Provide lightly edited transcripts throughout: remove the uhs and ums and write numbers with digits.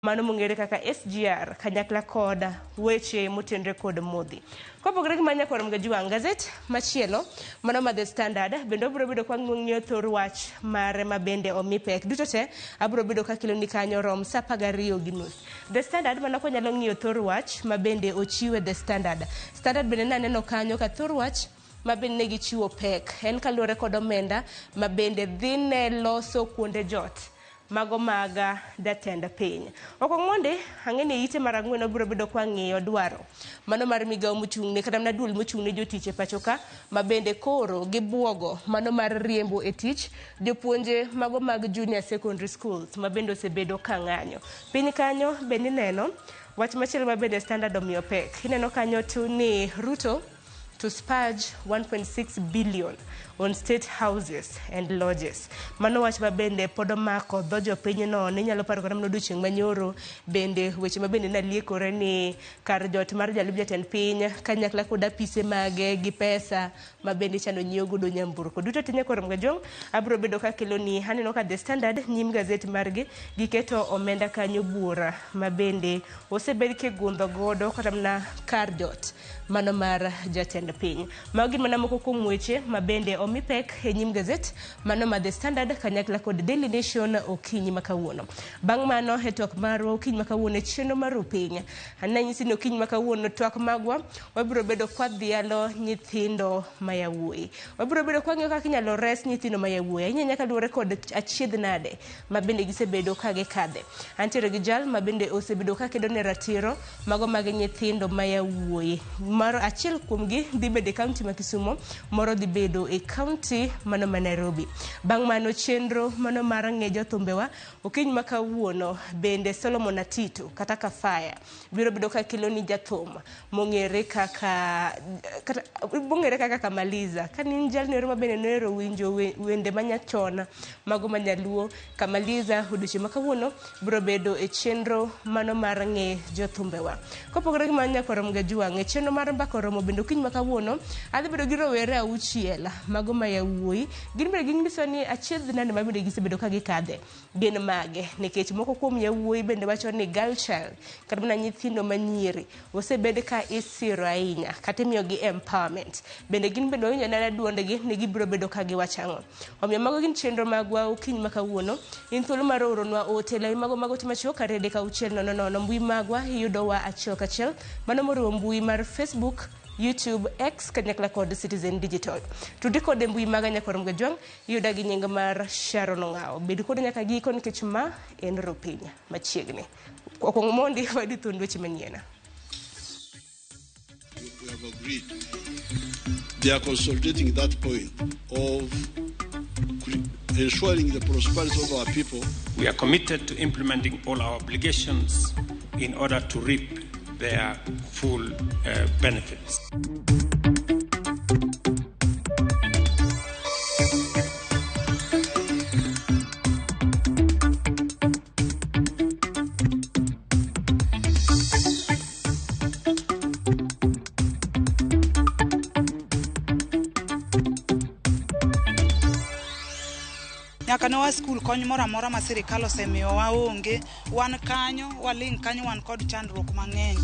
mano mong'ere kaka SGR kanyakla kod weche motenre kod modhi. Kopogore gi manya korom ga juang gazet machielo mano ma The Standard bende obiro bedo kwa ng'io thor wach mare ma bende omi pek duto te abiro bedo ka kilo ni kanyo rom saa 12:30. The Standard mano ko nyalo ng'io thor wach ma bende ochiwe The Standard. Standard bende naneno kanyo ka thor wach ma bende negi chiwo pek en kaluwore kod omenda ma bende dhi ne loso kuonde jot mago maga jatend piny. Okong'onde ang'ene ite mar ang'wen obiro bedo kwa ng'iyo dwaro mano mar migao mochung'ne kata mana duol mochung'ne jotich e pacho ka ma bende koro gibuogo mano mar riembo e tich jopuonje mago mag junior secondary schools ma bende osebedo ka ng'anyo. Piny kanyo bende neno wach machielo ma bende Standard omiyo pek. Ineno kanyo tu ni Ruto to spurge 1.6 billion on state houses and lodges. Mano wach ma bende pod omako dho jopinyno ni nyalo paro kata mana odiochieng' manyoro bende weche ma bende naliekore ni kar jot mar jalup jatend piny kanyakla kod apise mage gi pesa ma bende chano nyiewo godo nyamburko. Duto tinye korom ga jong abiro bedo ka kelo ni aneno ka The Standard nyim gazet margi giketo omenda kanyo bura ma bende osebed kigundho godo kata mana kar jot mano mar jatend piny. Magi mana moko kuom weche ma bende omi pek e nyim gazet mano ma The Standard kanyakla kod Daily Nation okinyi makawuono. Bang' mano e twak marwa okinyi makawuono e chenro mar piny ananyisi ni okinyi makawuono twak magwa wabiro bedo kwa dhialo nyithindo mayawuoyi. Wabiro bedo kwa ng'iyo kaka inyalo res nyithindo mayawuoyi ahinya nyaka luwore kod achiedh nade ma bende gisebedo ka gikadhe. Antiere gi jal ma bende osebedo ka kedo ne ratiro mago mag nyithindo mayawuoyi. Maro achiel kuomgi dhi bedo e kaunti ma Kisumo, moro dhi bedo e kaunti mano ma Nairobi. Bang' mano chenro mano mar ng'ejo thumbewa okinyi makawuono bende Solomon Atito kata Kafaya biro bedo ka kelo ni jathum mong'ere kaka Kamaliza. Ka ni jal nero ma bende noero winjo wende manyachon mago manyaluo, Kamaliza odiochieng' makawuono biro bedo e chenro mano mar ng'ejo thumbewa. Kopogore gi manya korom ga juang' e chenro mar mbaka romo bende okinyi makawuono adhi bedo gi rowere 6 mago mayawuoyi gin bende ginyiso ni achiedh nade ma bende gisebedo ka gikadhe gin mage nikech moko kuom yawuoyi bende wacho ni girl child kata mana nyithindo manyiri osebed ka isiro ahinya kata imiyo gi empowerment bende gin bende owinjo nana duondgi ni gibiro bedo ka giwacho ang'o. Omiyo mago gin chenro magwa okinyi makawuono in thuolo mar oronwa ote lai mago macho ka rede ka 600 mbui magwa iyudowa achiel kachiel mano moriwo mbui mar Facebook, YouTube, X kanyakla kod Citizen Digital. Tudi kod mbui maga nyakorom ga jwang iyuda gi nying mar Sharon Ong'ao. Bedo kod nyaka giko nikech ma en ropinya machiegni. Okong' mondi wadi thund weche manyiena. We have agreed. They are consolidating that point of ensuring the prosperity of our people. We are committed to implementing all our obligations in order to reap their full benefits. Nyaka ne wa skul kony moro amora ma sirikal osemiyo waonge wan kanyo waling kanyo wan kod chandruok mang'eny.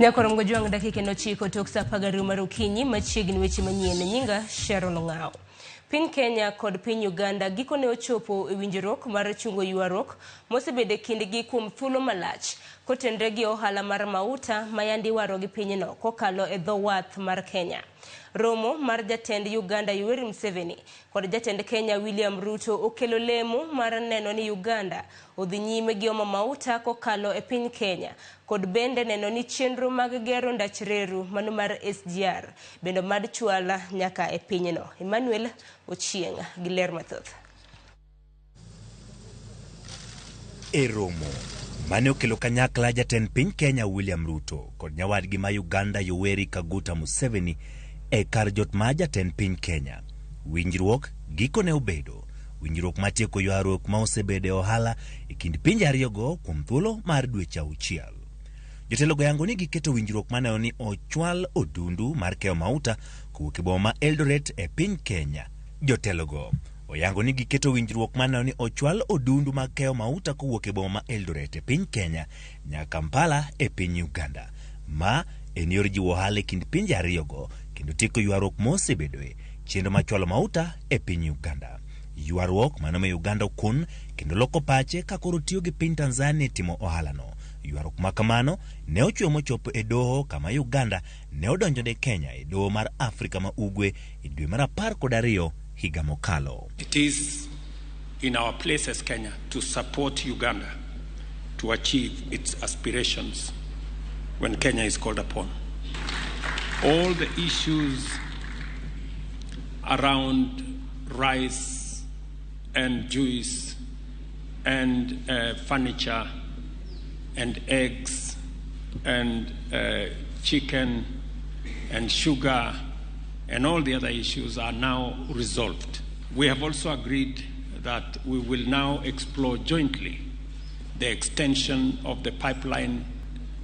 Nyakorom ga juang dakika 9 tok saa 12 mar okinyi machiegni weche manyien nyinga Sharon Ong'ao. Piny Kenya kod piny Uganda gikone ochopo e winjruok mar chungo ywaruok mosebede kindgi kuom thuolo malach kotenre gi ohala mar mauta ma yandi waro gi pinyno kokalo e dho wath mar Kenya. Romo mar jatend Uganda Yoweri Museveni kod jatend Kenya William Ruto okelo lemo mar neno ni Uganda odhi nyime gi omo mauta kokalo e piny Kenya kod bende neno ni chenro mag gero ndach reru mano mar SGR bendo mad chwala nyaka e pinyno. Emmanuel Ochieng gi ler mathoth. E romo mane okelo kanyakla jatend piny Kenya William Ruto kod nyawadgi ma Uganda Yoweri Kaguta Museveni e kar jot ma jatend piny Kenya. Winjruok giko ne obedo winjruok matieko ywaruok ma osebede ohala e kind pinje ariyogo kuom thuolo mar dweche 6. Jotelo go yango ni giketo winjruok maneno ni ochwal odundu mar keyo mauta kowuok e boma ma Eldoret e piny Kenya. Jotelo go oyango ni giketo winjruok maneno ni ochwal odundu mag keyo mauta kowuok e boma ma Eldoret e piny Kenya nyaka Kampala e piny Uganda. Ma en yor jiwo ohala e kind pinje ariyogo kendo tieko ywaruok mosebedoe chenro machwalo mauta e piny Uganda. Ywaruok manome Uganda okun kendo loko pache ka koro tiyo gi piny Tanzania timo ohalano. Ywaruok makamano ne ochwe mochopo e doho kama Uganda ne odonjone Kenya e doho mar Afrika ma Ugwe e dwe mar 12 higa mokalo. It is in our place as Kenya to support Uganda to achieve its aspirations when Kenya is called upon. All the issues around rice and juice and furniture and eggs and chicken and sugar and all the other issues are now resolved. We have also agreed that we will now explore jointly the extension of the pipeline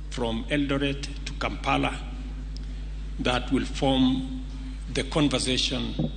from Eldoret to Kampala that will form the conversation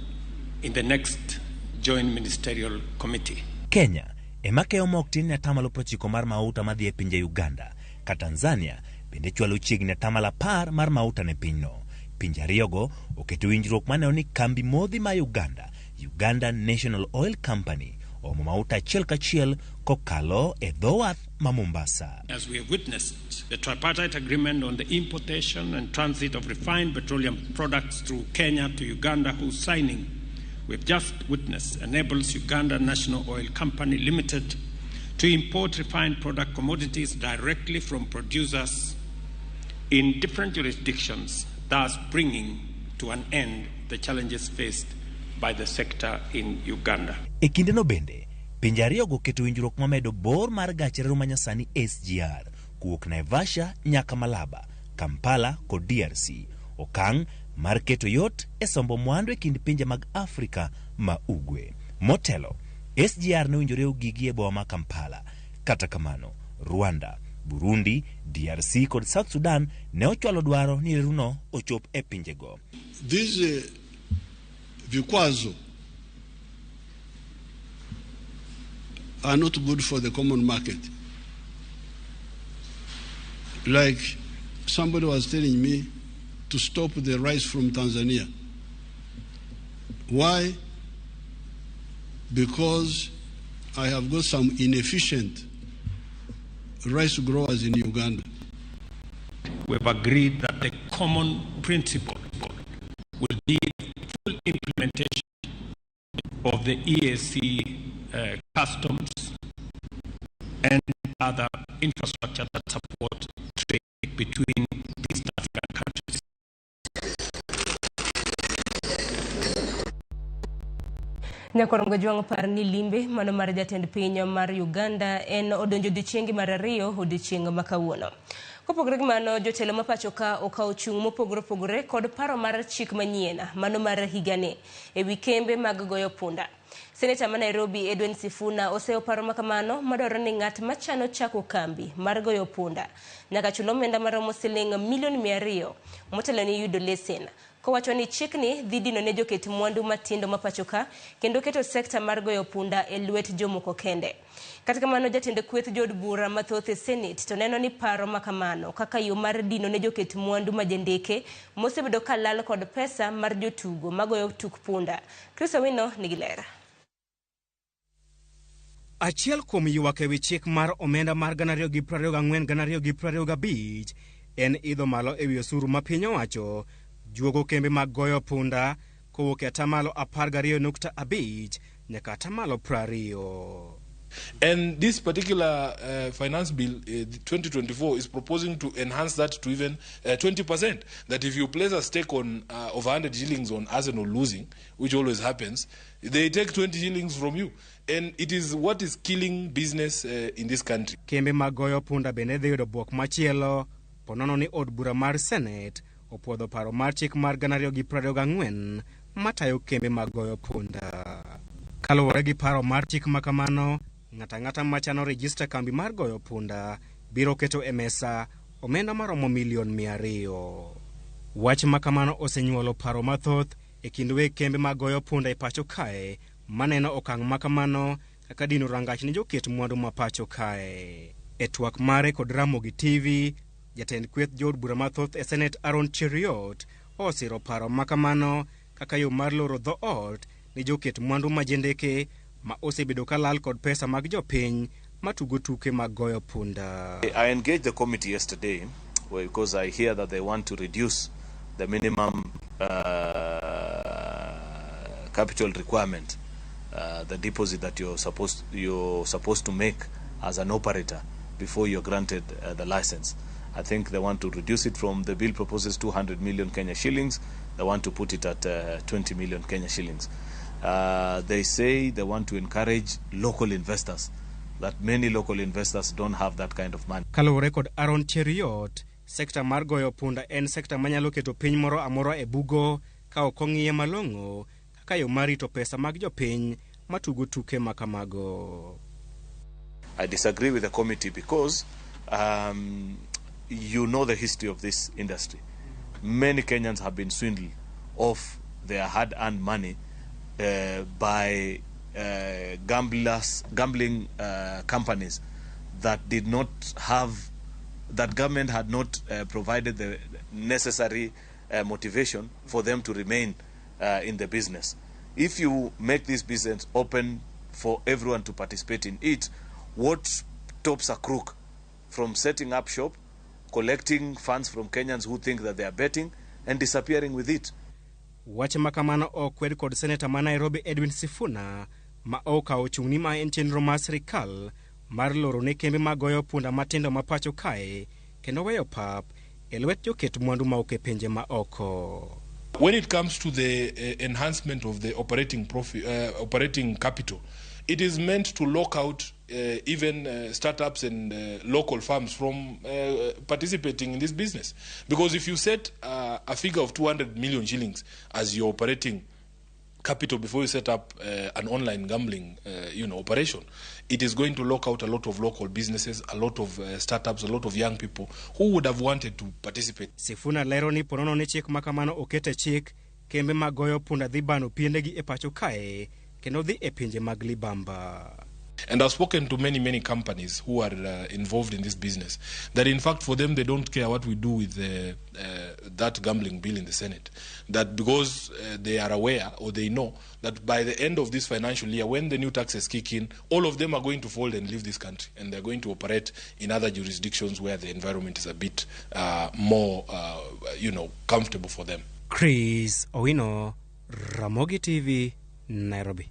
in the next joint ministerial committee. Kenya ema keyo moktin ne atamalo 90 mar mauta madhi e pinje Uganda ka Tanzania bende chwalo chiegni atamalo 10 mar mauta ne pinyno. Pinje ariyogo oketo winjruok maneno ni kambi modhi ma Uganda National Oil Company omo mauta achiel kachiel kokalo e dho wath ma Mombasa. As we have witnessed, the tripartite agreement on the importation and transit of refined petroleum products through Kenya to Uganda, whose signing we've just witnessed, enables Uganda National Oil Company Limited to import refined product commodities directly from producers in different jurisdictions, thus bringing to an end the challenges faced by the sector in Uganda. E kindeno bende, pinje ariyogo keto winjruok mamedo bor mar gach reru manyasani SGR kuwuok Naivasha nyaka Malaba, Kampala kod DRC. Okang' mar keto yot e sombo mwandu e kind pinje mag Afrika ma Ugwe. Motelo, SGR ne winjore ogigi e boma ma Kampala. Kata kamano, Rwanda, Burundi, DRC kod South Sudan ne ochwalo dwaro ni reruno ochop e pinjego. These vikwazo are not good for the common market. Like somebody was telling me to stop the rice from Tanzania. Why? Because I have got some inefficient rice growers in Uganda. We've agreed that the common principle will be full implementation of the EAC customs and other infrastructure that support trade between these African countries. Nyakorongo jwang' par ni limbe mano mar jatend piny mar Uganda en odonjo odiochienge mar 2 odiochieng' makawuono. Kopogore gi mano, jotelo ma pacho ka okawo chung' mopogore kod paro mar chik manyien mano mar higani e wi kembe mag goyo punda. Seneta ma Nairobi Edwin Sifuna oseo paro makamano madwaro ni ng'at machano chako kambi mar goyo punda nyaka chul omenda maromo siling milion 200 motelo ni yudo lesen. Kowacho ni chikni dhi dino ne joket mwandu matindo mapacho ka kendo keto sekta mar goyo punda e lwet jomoko kende. Kata kamano, jatend kweth jod bura mathoth e Senate to neno ni paro makamano kaka yo mar dino ne joket mwandu majendeke mosebedo kalal kod pesa mar jotugo magoyo tuk punda. Chris Awino nigi lera. Achiel kuom ywak ewi chik mar omenda mar 2024-2025 en idho malo ewi osuru ma piny owacho juogo kembe mag goyo punda kowuok e atamalo 12.5 nyaka atamalo 20. And this particular finance bill, 2024, is proposing to enhance that to even 20%. That if you place a stake on of 100 shillings on Arsenal losing, which always happens, they take 20 shillings from you. And it is what is killing business in this country. Kembe mag goyo punda bende dhi yudo bwok machielo ponono ni od bura mar Senate opuodho paro mar chik mar 2024 matayo kembe mag goyo punda. Kaluwore gi paro mar chik makamano, ng'ata machano rejista kambi mar goyo punda biro keto e mesa omenda maromo $200,000,000. Wach makamano osenyuolo paro mathoth e kind weg kembe mag goyo punda e pacho kae maneno okang' makamano kaka dino rangach ni joket mwandu ma pacho kae. E twak mare kod Ramogi TV, jatend kweth jood bura mathoth e Senate Aaron Cheriot osiro paro makamano kaka yo mar loro dhoot ni joket mwandu majendeke ma osebedo kalal kod pesa mag jopiny matugo tuke mag goyo punda. I engaged the committee yesterday because I hear that they want to reduce the minimum capital requirement, the deposit that you're supposed to make as an operator before you're granted the license. I think they want to reduce it from, the bill proposes 200 million Kenya shillings. They want to put it at 20 million Kenya shillings. They say they want to encourage local investors, that many local investors don't have that kind of money. Kaluwore kod Aaron Cheriot, sekta mar goyo punda en sekta manyalo keto piny moro amora e bugo ka ok ong'iye malong'o kaka yo mar rito pesa mag jopiny matugo tuke makamago. I disagree with the committee because you know the history of this industry. Many Kenyans have been swindled of their hard-earned money by gambling companies that did not have, that government had not provided the necessary motivation for them to remain in the business. If you make this business open for everyone to participate in it, what stops a crook from setting up shop, collecting funds from Kenyans who think that they are betting, and disappearing with it? Wache makamano okwed kod Senator ma Nairobi Edwin Sifuna ma okawo chung'ni ma en chenro mar sirikal mar loro ne kembe mag goyo punda matindo ma pacho kae kendo weyo pap e lwet joket mwandu ma ok e pinje ma oko. When it comes to the enhancement of the operating capital, it is meant to lock out even startups and local firms from participating in this business. Because if you set a figure of 200 million shillings as your operating capital before you set up an online gambling operation, it is going to lock out a lot of local businesses, a lot of startups, a lot of young people who would have wanted to participate. Sifuna lero ni ponono ni chik makamano okete chik kembe mag goyo punda dhi bano piendegi e pacho kae kendo dhi e pinje mag libamba. And I've spoken to many companies who are involved in this business, that in fact for them they don't care what we do with that gambling bill in the Senate. That because they are aware or they know that by the end of this financial year, when the new taxes kick in, all of them are going to fold and leave this country, and they're going to operate in other jurisdictions where the environment is a bit more, comfortable for them. Chris Owino, Ramogi TV, Nairobi.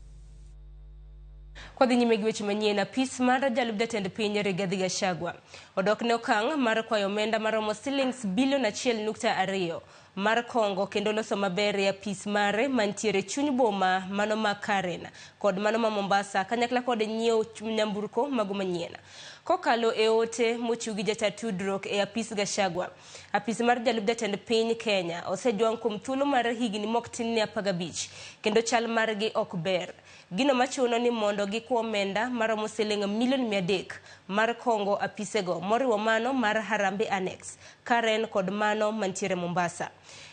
Kwa dhi nyime gi weche manyien, apis mar jalub jatend piny Rigathi Gachagua odok ne okang' mar kwayo omenda maromo shillings bilion 1.2 mar Kongo kendo loso maber e apis mare mantiere chuny boma mano ma Karen kod mano ma Mombasa kanyakla kod nyiewo nyamburko mago manyien. Kokalo e ote mochiw gi jata tudruok e apis Gachagua, apis mar jalub jatend piny Kenya osejwang' kuom thuolo mar higni mok tin ne 15 kendo chal margi ok ber. Gino machuno ni mondo gikwo omenda maromo shilingi milion 300 mar Kongo apisego moriwo mano mar Harambee Annex, Karen kod mano mantiere Mombasa.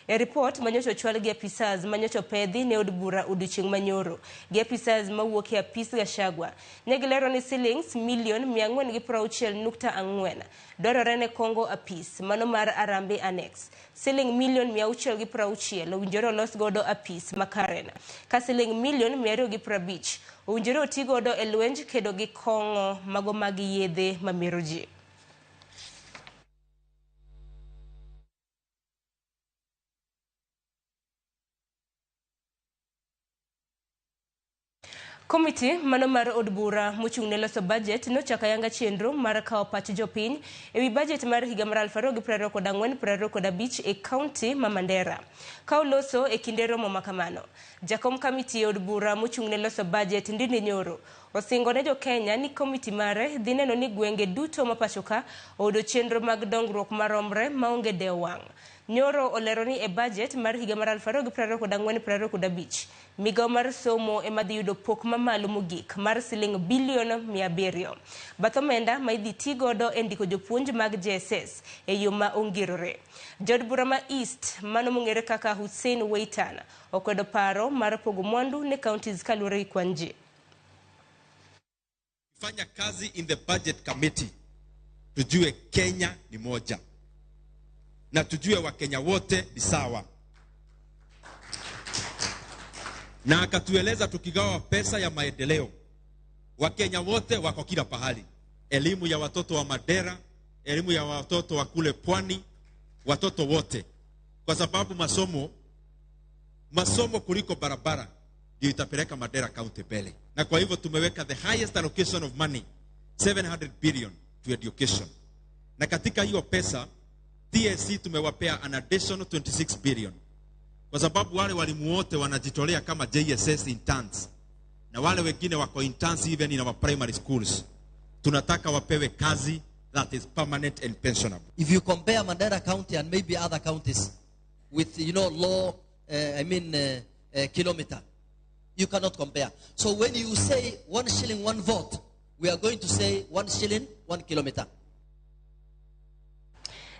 E report manyocho chwal gi apisas manyocho pedhi ne od bura odiochieng' manyoro gi apisas mawuok e apis Gachagua negilero ni shillings milion 460.4 dwarore ne Kongo apis mano mar Harambee Annex. Shilling milion 660 owinjore olos godo apis ma Karen, ka shilling milion 250 owinjore oti godo e lwenj kedo gi kong'o mago mag yedhe mamero ji. Komiti mano mar od bura mochung' ne loso budget nochako ayanga chenro mar kawo pach jopiny ewi budget mar higa mar 2024-2025 e kaunti ma Mandera. Ka oloso e kinde romo makamano, jakom kamiti od bura mochung' ne loso budget Ndindi Nyoro osingo ne jo Kenya ni komiti mare dhi neno ni gwenge duto ma pachoka oyudo chenro mag dongruok maromre maonge dewo wang'. Nyoro olero ni e budget mar higa mar 2024-2025 migawo mar somo ema dhi yudo pok mamalo mogik mar siling bilion 700. Bath omenda ma idhi ti godo e ndiko jopuonj mag JSS e yo ma ongirore. Jod bura ma East mano mong'ere kaka Hussein Weitan okwedo paro mar pogo mwandu ne counties kaluwore gi kwan ji. Fanya kazi in the budget committee, tujue Kenya ni moja na tujue Wakenya wote ni sawa, na akatueleza tukigawa pesa ya maendeleo Wakenya wote wako kila pahali. Elimu ya watoto wa Mandera, elimu ya watoto wa kule pwani, watoto wote, kwa sababu masomo kuliko barabara ndio itapeleka Mandera County mbele. Na kwa hivyo tumeweka the highest allocation of money 700 billion to education, na katika hiyo pesa TSC tumewapea an additional 26 billion kwa sababu wale walimu wote wanajitolea kama JSS interns na wale wengine wako interns even in our primary schools. Tunataka wapewe kazi that is permanent and pensionable. If you compare Mandera County and maybe other counties with, low, kilometer, you cannot compare. So when you say 1 shilling, 1 vote, we are going to say 1 shilling, 1 kilometer.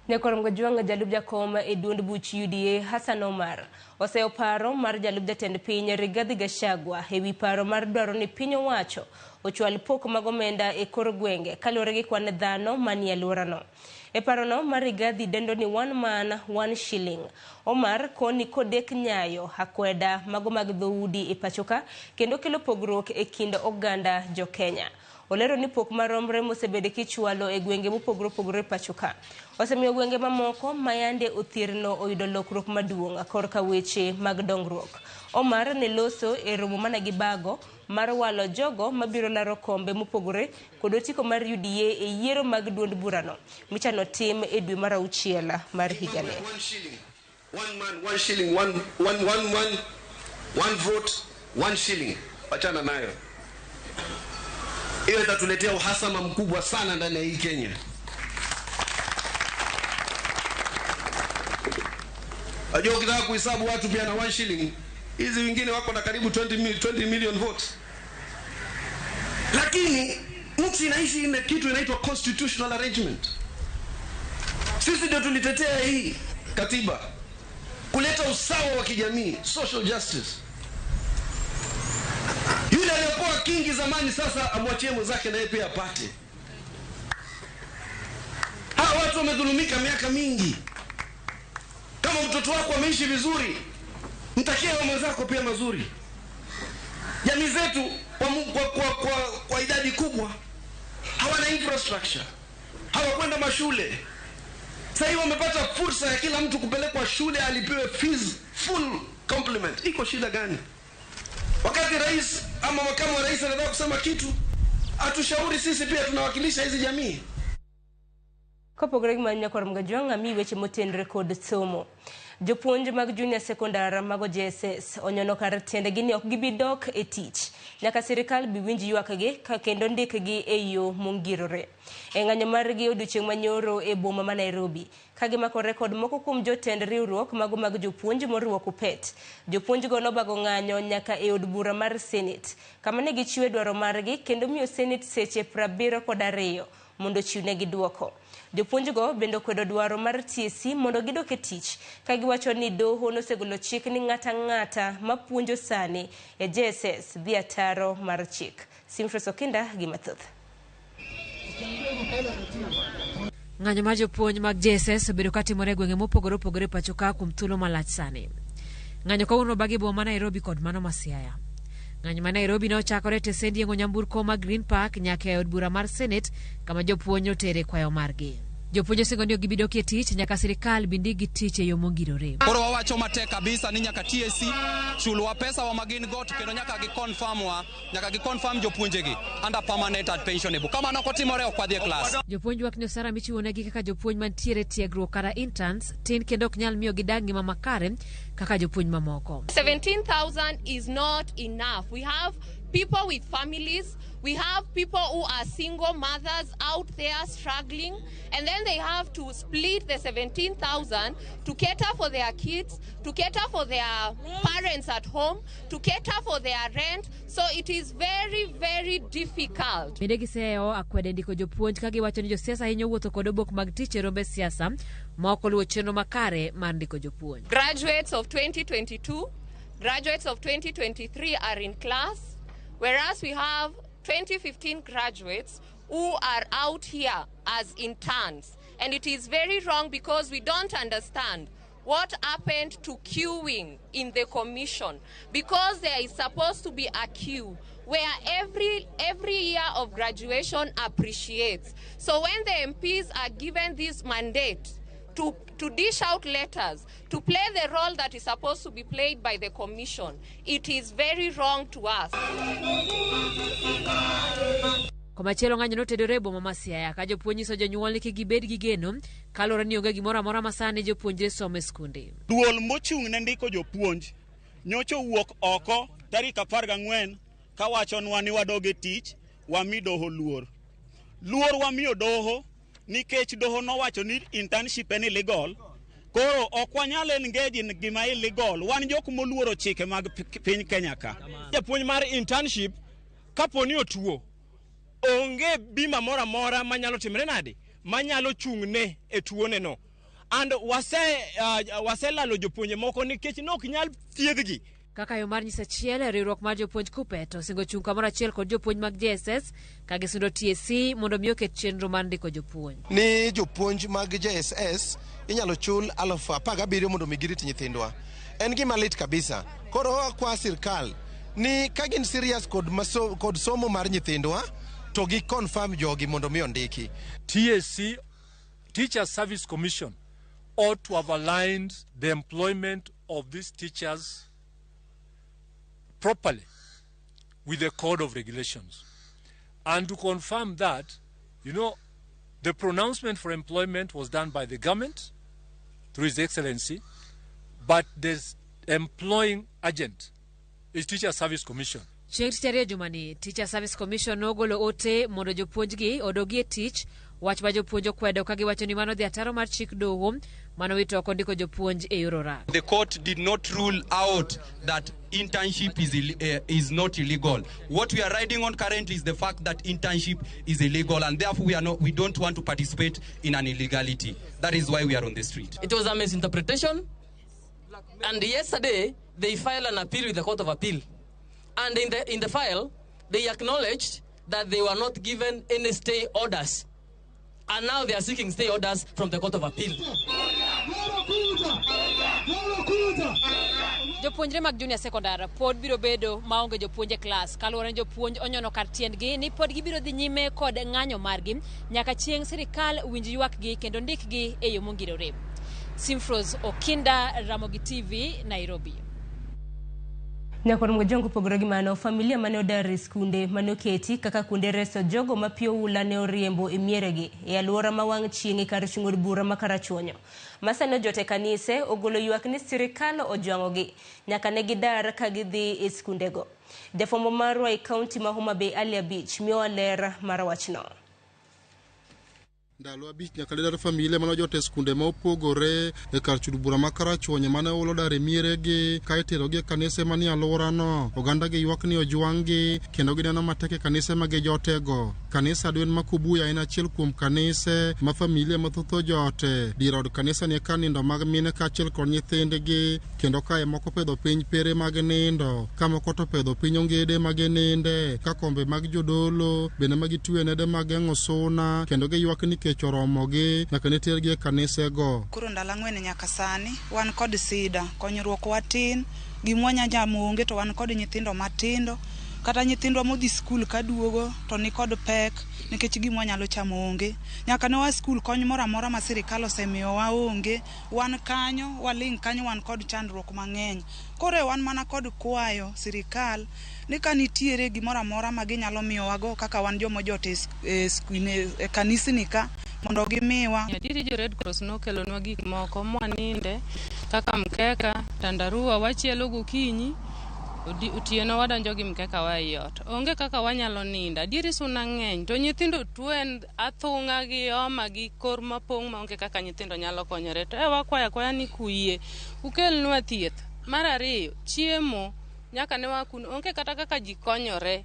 Nyakorom gajuanga jalub jakom e duond buch UDA Hassan Omar oseo paro mar jalub jatend piny Rigathi Gachagua ewi paro mar dwaro ni piny owacho ochwal pok mag omenda e kor gwenge kaluwore gi kwan dhano manie alworano. E parono mar Rigathi dendo ni 1 man 1 shilling. Omar koni kodek nyayo akweda mago mag dhoudi e pachoka kendo kelo pogruok e kind oganda jo Kenya. Olero ni pok maromre mosebede kichwalo e gwenge mopogore pachoka osemiyo gwenge mamoko mayande othirno oyudo lokruok maduong' korka weche mag dongruok. Omar ne loso e romo mana gi bago mar walo jogo mabiro laro kombe mopogore kod otiko mar UDA e yiero mag duond burano michano tim e dwe mar auchiel mar higani. 1 shilling, 1 man 1 shilling, 1 vote 1 shilling. Wachana nayo. Hiyo itatuletea uhasama mkubwa sana ndani ya hii Kenya. Ajua ukitaka kuhesabu watu pia na 1 shilling, hizi wengine wako na karibu 20 million votes. Lakini nchi inaishi ina kitu inaitwa constitutional arrangement. Sisi ndio tulitetea hii katiba kuleta usawa wa kijamii, social justice. Yule aliyepoa kingi zamani sasa amwachie mwenzake na yeye pia apate. Hawa watu wamedhulumika miaka mingi. Kama mtoto wako ameishi vizuri, mtakie wa mwenzako pia mazuri. Jamii zetu kwa idadi kubwa hawana infrastructure, hawakwenda mashule. Sasa hivi wamepata fursa ya kila mtu kupelekwa shule alipewe fees full complement. Iko shida gani? Wakati rais ama makamu wa rais anataka kusema kitu, atushauri sisi pia tunawakilisha hizi jamii. Kopogore gi manya korom gajuanga mi weche motenre kod somo. Jopuonj mag junior secondary mago JSS onyono kar tiende gi ni ok gibidok e tich. Nyaka sirikal biwinji ywakgi ka kendo ndikgi e yo mongirore. E ng'anyo margi odiochieng' manyoro e boma ma Nairobi. Kagimako rekod moko kuom jotend riwruok mago mag jopuonj moriwo Kuppet. Jopuonj go nobago ng'anyo nyaka e od bura mar Senate. Kama ne gichiwe dwaro margi kendo miyo Senate seche 72 mondo chiwnegi duoko. Jopuonj go bendo kwedo dwaro mar TSC mondo gidok e tich ka giwacho ni doho nosegolo chik ni ng'ata mapuonjo sani e JSS dhi ataro mar chik. Simfres Okinda gi mathoth. Ng'anyo mar jopuonj mag JSS obedo katimore gwenge mopogore pachoka kuom thuolo malach sani. Ng'anyo kawuono bagi boma Nairobi kod mano ma Siaya. Ng'anyo ma Nairobi ne ochakore tesendi yengo nyamburko ma Green Park nyaka e od bura mar Senate kama jopuonj otere kwayo margi. Jopuonj osingo ni gibidokie tich nyaka sirikal bindigi tich e yo mongirore. Koro wawacho matek kabisa ni nyaka TSC chulwa pesa wa magin got kendo nyaka giconfirm jopuonjegi under permanent and pensionable. Kama nokotimore ok wadhi e klas. Jopuonj wak ni osara michiwonegi kaka jopuonj mantiere tiegruok kata interns tin kendo ok nyal miyo gidag ngima makare kaka jopuonj mamoko. 17,000 is not enough. We have people with families. We have people who are single mothers out there struggling, and then they have to split the 17,000 to cater for their kids, to cater for their parents at home, to cater for their rent. So it is very, very difficult. Bende giseo akwede ndiko jopuonj ka giwacho ni josiasa hinyo wuotho kod obok mag tich e rombe siasa ma ok oluwo chenro makare mar ndiko jopuonj. Graduates of 2022, graduates of 2023 are in class, whereas we have 2015 graduates who are out here as interns. And it is very wrong because we don't understand what happened to queuing in the commission, because there is supposed to be a queue where every year of graduation appreciates. So when the MPs are given this mandate to dish out letters, to play the role that is supposed to be played by the commission, it is very wrong to us. Komachielo ng'anyo notedore e boma ma Siaya ka jopuonj nyiso jonyuol ni kik gibed gi geno kaluwore ni onge gimoro amora masani jopuonjre somo e skunde. Duol mochung' ne ndiko jopuonj nyocho wuok oko tarik 14 kawachonwa ni wadoge tich wami doho luor. Luor wamiyo doho nikech doho nowacho ni internship en illegal. Koro ok wanyal engage in gima illegal. Wan jok moluoro chike mag piny Kenya ka. Japuonj mar internship kaponi otuo onge bima mora mora manyalo timre nade manyalo chung'ne e tuone no. And waselalo jopuonje moko nikech nok nyal thiedhgi. Kaka yo mar nyisa chiel riwruok mar jopuonj KUPPET osingo chung' kamoro achiel kod jopuonj mag JSS ka gisundo TSC mondo miyo ket chenro mar ndiko jopuonj. Ni jopuonj mag JSS inyalo chul 17,000 mondo migirit nyithindwa. En gima lit kabisa. Koro kwa sirkal ni kagin serious kod somo mar nyithindwa to gi confirm jogi mondo miyo ndiki. TSC, Teachers Service Commission, ought to have aligned the employment of these teachers properly with the code of regulations. And to confirm that, the pronouncement for employment was done by the government through His Excellency, but the employing agent is Teacher Service Commission. Chieng' tich ariyo jumani, Teacher Service Commission nogolo ote mondo jopuonjgi odogie tich, wach ma jopuonj okwedo ka giwacho ni mano dhi ataro mar chik doho manowito oko ndiko jopuonj e yor orak. The court did not rule out that internship is not illegal. What we are riding on currently is the fact that internship is illegal, and therefore we don't want to participate in an illegality. That is why we are on the street. It was a misinterpretation, and yesterday they filed an appeal with the Court of Appeal. And in the file, they acknowledged that they were not given any stay orders. And now they are seeking stay orders from the Court of Appeal. Jopuonjre mag junior secondary pod biro bedo maonge jopuonje klas kaluwore ni jopuonj onyono kar tiendgi ni pod gibiro dhi nyime kod ng'anyo margi nyaka chieng' sirikal winj ywakgi kendo ndikgi e yo mongirore. Simfros Okinda, Ramogi TV, Nairobi. Nyakor mgojongo pogoro gi mano familia mane odar e skunde mane oketi kaka kunde reso jogo mapio ula ne oriembo e mieregi e aluora mawang' chieng' kar chung'od bura makarachuonyo. Masano jote kanise ogolo ywak ni sirikal ojwang'ogi nyaka ne gidar ka gidhi e skundego. Jafwambo marwa e kaunti ma Homa Bay Alia Beach miyo alera mar wachno. Ndalo abich nyaka ledar familia mano jote skunde ma opogore e kar chung'od bura makarachuonyo mane olo dar e mieregi ka itero gi kanise mani alora no. Oganda gi ywak ni ojwang'gi kendo gineno matek e kanise ma gi jotego. Kanisa Dwen Makubuya en achiel kuom kanise ma familia mathoth jote. Dier od kanisa ni ka nindo mag mine ka achiel kod nyithindgi kendo kae moko pedho piny pere mag nindo ka moko to pedho piny ongede mag ninde ka kombe mag jodolo bende magitwe nede mag geng'o suna kendo gi ywak ni kech oromogi nyaka ne tergi e kanisego. Koro ndalo 4 nyaka sani wan kod sida konyruok watin gimwanya jamonge to wan kod nyithindo matindo kata nyithindwa modhi skul kaduogo to ni kod pek nikech gimwa nyalo chamo onge. Nyaka ne wa skul kony moro amora ma sirikal osemiyowa onge, wan kanyo waling' kanyo wan kod chandruok mang'eny. Koro wan mana kod kwayo sirikal ni ka nitiere gimoro amora ma ginyalo miyowago kaka wan joma jote e kanisni ka mondo gimiwa. Adieri jo Red Cross nokelonwa gik moko mwaninde kaka mkeka, tandarua wachielo gokinyi, otieno wadanjo gi mkeka wa iot. Onge kaka wanyalo ninda. Adieri suna ng'eny to nyithindo tuo en athung'a gi homa gi kor mapong' maonge kaka nyithindo nyalo konyore. To wakwaya kwaya ni kuyie ukelnwa thieth. Mar ariyo, chiemo nyaka ne wakun onge kata kaka ji konyore.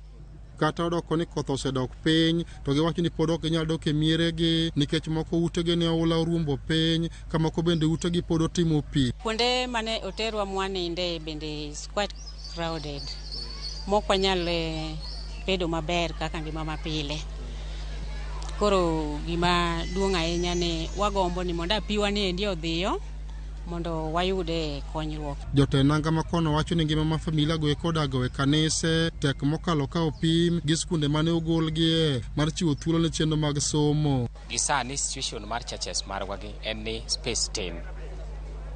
Kata odoko ni koth osedok piny to giwacho ni pod ok ginyal dok e mieregi nikech moko utegi ne oula orumbo piny, ka moko bende utegi pod otimo pi. Kuonde mane oterwa mwaninde bende is quite crowded. Mok wanyal bedo maber kaka ngima mapile. Koro gima duong' ahinya ni wagombo ni mondo apiwa ni endi odhiyo mondo wayude konyruok. Jotenanga makono wacho ni ngima ma familia go ekodago e kanise tek mokalo ka opim gi skunde mane ogolgie mar chiwo thuolo ne chenro mag somo. Gisani situation mar churches marwagi en ni space tin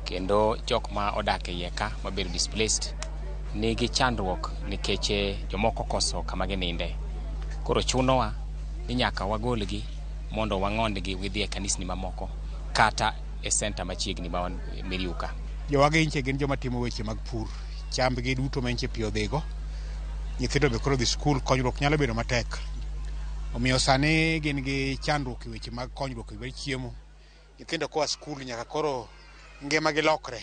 kendo jok ma odak e iye ka mabedo displaced nigi chandruok nikech jomoko koso kama gininde. Koro chunowa ni nyaka wagolgi mondo wang'ondgi widhi e kanisni mamoko kata e center machiegni ma Miriuka. Jowaginche gin joma timo weche mag pur, chambgi duto menche pi odhigo. Nyithindo be koro dhi skul, konyruok nyalo bedo matek. Omiyo sani gin gi chandruok e weche mag konyruok e chiemo. Nyithindo koa skul nyaka koro ngimagi lokre.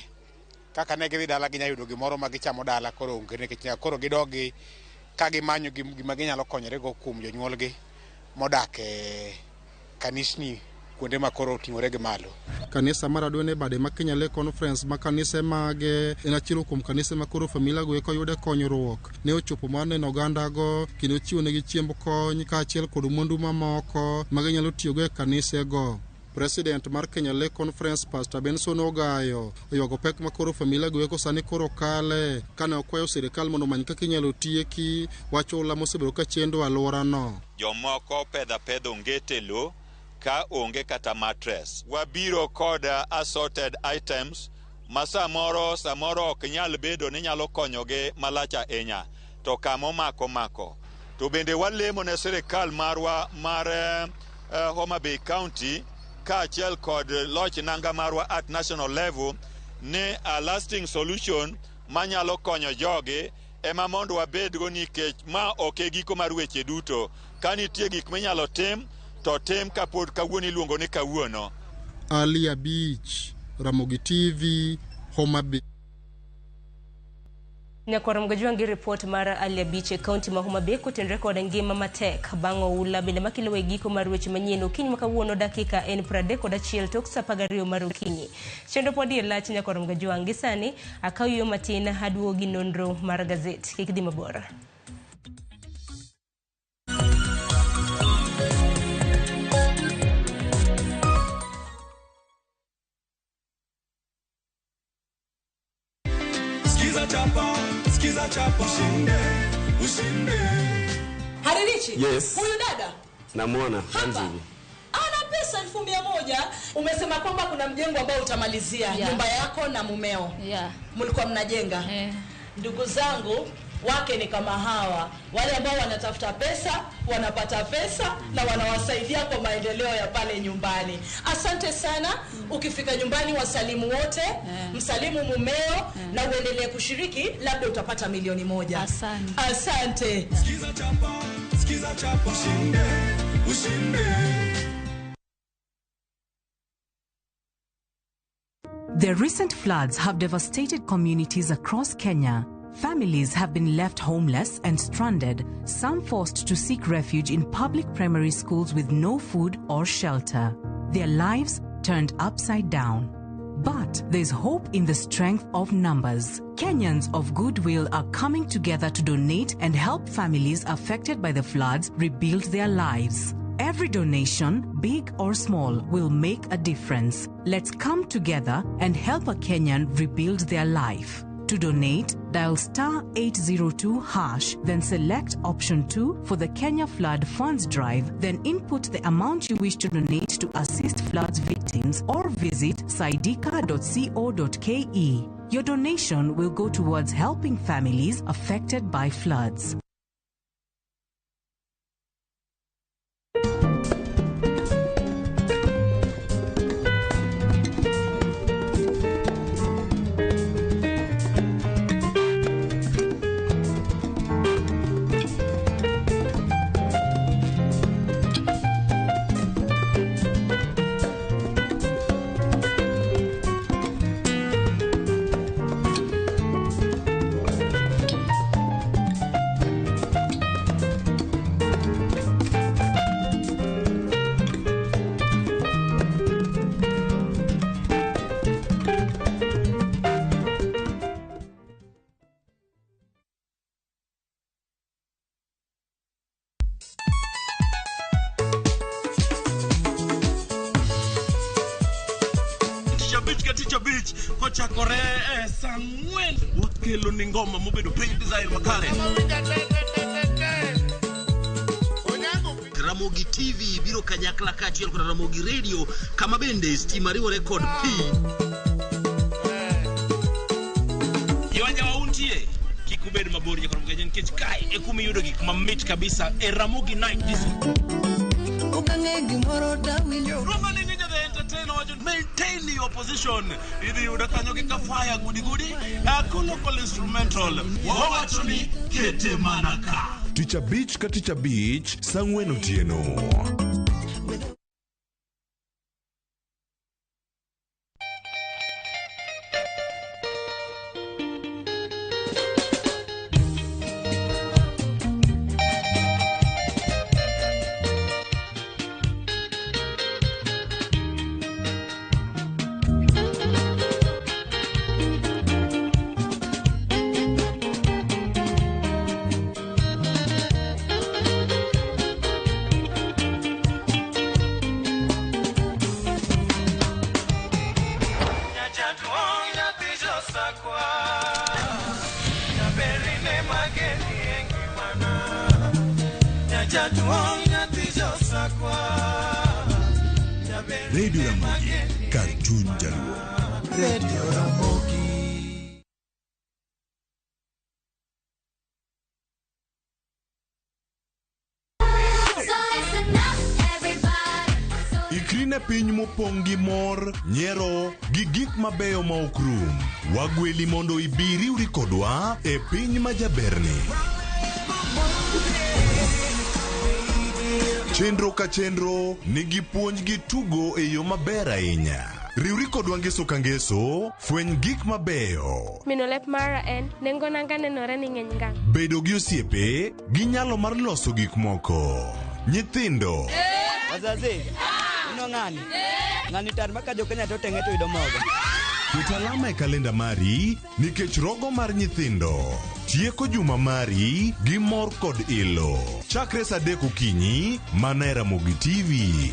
Kaka ne gidhi dala ginya yudo gimoro ma gichamo dala koro onge nikech koro gidogi ka gimanyo gima ginyalo konyorego kuom jonyuolgi modak e kanisni kuonde ma koro oting'ore gi malo. Kanisa mar Adwene bade ma Kenya Lay Conference ma kanise mage en achiel kuom kanise ma koro familia go eko yude konyruok. Ne ochopo mar neno oganda go kendo chiwo negi chiemb kony kaachiel kod mwandu mamoko ma ginyalo tiyogo e kanise go. President mar Kenya Lay Conference Pastor Benson Ogayo oywago pek ma koro familia go eko sani koro kale kane okwayo sirikal mondo many kaka inyalo tieki wacho ula mosebedo ka chendo alwora no. Jomoko pedho ongete lo ka onge kata mattress. Wabiro kod assorted items ma samoro ok nyal bedo ni nyalo konyoge malach ahinya to kamo mako. To bende walemo ne sirikal marwa mar Homa Bay County kaachiel kod loch nanga marwa at national level ne a lasting solution manyalo konyo jogi ema mondo wabedgo nikech ma ok e giko mar weche duto. Ka nitie gik minyalo tim to tim kapod kawuono iluongo ni kawuono. Ali Abich, Ramogi TV, Homa Bay. Nyakwaro mgajwangi report mar Ali Abich e kaunti ma Homa Bay kotenre kod ngima matek bang'o ula bende makelo giko mar weche manyien okinyi ma kawuono dakika en 31 tok saa 12 mar okinyi. Chendo podi lach nyakwaro mgajwangi sani akaw yo matin aduogi nonro mar gazet. Kik dhi mabor. Skiza chapa ushinde. Haririchi? Yes. Huyu dada? Namuona Hanzi. Ana pesa 1,100. Umesema kwamba kuna mjengo ambao utamalizia nyumba yako na mumeo. Mlikuwa mnajenga. Ndugu zangu wake ni kama hawa, wale ambao wanatafuta pesa, wanapata pesa na wanawasaidia kwa maendeleo ya pale nyumbani. Asante sana. Ukifika nyumbani wasalimu wote, msalimu mumeo na uendelee kushiriki, labda utapata 1,000,000. Asante. Skiza chapa ushinde. The recent floods have devastated communities across Kenya. Families have been left homeless and stranded, some forced to seek refuge in public primary schools with no food or shelter. Their lives turned upside down. But there's hope in the strength of numbers. Kenyans of goodwill are coming together to donate and help families affected by the floods rebuild their lives. Every donation, big or small, will make a difference. Let's come together and help a Kenyan rebuild their life. to donate, dial *802#, then select option 2 for the Kenya Flood Funds Drive, then input the amount you wish to donate to assist floods victims, or visit saidika.co.ke. Your donation will go towards helping families affected by floods. Kochakore sangwen wakelo ni ngoma mobedo piny design makare. Ramogi TV biro kanyakla kachiel kod Ramogi Radio kama bende stima riwore kod P. Yawanya wauntie kikubed mabor nyaka Ramogi nikech kai e kuma yudo gik mamit kabisa e Ramogi Night Disco. Maintain your position. Idi udakanyo kika fire gudi local instrumental wawachoni kete manaka Ticha Beach ka Ticha Beach sangwen otieno. Radio Ramogi, Cartoon Jaluo. Radio Ramogi. Ikrine piny mopong' gi mor, nyiero, gi gik mabeyo ma ok rum. Wagweli mondo ibiri uri kodwa e piny majaberni. Chenro ka chenro nigi puonj gi tugo e yo maber ahinya. Riwri kodwa ngeso ka ngeso, fweny gik mabeyo. Minolep mara en nengo nanga nenore ni ng'eny ngang. Bedo gi osiepe gi nyalo mar loso gik moko. Nyithindo. Wazazi, ino ng'ani? Ng'ani tar maka jo Kenya to tenge to yudo mogo. Ket alama e kalenda mari nikech rogo mar nyithindo. Tieko juma mari gi mor kod ilo. Chakre saa 3 okinyi mana e Ramogi TV.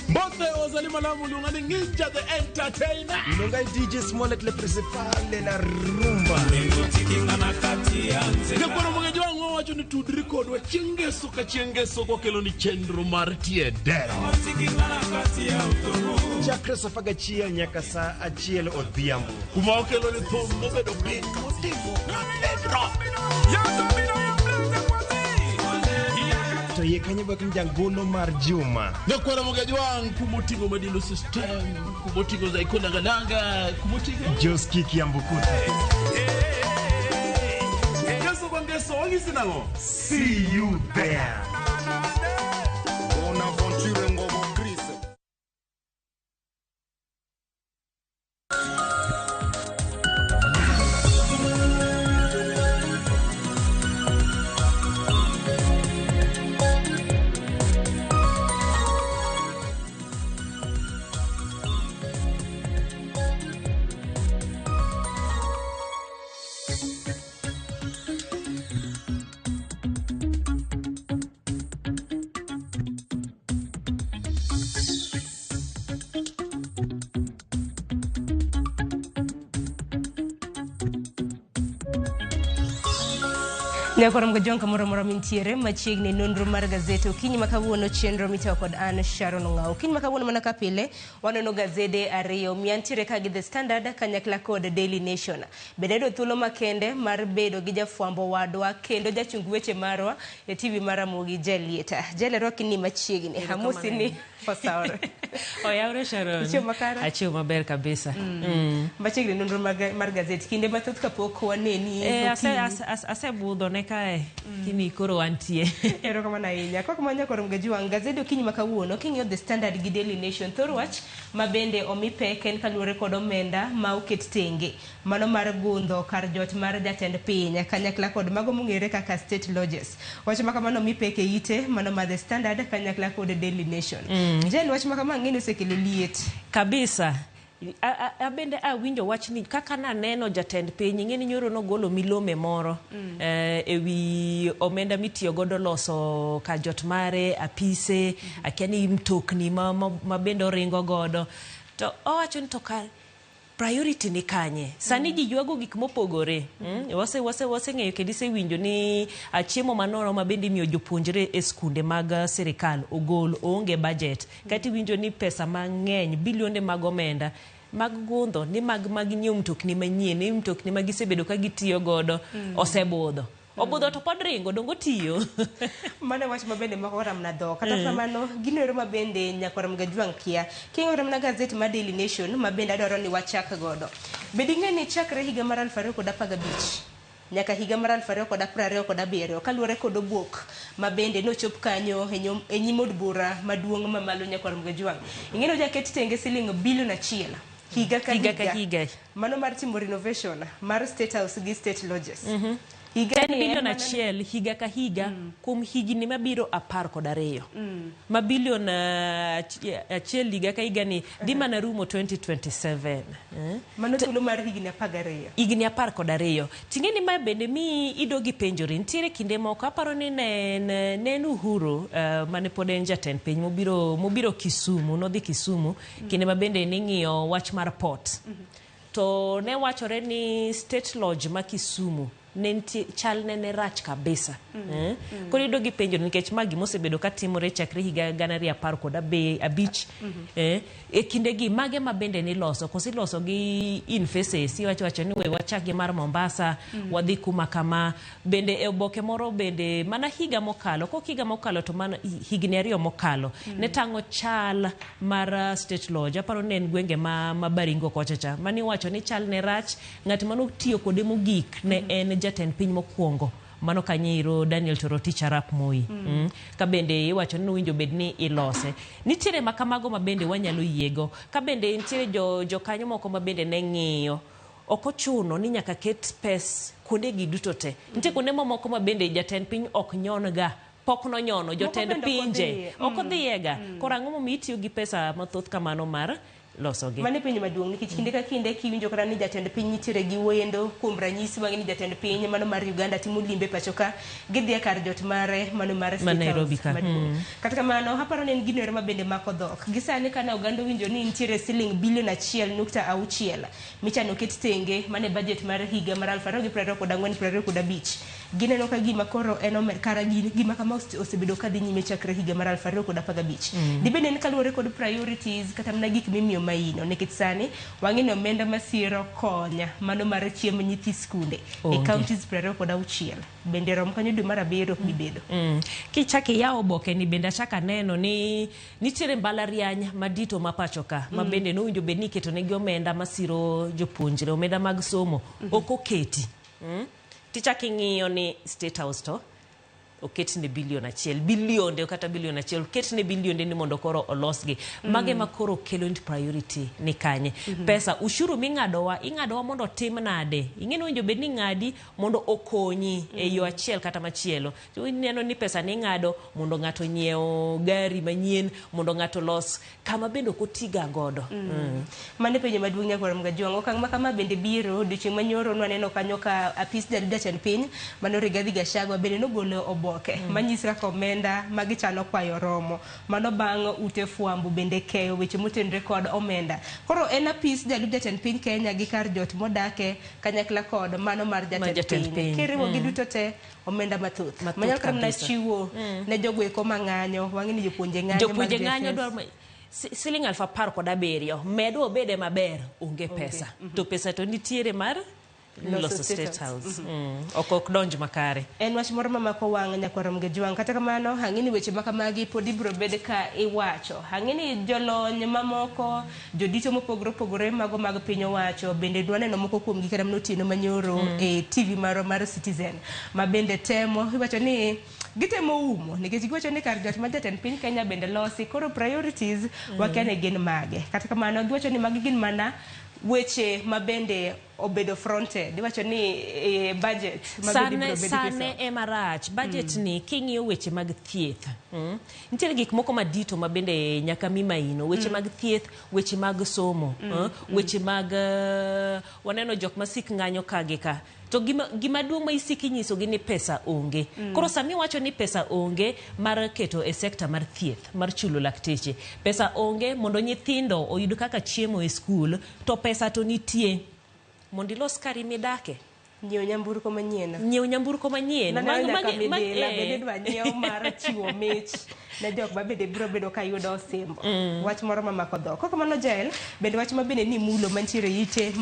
Mbonde wazalima lamu lungani Ninja the Entertainer. Ilongai DJ Smollett le principal de la rumba. Nekwana mwengeji wangu wacho ni tudri kodwa chengeso ka chengeso kwa kelo ni chendro martie dera. Chakre safaga chia nyaka saa achiel odhiambo. Kuma wakelo ni thumbo bedo pin motivo na ledro. To ye kanye bakin jangolo mar juma. Nekwana mwengeji wangu kumotivo madilo system, kumotivo za ikona galanga, kumotivo Joski Kiambukute. See you there. Bonaventure Ngobo Chris. Nyakoram gajong kamoro moro mintiere machiegni nonro mar gazete okinyi makawuono chenro mitayo kod an Sharon Ngao. Okinyi makawuono mana kapile waneno gazede ariyo miantiere ka gi The Standard kanyakla kod Daily Nation. Benedo thuolo makende mar bedo gi jafwambo wadwa kendo jachung weche marwa e TV maramogi Jalieta. Jalero kini machiegni hamusi ni Osaore. Oyaure Sharon. Achio makara. Achio maber kabisa. Machiegni nonro mar gazete kinde mathoth kapok waneni. Ase budho ne kae kini koro wantie. Ero kama na inya. Kwa kumanya kwa rumgajiwa gazete okinyi makawuono kinyo The Standard gi Daily Nation thorwach mabende omipe ken kaluore kod omenda ma oket tenge. Mano mar gundho kar jot mar jatend piny kanyakla kod mago mong'ere kaka state lodges. Wach makamano omipe ke ite mano ma The Standard kanyakla kod Daily Nation. Jen wach makama ng'eni osekelo liet kabisa. Abende awinjo wach ni kaka na neno jatend piny ng'eni nyoro nogolo milome moro ewi omenda mitiyo godo loso ka jot mare apise akiani mtokni ma bende ringo godo to owacho ni to kar priority ni kanye sani ji yuago gik mopogore wase ng'eyo kendo isewinjo ni chiemo manono ma bende miyo jopuonjre e skunde mag sirikal ogol onge budget kati winjo ni pesa mang'eny bilionde mag omenda mag gundho ni mag nyiewo mtokni manyien ni mtokni magisebedo ka gitiyo godo osebudho obudho to pod ringo dongo tiyo mane wach mabende makoram na dho kata kamano ginero mabende nyakoram gajwang kia kingoram na gazeti ma Daily Nation mabende adwaro ni wachak godo bedi ng'eni chakre higa mar 2015 nyaka higa mar 2027 kaluwore kod obuok mabende nochop kanyo e nyim od bura maduong' mamalo nyakoram gajwang ing'eno jaket tenge siling bilion 1 higa ka higa mano mar timo renovation mar State House gi State Lodges higa ni bilion 1 higa ka higa kum higni mabiro 12 ma bilion 1 higa ka higa ni di mana rumo 2027 mano tulo mar higni 12 higni 12 tingeni ma bende mi idogi penjori ntiere kinde moko aparo ni nen Uhuru mane pod en jatend piny mobiro Kisumu nodhi Kisumu kinde ma bende ni ng'iyo wach mar port to ne wachore ni State Lodge ma Kisumu chal nene rach kabisa koro ido gi penjo nikech magi mosebedo ka timore chakre higa 2015 e kinde gi mage mabende ni loso kosiloso gi Infaces wacho ni we wachagi mar Mombasa wadhi kuma kama bende e oboke moro bende mana higa mokalo to mana higni 2 mokalo ne tango chal mar State Lodge aparo ne en gwenge ma Baringo kochacha mani wacho ni chal ne rach ng'at mano tiyo kode mogik ne en jatend piny mokwongo mano Kanyiro Daniel Toroitich arap Moi ka bende iwacho ni winjo bed ni ilose nitiere makamago mabende wanyalo yiego ka bende nitiere jo kanyo moko mabende ne ng'iyo okochuno ni nyaka ket pes kuonde gi duto te nitiere kuonde moko mabende jatend piny ok nyon ga pok no nyono jotend pinje okodhiega korang'o momiyo itiyo gi pesa mathoth kamano mar losogi mane piny maduong' nikech kinde ka kinde kiwinjo kata ni jatend piny nitiere gi wendo kuom ranyisi wang'e ni jatend piny mano mar Uganda timo limbe pacho ka gidhi kar jot mare mano mar Nairobi ka kata kamano aparo ni en gino mabende mako dhok gisani kana Uganda winjo ni nitiere siling bilion 1.6 michano ket tenge mane budget mar higa mar 2024-2025 gineno ka gima koro en kara gima kama osebedo ka dhi nyime chakre higa mar 2015 dibende en kaluwore kod priorities kata mna gik mimiyo maino nikech sani wang'e ni omenda masiro konya mano mar chiemb nyithi skunde e counties 26 bende rom kanyo dwe mar 7 bibedo kichaki yawo oboke ni bende achaka neno ni nitiere mbalariany madito mapacho ka mabende nowinjo bed ni keto negi omenda masiro jopuonjre omenda mag somo okoketi tichaki ng'iyo ni State House to oket ne bilion 1 bilionde kata bilion 1 oket ne bilionde ni mondo koro olosgi mage makoro kelo priority ni kanye pesa ushuru ing'adowa mondo tim nade ing'eno winjo bed ni ng'adi mondo okonyi e yo achiel kata machielo ineno ni pesa ni ng'ado mondo ng'ato nyiewo gari manyien mondo ng'ato los kama bende kotiga godo mane penjo maduong' nyakoram gajwang' okang' ma kama bende biro odiochieng' manyoro nwaneno kanyo ka apis jatend piny mano Rigathi Gachagua bende nogolo obo oboke manyisi kaka omenda magichano kwayo romo mano bang' ute fwambo bende keyo weche motenre kod omenda. Koro en apis jalup jatend piny Kenya gi kar jot modake kanyakla kod mano mar jatend piny kiriwo gi duto te omenda mathoth manyalo kata mana chiwo ne jogo eko mang'anyo wang'e ni jopuonje ng'anyo dwaro siling 10,017 medo obede maber onge pesa to pesa to nitiere mar loso State House ok donj makare. En wach moro mamako wang' nyakwarom gi jwang' kata kamano hang'ini weche makamagi pod ibiro bed ka iwacho. Hang'ini jolony mamoko jodito mopogore opogore mago mag piny owacho bende dwa neno moko kuom gik kata otieno manyoro e TV mar Citizen ma bende temo iwacho ni gitemo umo nikech giwacho ni kar jot ma jatend piny Kenya bende losi koro priorities wakiane gin mage. Kata kamano giwacho ni magi gin mana weche mabende obedo fronted iwacho ni budget sane emarach budget ni king'iyo weche mag thieth nitiere gik moko madito mabende nyaka mimaino weche mag thieth weche mag somo weche mag waneno jok masik ng'anyo kagi ka to gima duong' ma isiki nyisogi ni pesa onge koro sami wacho ni pesa onge mar keto e sekta mar thieth mar chulo lakteche pesa onge mondo nyithindo oyud kaka chiemo e skul to pesa to nitie mondo ilos kari midake nyiew nyamburko manyien bende dwa nyiew mar chiwo mich ne jok mabende biro bedo ka yudo osimbo wach moro mamako dhok koko mano jael bende wach mabende ni mulo mantiere ite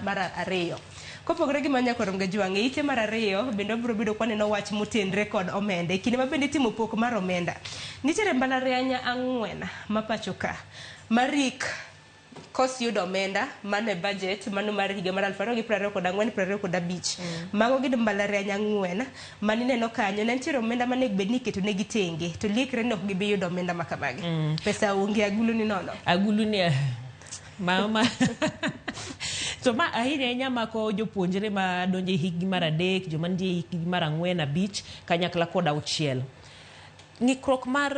mar ariyo kopogore gi manyakwarom gi jwang' ite mar ariyo bende biro bedo kwaneno wach motenre kod omenda kinde mabende timo pok mar omenda nitiere mbalariany 4 ma pacho ka marik kos yudo omenda mano e budget mano mar higa mar 2024-2025 mago gid mbalariany 4 manineno kanyo ne nitiere omenda mane bed ni iketo negi tenge to liekre ni ok gibi yudo omenda makamagi pesa onge agulu ni nono mama to ma ahinya mako jopuonjre ma donje higi mar 3 joma ndie higi mar 4 5 kanyakla kod 6 ng'ikruok mar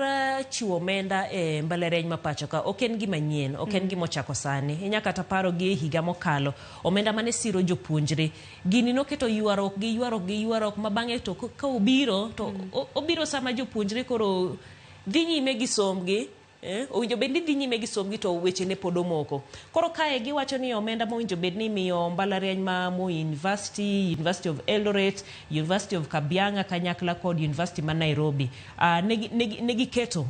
chiwo omenda e mbalariany ma pacho ka ok en gima nyien ok en gima ochako sani inya kata paro gi higa mokalo omenda mane siro jopuonjre gini noketo yuarok ma bang'e to ka obiro to obiro sama jopuonjre koro dhi nyime gi somgi owinjo bed ni dhi nyime gi somgi to weche ne pod omoko koro kae giwacho ni omenda mowinjo bed ni miyo mbalariany ma Moi University of Eldoret, University of Kabianga kanyakla kod University ma Nairobi negi keto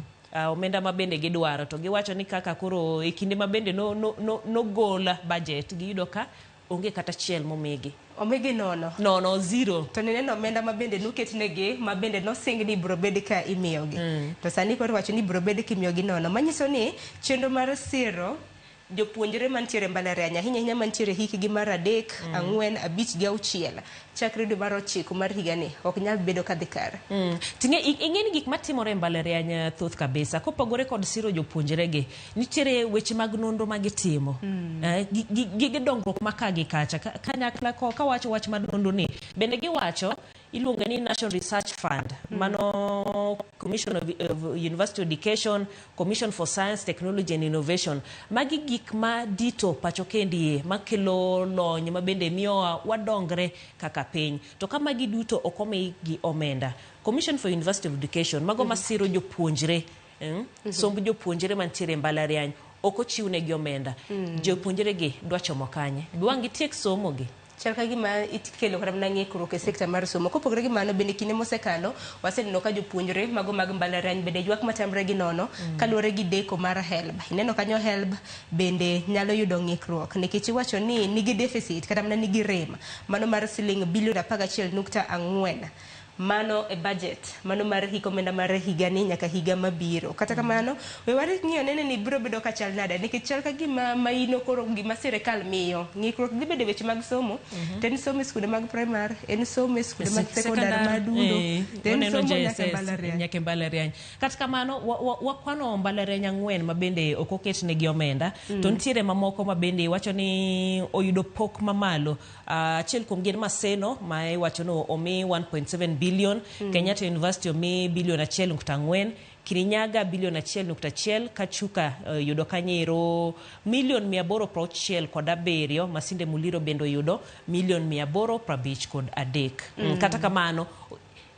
omenda mabende gidwaro to giwacho ni kaka koro e kinde mabende no gola budget giyudo ka onge kata chiel momigi omegi nono zero to neno omenda mabende noketnegi mabende nosing ni biro bed ka imiyogi to sani koro wacho ni biro bed kimiyogi nono manyiso ni chenro mar siro jopuonjre mantiere mbalariany ahinya mantiere hikgi mar 3, 4, 5 gi 6 chakre dwe mar 9 mar higa ni ok nyal bedo kadhi kare tinge ing'eni gik matimore mbalariany thoth kabisa kopogore kod siro jopuonjre gi nitiere weche mag nonro magitimo gige dongruok makagi kacha kanyakla kawacho wach mar nonro ni bende giwacho iluonga ni National Research Fund mano Commission of University Education, Commission for Science, Technology and Innovation magi gik ma dito pacho kendie makelo lony mabende miyo wadongre kaka piny to kama giduto okome gi omenda. Commission for University of Education mago masiro jopuonjre somb jopuonjre mantiere mbalariany oko chiwne gi omenda jopuonjre gi dwa chomo kanye duang gitiek somo gi chal ka gima itkelo kata mana ng'ikruok e sekta mar somo kopogore gi mano bende kinde mosekalo waseneno ka jopuonjre mago mag mbalariany bende ywak matamre gi nono kaluwore gi deko mar HELB ineno kanyo HELB bende nyalo yudo ng'ikruok nikech iwacho ni nigi deficit kata mana nigi rem mano mar siling bilion 11.4 mano e budget mano mar hiko omenda mar higa ni nyaka higa mabiro kata kamano we wari ng'iyo nene ni biro bedo ka chal nada nikech chal ka gima maino koro gima sirikal miyo ng'ikruok dhi bedo weche mag somo ten somo e skunde mag primary en somo e skunde mag secondary madundo ten somo nyaka mbalariany kata kamano wakwano mbalariany 4 mabende ok oketnegi omenda to nitiere mamoko mabende wacho ni oyudo pok mamalo achiel kuom gin Maseno ma iwacho no omi 1.7 billion Kenyatta University omi bilion 1.4 Kirinyaga bilion 1.1 Kachuka yudo kanyero milion 867 Masinde Muliro bendo yudo milion 853 kata kamano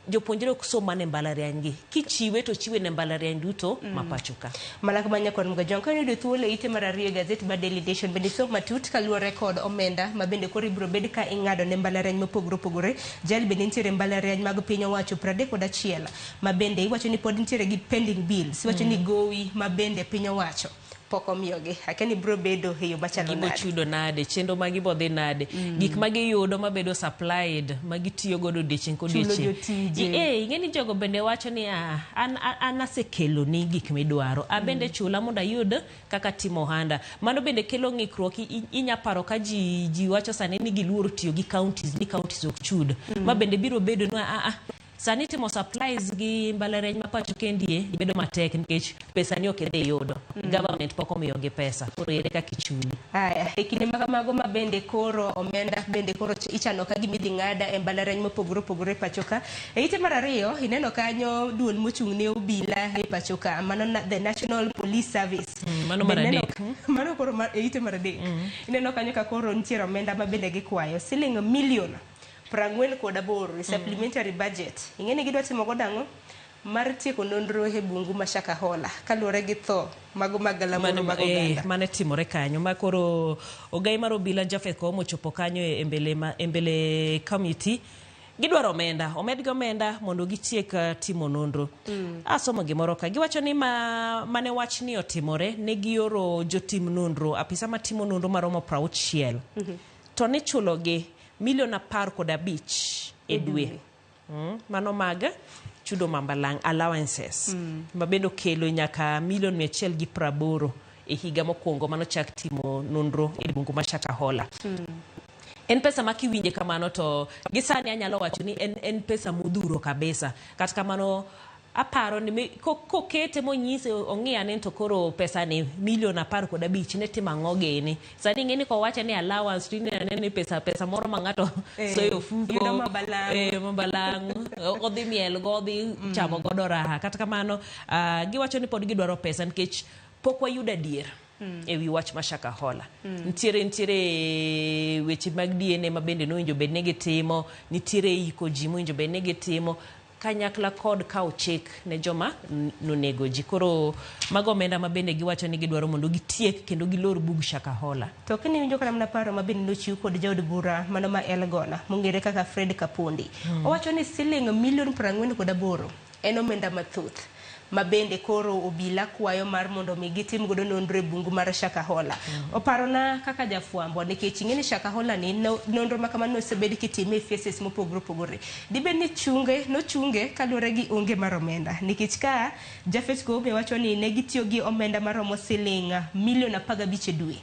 jopuonjre ok som mane mbalariany gi kichiwe to chiwe ne mbalariany duto mapachoka malaka manya kod mga jonka yudo thuolo ite mar ariyo gazet ma Daily Nation bende som matut kaluwore kod omenda ma bende koro ibiro bed ka ing'ado ne mbalariany mopogore opogore jal bende nitiere mbalariany mag piny owacho 31 ma bende iwacho ni pod nitiere gi pending bills iwacho ni gowi ma bende piny owacho poko miyogi akeni bro bedo hiyo machalo gibo chudo nade chenro magi bodhi nade gik magi yudo mabedo supplied magi tiyo godo odiechieng' kodiechieng' ing'eni jogo bende wacho ni an asekelo ni gik midwaro bende chula mondo ayud kaka timo ohanda mano bende kelo ng'ikruok inya paro ka ji wacho sani ni giluoro tiyo gi counties ni counties ok chud ma bende biro bedo ni sani timo supplies gi mbalariany ma pacho kendie bedo matek nikech pesa ni ok idhi yudo government poko miyogi pesa koro ere kaka ichuli kinde mago ma bende koro omenda bende koro ichano ka gimidhi ng'ada e mbalariany mopogore opogore pachoka ite mar ariyo ineno kanyo duol mochung' ne obila e pachoka mano the National Police Service mano mar adek mano koro ite mar adek ineno kanyo ka koro nitiere omenda ma bende gikwayo siling million 48 supplementary budget ing'eni gidwa timo godang'o mar tieko nonro e bungu ma Shakahola kaluwore gi tho mago magalamoro mag oganda mane timore kanyo ma koro ogai mar obila Jafeth Koome ochopo kanyo e mbele committee gidwaro omedgi omenda mondo gitiek timo nonro asomo gimoro ka giwacho ni mane wach ni otimore ne gioro jotim nonro apisa matimo nonro maromo 60 to ne chulogi $15 e dwe mano mag chudo mambalang allowances mabendo kelo nyaka $180 e higa mokwongo mano chak timo nonro e bungu ma Shakahola en pesa makiwinje kamano to gisani anyalo wacho ni en pesa modhuro kabisa kata kamano aparo ni kokete monyise ong'iyane to koro pesa ni $15 ne timang'o gini sani ng'eni ko wacha ni allowance tini ni pesa moro ma ng'ato soyo fuko mabalang odhi miel godhi chamo godo raha kata kamano giwacho ni pod gidwaro pesa nikech pok wayudo adier ewi wach ma Shakahola nitiere weche mag DNA ma bende nowinjo bed ne gitimo nitiere iko ji mowinjo bed ne gitimo kanyakla kod kawo chik ne joma nonego ji koro mago omenda ma bende giwacho ni gidwaro mondo gitiek kendo gilor bug Shakahola to kini winjo kana mna paro ma bende nochiw kod jaod bura mano ma Elgona mongere kaka Fred Kapondi owacho ni siling $48 en omenda mathoth ma bende koro obila kwayo mar mondo mi gitim godo nonro e bungu mar Shakahola oparona kaka jafwambo nikech ing'eni Shakahola ni nonro ma kamano osebed kitime faces mopogore opogore dibed ni chunge kaluwore gi onge mar omenda nikech ka Jafeth Koome wacho ni ne gitiyo gi omenda maromo siling $15 e dwe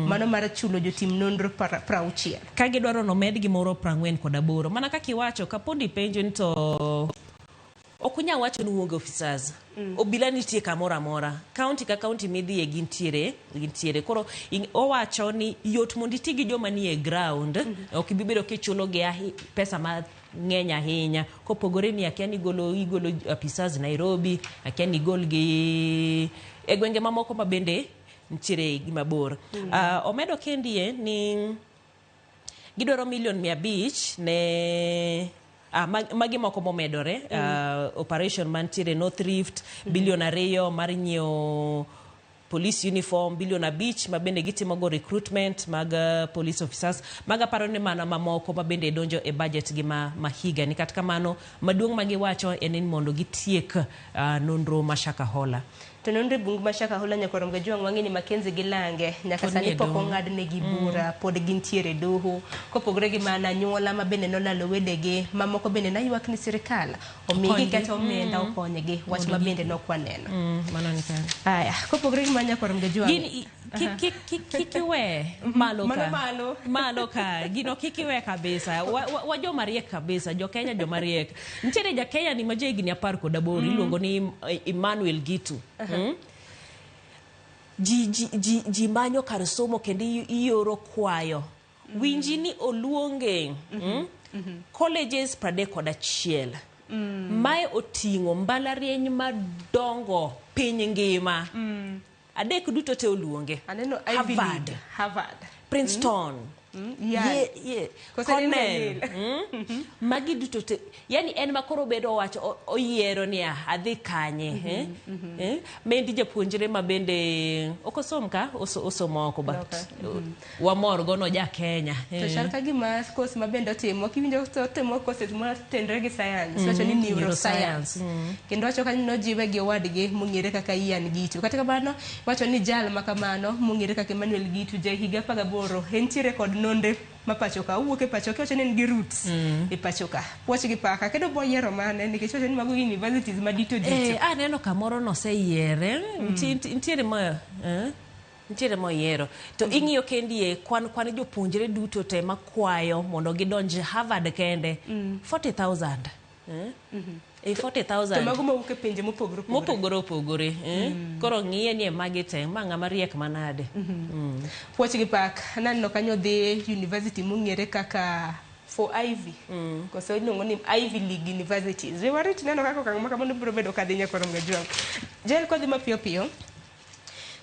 mano mar chulo jotim nonro 60 ka gidwaro nomed gimoro 48 mana kaka iwacho Kapondi penjo ni to okunya wacho ni uonge officers obila nitie kamoro amora county ka county midhiye gintiere koro owacho ni yot mondo iti gi joma nie ground ok bibedo kichulo gi pesa ma ng'eny ahinya kopogore ni akia ni igolo officers Nairobi akia ni gol gi e gwenge mamoko ma bende nitiere gimabor omedo kendie ni gidwaro $500,000 ne magi moko momedore operation mantiere North Rift $2 billion mar nyiewo police uniform $1 billion ma bende gitimo go recruitment mag police officers maga paro ni mana mamoko ma bende donjo e budget gi ma higa ni kata kamano maduong' magi wacho en mondo gitiek nonro ma Shakahola to nonro bungu ma Shakahola nyakoro mga juang wang'ini Mackenzie gi Lange nyaka sani pok ong'ad ne gi bura pod gintiere doho kopogore gi mana nyuola ma bende nolalo wedegi mamoko bende naywak ni sirikal omigi kata omenda okonyegi wach ma bende nokwaneno mano ni kan aya kopogore gi mana nyakoro mga juang kikiwe malo ka gino kikiwe kabisa wa joma riek kabisa jo Kenya joma riek nitiere ja Kenya ni ma jegni 18 iluongo ni Emmanuel Gitu ji manyo kar somo kendo ioro kwayo winji ni oluonge colleges 31 mae oting'o mbalariany madongo piny ngima adek duto te oluonge Harvard Princeton Cornell. Magi duto te, yani en makoro bedo wacho oyiero ni adhi kanye. Mendi japuonjre ma bende okosom ka osomo oko but wamor gono ja Kenya. To sharka gima course ma bende otimo, kiwinjo to temo courses ma tenre gi science, wacho ni neuroscience. Kendo wacho kanyo no jiwe gi owadgi mong'ere kaka Ian Gitu. Kata kamano wacho ni jal makamano mong'ere kaka Emmanuel Gitu ja higa 18 entiere kod nonde ma pachoka wuok e pachoka wacho ni en gi roots e pachoka. Puoch gi paka kendo bo yiero mane nikech wacho ni mago universities ma dito. Aneno kamoro no se yiere ntiere mo yiero to ing'iyo kendie kwan jopuonjre duto te makwayo mondo gidonje Harvard kende 40,000 40,000 to mago mawuok e pinje mopogore opogore. Koro ng'iye ni magi te ma ng'ama riek manade. Puoch gi pak naneno kanyo dhi university mong'ere kaka for Ivy. Koso iluongo ni Ivy League Universities. Warit neno kaka okang' ma kamano biro bedo kadhi nyakoro mgajwang'. Jel kodhi mapiyo piyo.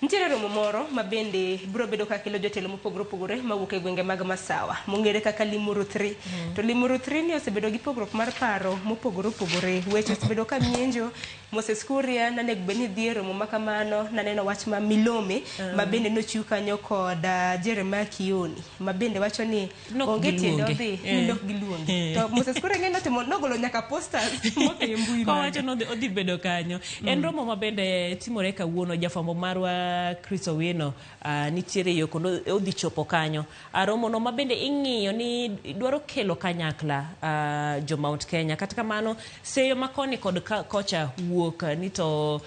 Ntiere romo moro ma bende biro bedo ka kelo jotelo mopogore opogore mawuok e gwenge mag Masawa mong'ere kaka Limuru 3. To Limuru 3 ni osebedo gi pogruok mar paro mopogore opogore. Weche osebedo ka mienjo Moses Kuria nane gbeni dhi romo makamano naneno wach ma milome ma bende nochiw kanyo kod Jeremiah Kioni ma bende wacho ni onge tiende odhi nok giluongi. To Moses Kuria ng'eno timo nogolo nyaka posters moke mbui ko wacho no odhi bedo kanyo. En romo ma bende timore kawuono jafambo marwa Chris Owino nitiere yo kono odhi chopo kanyo. Romo no ma bende ing'iyo ni dwaro kelo kanyakla jo Mount Kenya. Kata kamano seyo makoni kod kocha wuok ni to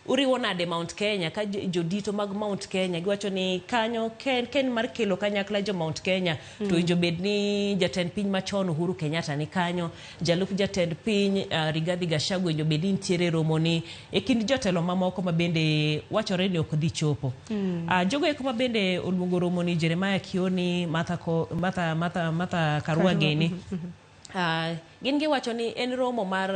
uriwo nade Mount Kenya ka jodito mag Mount Kenya giwacho ni kanyo ken mar kelo kanyakla jo Mount Kenya to injo bed ni jatend piny machon Uhuru Kenyatta ni kanyo, jalup jatend piny Rigathi Gachagua injo bed ni ntiere romo ni e kind jotelo mamoko ma bende wachore ni ok dhi chopo. Jogo eko ma bende oluongo romo ni Jeremiah Kioni, Martha Karua Gini. Gin giwacho ni en romo mar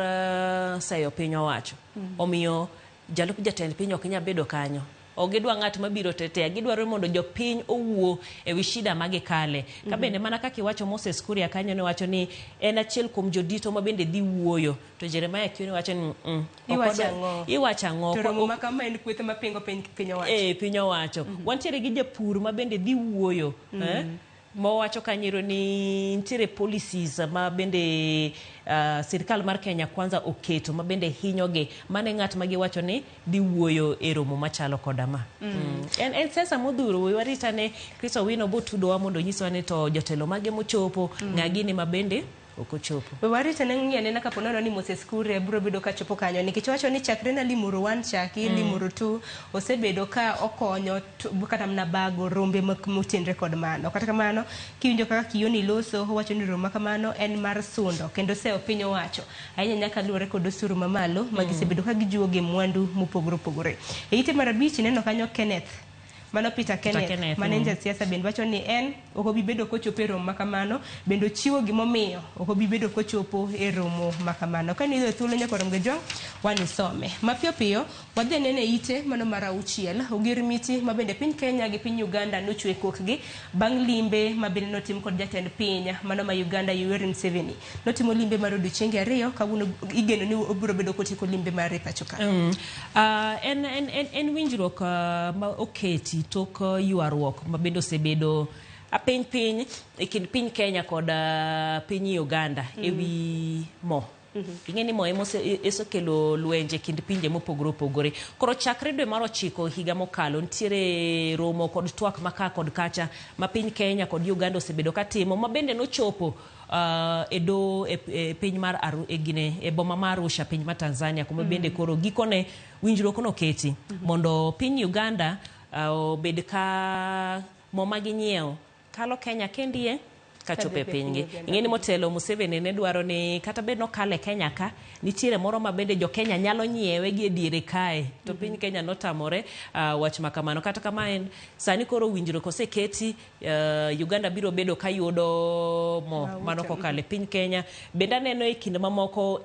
sayo piny owacho. Omiyo jalup jatend piny ok nya bedo kanyo. Ogidwa ng'at mabiro tetea, gidwaro mondo jopiny owuo e wi shida magi kale. Ka bende mana kaka iwacho Moses Kuria kanyo ne wacho ni en achiel kuom jodito ma bende dhi wuoyo. To Jeremiah Kioni wacho ni iwacho ang'o. To romo ma kama en kweth ma pingo piny owacho. Piny owacho. Wantiere gi japur ma bende dhi wuoyo. Mo wacho kanyiro ni ntiere policies ma bende sirkal mar Kenya kwanza oketo ma bende hinyoge mane ng'at ma giwacho ni dhi wuoyo e romo machalo kodama. En sesa modhuro warita ne Chris Owino botudowa mondo nyiswa ni to jotelo mage mochopo ng'agini ma bende okochopo. Warita ne ng'iyo nena kapo nono ni Moses Kuria biro bedo ka chopo kanyo nikech wacho ni chakre na Limuru 1 chaki Limuru 2 osebedo ka okonyo kata mna bago rombe motenre kod mano. Kata kamano kiwinjo kaka Kioni loso wacho ni romo kamano en mar sundo kendo seyo piny owacho ahinya nyaka luore kod osuru mamalo magisebedo ka gijuo ge mwandu mopogore opogore. E ite mar abich neno kanyo Kenneth Mano Peter Kenneth manager siasa bende wacho ni en ok bi bedo kochopo e romo makamano bendo chiwo gimomiyo ok bi bedo kochopo e romo makamano. Ka ni thuolo nyakoro mgejong wani some mapiyo piyo wadhi nene ite mano mar auchiel ogirimiti ma bende piny Kenya gi piny Uganda nochwe kokgi bang' limbe ma bende notim kod jatend piny mano ma Uganda Yoweri Museveni notimo limbe mar odiochienge 2 kawuono igeno ni obiro bedo kotieko limbe mar pachoka. En winjruok ma oketi tok yuarruok ma bendo osebedo piny e kind piny Kenya kod piny Uganda ewi mo. Ing'eni mo esekelo lwenje kind pinje mopogore opogore. Koro chakre dwe mar 9 higa mokalo ntiere romo kod twak maka kod kacha ma piny Kenya kod Uganda osebedo katimo ma bende nochopo e piny mar e boma mar Arusha piny mar Tanzania kuma bende koro gikone winjruok no keti mondo piny Uganda obed ka mo maginyiew kalo Kenya kendie kachope pinygi. Ing'eni motelo Museveni ne dwaro ni kata bed no kale Kenya ka nitiere moro ma bende jo Kenya nyalo nyiewe gi diere kae to piny Kenya notamore wach makamano. Kata kama en sani koro winjruok oseketi Uganda biro bedo ka yudo mo mano kokale piny Kenya bende neno e kinde mamoko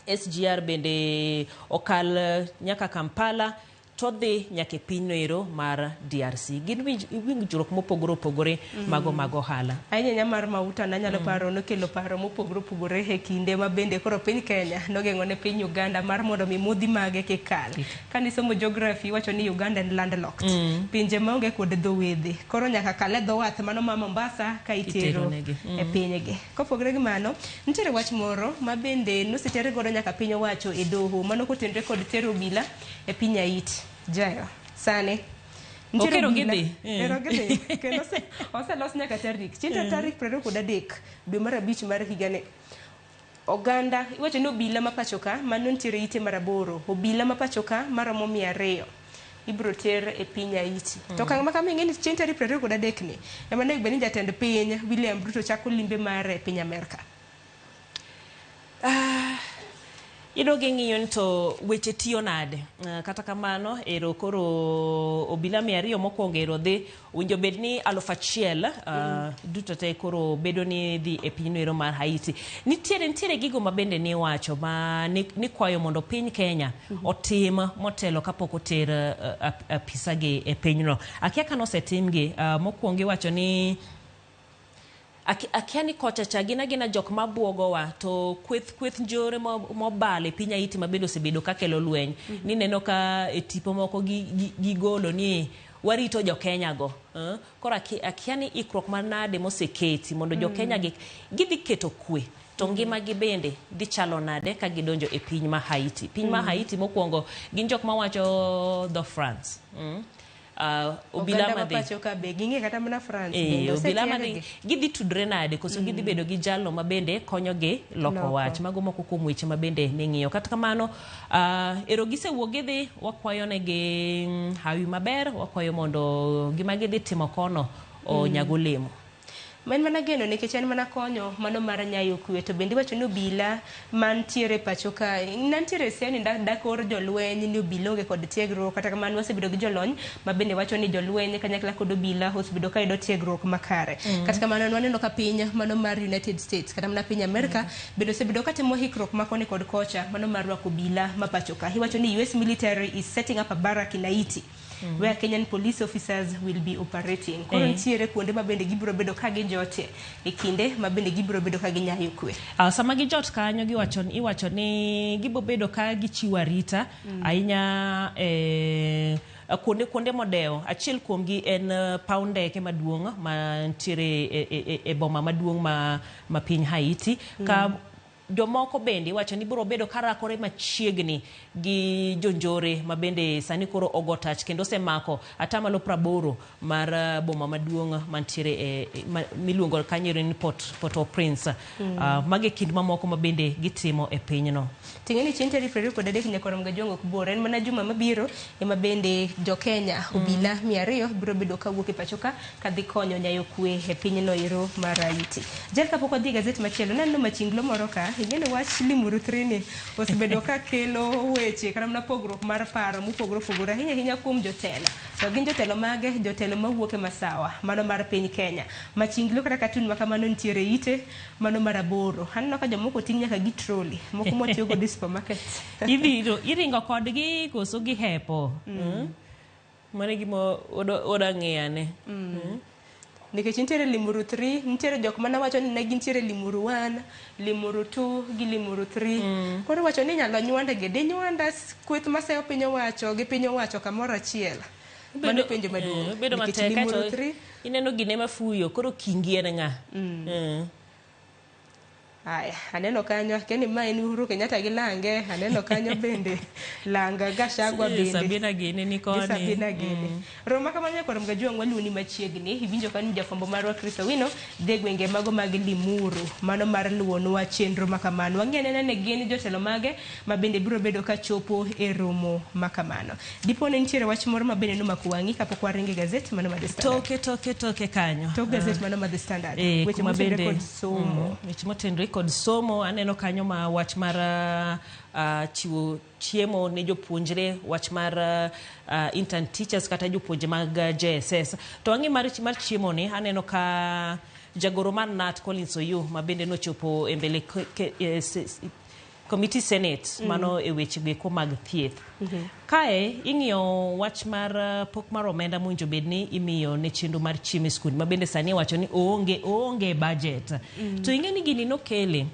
SGR bende okal nyaka Kampala to dhi nyaka pinyno ero mar DRC. Gin winjruok mopogore opogore mago ohala. Ahinya mar mauta nanyalo paro nokelo paro mopogore opogore e kinde ma bende koro piny Kenya nogeng'o ne piny Uganda mar mondo mi modhi mage kikal. Kani somo geography wacho ni Uganda en landlocked. Pinje maonge kod dho wedhe. Koro nyaka kale dho wath mano ma Mombasa ka itero e pinygi. Kopogore gi mano, nitiere wach moro ma bende nosetere godo nyaka piny owacho e doho mano kotenre kod tero obila e piny Haiti. Jayo, sane. Okero gidhi. Ero gidhi. Kendo oselos nyaka tarik. Chieng' tarik 23 dwe mar 5 mar higani. Oganda, iwacho ni obila ma pachoka mano nitiere ite maraboro. Obila ma pachoka maromo 200. Ibro ter e piny Haiti. To kang' ma kama ing'eni chieng' tarik 23 ni, ema nego beni jatend piny William Ruto chako limbe mare e piny Amerika. Idoge ng'iyo ni to weche tiyo nade. Kata kamano ero koro obila 200 mokwongo ero dhi winjo bed ni 1,000 duto te koro bedo ni dhi e pinyno ero mar Haiti. Nitiere gigo ma bende ni wacho ma ni kwayo mondo piny Kenya otim motelo kapok oter apisagi e pinyno. Akia kano setimgi mokwongo iwacho ni akiani kocha gina jok mabuogowa to kweth njore mobale piny Haiti ma bende osebedo ka kelo lweny ni neno ka e tipo moko gigolo ni warito jo Kenya go. Koro akiani ikruok manade moseketi mondo jo Kenya gidhi keto kwe to ngima gi bende dhi chalo nade ka gidonjo e piny ma Haiti. Piny ma Haiti mokwongo gin jok mawacho the France. Obila ma pachoka be ginge kata mana France obila ma gidhi tudre nade koso gidhi bedo gi jalno ma bende konyogi loko wach mago moko kuom weche ma bende ning'iyo. Kata kamano ero gisewuok gidhi wakwayo negi hawi maber, wakwayo mondo gima gidhi timo kono onyago lemo. Man mana geno nikech en mana konyo mano mar nyayo kwe to bende wacho ni obila mantiere pachoka nantiere seni dakor jolweny ni obila onge kod tiegruok kata kamano wasebedo gi jolony ma bende wacho ni jolweny kanyakla kod obila osebedo ka yudo tiegruok makare. Kata kamano waneno ka piny mano mar United States kata mana piny Amerika bende osebedo ka timo hikruok makoni kod kocha mano mar rwako obila ma pachoka. Iwacho ni US military is setting up a barrack in Haiti where Kenyan police officers will be operating. Koro nitiere kuonde ma bende gibiro bedo ka gijote e kinde ma bende gibiro bedo ka ginyayo kwe. Sama gijot kanyo iwacho ni gibo bedo ka gichiwo arita ahinya kuonde modeo. Achiel kuomgi en paw ndeke maduong' ma nitiere e boma maduong' ma piny Haiti ka jomoko bende wacho ni biro bedo karakore machiegni gi jonjore ma bende sani koro ogotach kendo semako atamalo 80 mar boma maduong' mantiere miluongo kanyero ni Port-au-Prince. Mage kind mamoko ma bende gitimo e pinyno. Ting'eni chieng' tarik 23 nyaka rom ga jong'ok bor en mana juma mabiro ema bende jo Kenya obila 200 biro bedo kawuok e pachoka kadhi konyo nyayo kwe e pinyno ero mar Haiti. Jel kapok odhi gazet machielo naneno machinglo moro ka ingene wach Limuru 3 ni osebedo ka kelo weche kata mana pogruok mar paro mopogore opogore ahinya kuom jotelo. To gin jotelo mage jotelo mawuok e masawa mano mar piny Kenya. Machinglo kata katun makamano nitiere ite mano mar aboro. Aneno ka jomoko ting' nyaka gi trolley moko motiyo go supermarket. Iringo kodgi koso gi hepo. Mane gimo oda ng'eyane. Nikech nitiere Limuru 3, nitiere jok mana wacho ni negi nitiere Limuru 1, Limuru 2 gi Limuru 3. Koro wacho ni nyalo nywande gi di nywanda kweth maseyo piny owacho gi piny owacho kamoro achiel. Mano penjo maduong'. Bedo matek to ineno gine mafuyo koro kingi en ng'a. Aya, aneno kanyo keni ma en Uhuru Kenyatta gi Lange, aneno kanyo bende Langa Gachagua bende. Sabina Gini ni koni. Sabina Gini. Roma kama nyako rom gajuang waluni machiegni, hivinjo kan jafambo marwa Chris Owino, de gwenge mago mag Limuru, mano mar luonwa chenro makamano. Wang'ene ne gin jotelo mage ma bende biro bedo ka chopo e romo makamano. Dipo ne nitiere wach moro ma bende no makuwangi kapok waringe gazet mano ma The Standard. Toke kanyo. Tok gazet mano ma The Standard. Weche motendre kod somo. Weche motendre kod somo aneno kanyo ma wach mar chiwo chiemo ne jopuonjre, wach mar intern teachers kata jopuonje mag JSS. To ang'i mar chiemo ni aneno ka jagoro mar NAT Collins Oyu ma bende nochopo e mbele Committee Senate mano e weche go mag thieth. Kae ing'iyo wach mar pok mar omenda mwinjo bedni imiyo ne chenro mar chiemo e skul ma bende sani wacho ni oonge budget. To ing'eni gini nokele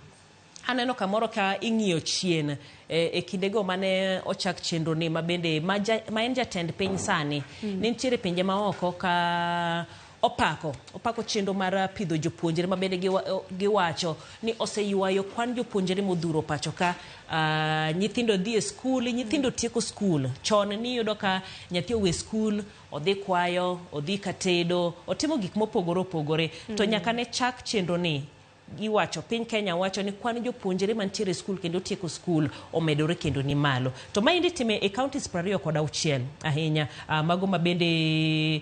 aneno kamoro ka ing'iyo chien e kindego mane ochak chenro ni mabende ma en jatend piny sani ne nitiere pinje maoko ka opako chenro mar pidho jopuonjre mabende giwacho ni oseywayo kwan jopuonjre modhuro pacho ka nyithindo dhi e skul, nyithindo tieko skul. Chon ni yudo ka nyathi owe skul, odhi kwayo, odhi katedo, otimo gik mopogore opogore. To nyaka ne chak chenro ni giwacho piny Kenya wacho ni kwan jopuonjre mantiere skul kendo tieko skul omedore kendo ni malo. To maendi time e counties 26 ahinya mago mabende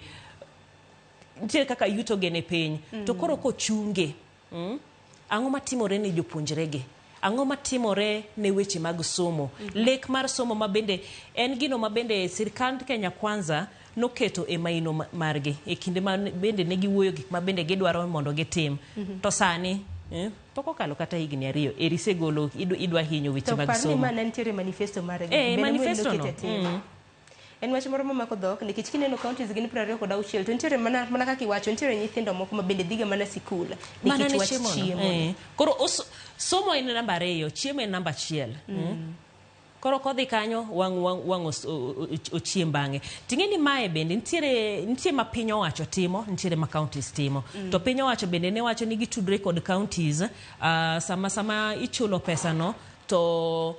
nitiere kaka yuto gene piny. To koro kochunge ang'o matimore ne jopuonjrege? Ang'o matimore ne weche mag somo? Lek mar somo mabende en gino mabende sirkand Kenya Kwanza noketo e maino margi e kinde bende ne giwuoyo gik mabende gidwaro mondo gitim. To sani pok okalo kata higni 2 erise golo idwa hinyo weche mag somo. To parni ma nitiere manifesto margi manifesto no. En wach moro mamako dhok nikech kineno counties gin 26 to nitiere mana kaka iwacho nitiere nyithindo moko ma bende dhiga mana sikul nikech wach chiemo. Koro somo en namba 2, chiemo en namba 1. Koro kodhi kanyo wang ochiem bang'e. Ting'eni mae bende nitie ma piny owacho timo, nitiere ma counties timo. To piny owacho bende ne wacho ni gitudre kod counties sama ichulo pesa no to